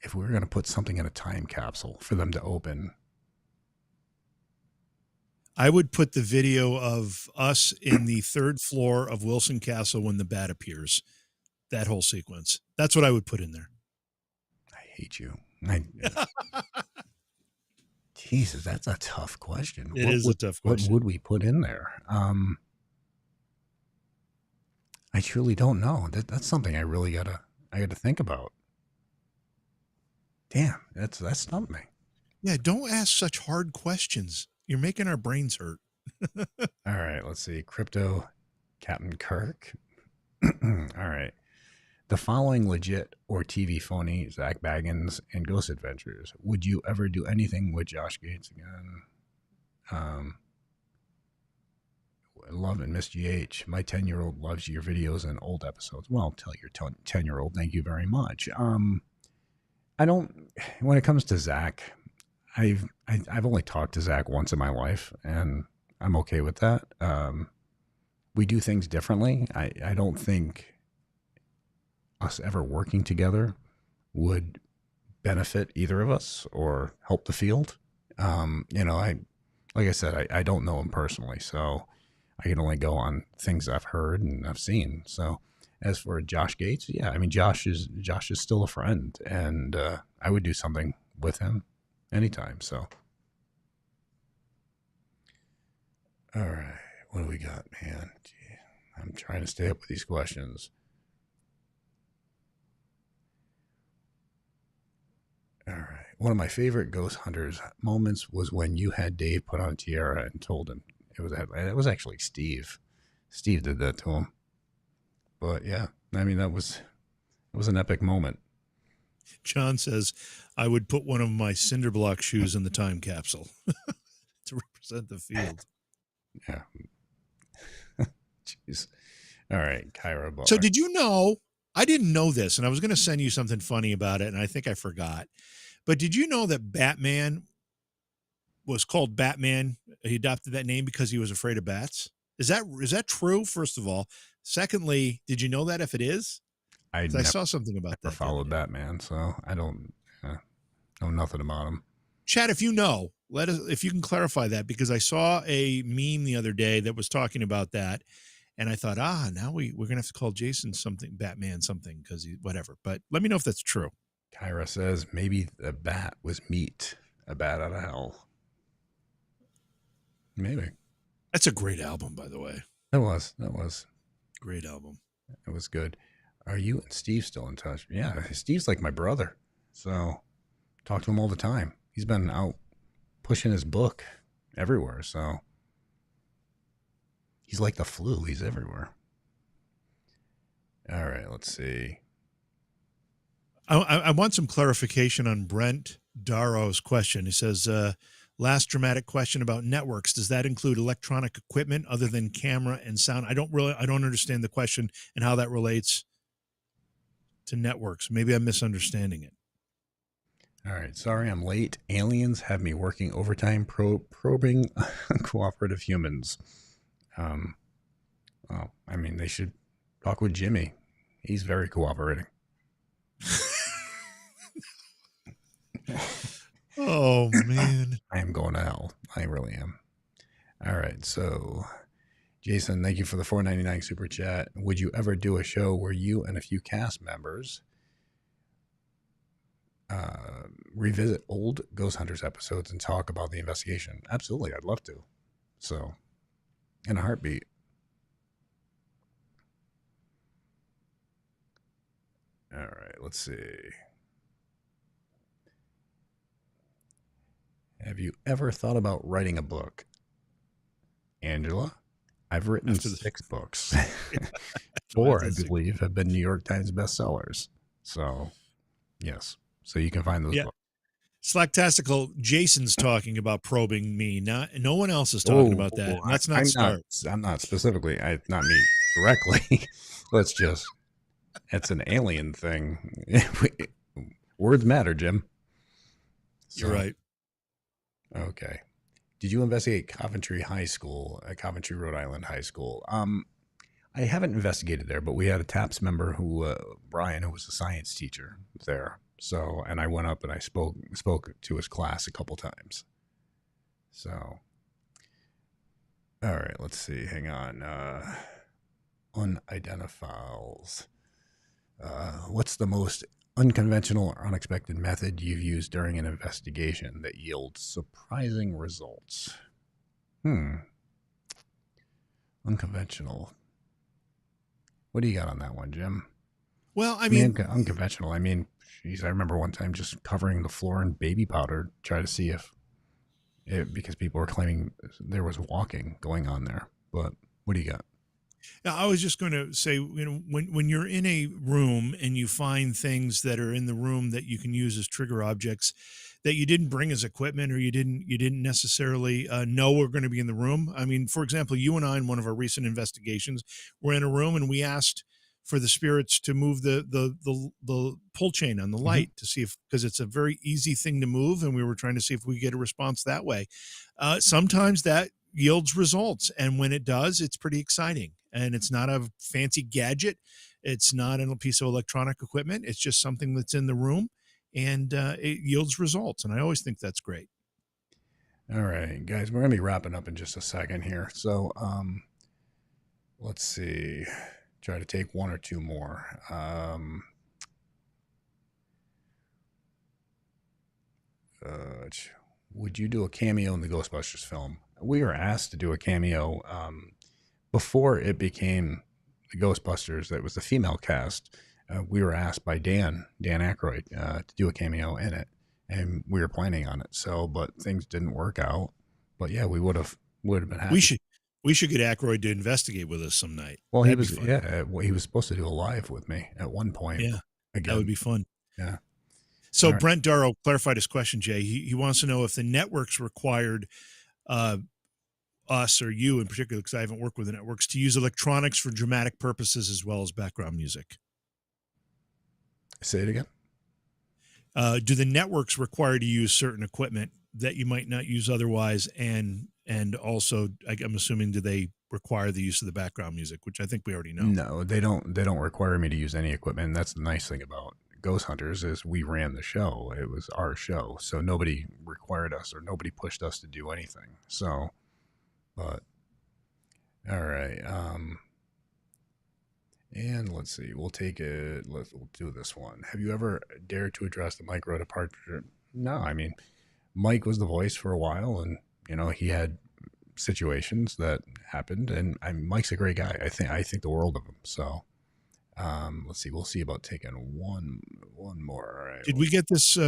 If we were going to put something in a time capsule for them to open, I would put the video of us in the third floor of Wilson Castle when the bat appears. That whole sequence. That's what I would put in there. I hate you. Jesus, that's a tough question. It is a tough question. What would we put in there? I truly don't know. That's something I really gotta think about. Damn, that stumped me. Yeah, don't ask such hard questions. You're making our brains hurt. All right, let's see. Crypto Captain Kirk. All right. The following legit or TV phony, Zach Baggins and Ghost Adventures. Would you ever do anything with Josh Gates again? Love and Miss GH. My 10-year-old loves your videos and old episodes. Well, tell your 10-year-old thank you very much. I don't. When it comes to Zach, I've only talked to Zach once in my life, and I'm okay with that. We do things differently. I don't think us ever working together would benefit either of us or help the field. Like I said, I don't know him personally, so I can only go on things I've heard and I've seen. So as for Josh Gates, yeah, I mean, Josh is still a friend, and I would do something with him anytime. So All right. What do we got, man? Gee, I'm trying to stay up with these questions. All right. One of my favorite ghost hunters moments was when you had Dave put on a tiara and told him it was actually Steve. Steve did that to him. But yeah, I mean it was an epic moment. John says, I would put one of my cinder block shoes in the time capsule to represent the field. Yeah. Jeez. All right, Kyra Butler. So did you know, I didn't know this, and I was going to send you something funny about it, and I think I forgot. But did you know that Batman was called Batman? He adopted that name because he was afraid of bats. Is that true? First of all, secondly, did you know that if it is? I saw something about that. Followed Batman, so I don't know nothing about him. Chad, if you know, let us, if you can clarify that, because I saw a meme the other day that was talking about that, and I thought, now we're gonna have to call Jason something, Batman something, because he whatever. But let me know if that's true. Kyra says maybe the bat was meat, a bat out of hell. Maybe. That's a great album, by the way. That was great album. It was good. Are you and Steve still in touch? Yeah, Steve's like my brother, so talk to him all the time. He's been out pushing his book everywhere, so he's like the flu. He's everywhere. All right, let's see. I want some clarification on Brent Darrow's question. He says, last dramatic question about networks. Does that include electronic equipment other than camera and sound? I don't understand the question and how that relates to networks. Maybe I'm misunderstanding it. All right. Sorry, I'm late. Aliens have me working overtime probing cooperative humans. Well, I mean, they should talk with Jimmy. He's very cooperating. Oh, man. I am going to hell. I really am. All right. So, Jason, thank you for the $4.99 super chat. Would you ever do a show where you and a few cast members revisit old Ghost Hunters episodes and talk about the investigation? Absolutely. I'd love to. So, in a heartbeat. All right. Let's see. Have you ever thought about writing a book? Angela, I've written 6 books. 4, I believe, have been New York Times bestsellers. So, yes. So you can find those books. Slacktastical, Jason's talking about probing me. No one else is talking about that. Let's not start. I'm not specifically. Not me directly. It's an alien thing. Words matter, Jim. You're right. Okay. Did you investigate Coventry High School, Coventry, Rhode Island High School? I haven't investigated there, but we had a TAPS member who, Brian, who was a science teacher there. So, and I went up and I spoke to his class a couple times. So, all right, let's see. Hang on. Unidentifiables. What's the most unconventional or unexpected method you've used during an investigation that yields surprising results? Unconventional. What do you got on that one, Jim? Well, I mean unconventional. I mean, geez, I remember one time just covering the floor in baby powder, try to see because people were claiming there was walking going on there. But what do you got? I was just going to say, when you're in a room and you find things that are in the room that you can use as trigger objects that you didn't bring as equipment, or you didn't necessarily know were going to be in the room. I mean, for example, you and I, in one of our recent investigations, were in a room and we asked for the spirits to move the pull chain on the light to see because it's a very easy thing to move, and we were trying to see if we get a response that way. Sometimes that yields results, and when it does, it's pretty exciting. And it's not a fancy gadget. It's not a piece of electronic equipment. It's just something that's in the room, and it yields results. And I always think that's great. All right, guys, we're going to be wrapping up in just a second here. So let's see. Try to take one or two more. Would you do a cameo in the Ghostbusters film? we were asked to do a cameo before it became the Ghostbusters. That was the female cast. We were asked by Dan Aykroyd, to do a cameo in it, and we were planning on it. So, but things didn't work out. But yeah, we would have been happy. We should get Aykroyd to investigate with us some night. Well, he was he was supposed to do a live with me at one point. Yeah, again. That would be fun. Yeah. So right. Brent Darrow clarified his question, Jay. He wants to know if the networks required us or you in particular, because I haven't worked with the networks, to use electronics for dramatic purposes as well as background music. Say it again. Do the networks require to use certain equipment that you might not use otherwise? And also, I'm assuming, do they require the use of the background music, which I think we already know? No, they don't. They don't require me to use any equipment. And that's the nice thing about Ghost Hunters is we ran the show. It was our show. So nobody required us or nobody pushed us to do anything. So, but all right. And let's see, we'll take it. We'll do this one. Have you ever dared to address the micro departure? No, I mean, Mike was the voice for a while, and you know he had situations that happened, and Mike's a great guy. I think the world of him. So, let's see. We'll see about taking one more. All right. Did we get this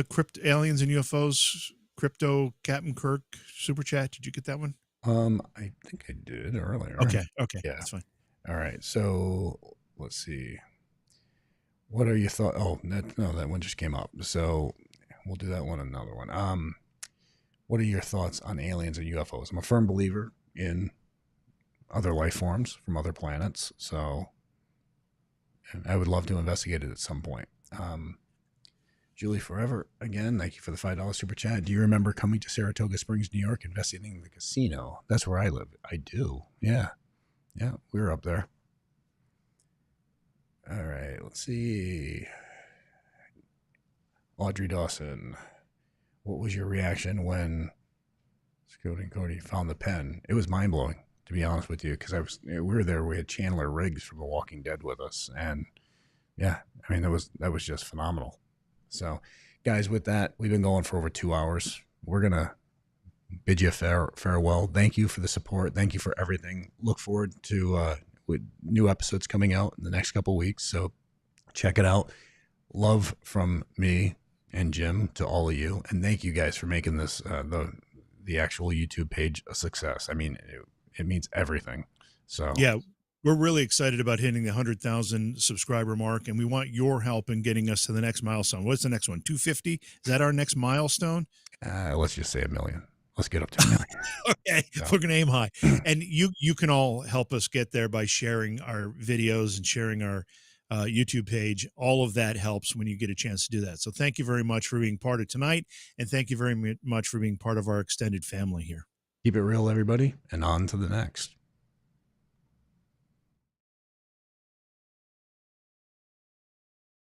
aliens and UFOs crypto Captain Kirk super chat? Did you get that one? I think I did earlier. Okay, yeah, that's fine. All right, so let's see. What are your thoughts? Oh, that one just came up. So we'll do that one. Another one. What are your thoughts on aliens and UFOs? I'm a firm believer in other life forms from other planets. So I would love to investigate it at some point. Julie Forever, again, thank you for the $5 super chat. Do you remember coming to Saratoga Springs, New York, investigating the casino? That's where I live. I do. Yeah. Yeah, we were up there. All right, let's see. Audrey Dawson, what was your reaction when Scott and Cody found the pen? It was mind-blowing, to be honest with you, because we were there. We had Chandler Riggs from The Walking Dead with us, and yeah, I mean that was just phenomenal. So, guys, with that, we've been going for over 2 hours. We're gonna bid you farewell. Thank you for the support. Thank you for everything. Look forward to with new episodes coming out in the next couple of weeks. So check it out. Love from me and Jim to all of you, and thank you guys for making this the actual YouTube page a success. I mean, it means everything. So yeah, we're really excited about hitting the 100,000 subscriber mark, and we want your help in getting us to the next milestone. What's the next one? 250? Is that our next milestone? Let's just say 1 million. Let's get up to 1 million. Okay, so we're going to aim high. And you can all help us get there by sharing our videos and sharing our YouTube page. All of that helps when you get a chance to do that. So thank you very much for being part of tonight, and thank you very much for being part of our extended family here. Keep it real, everybody, and on to the next.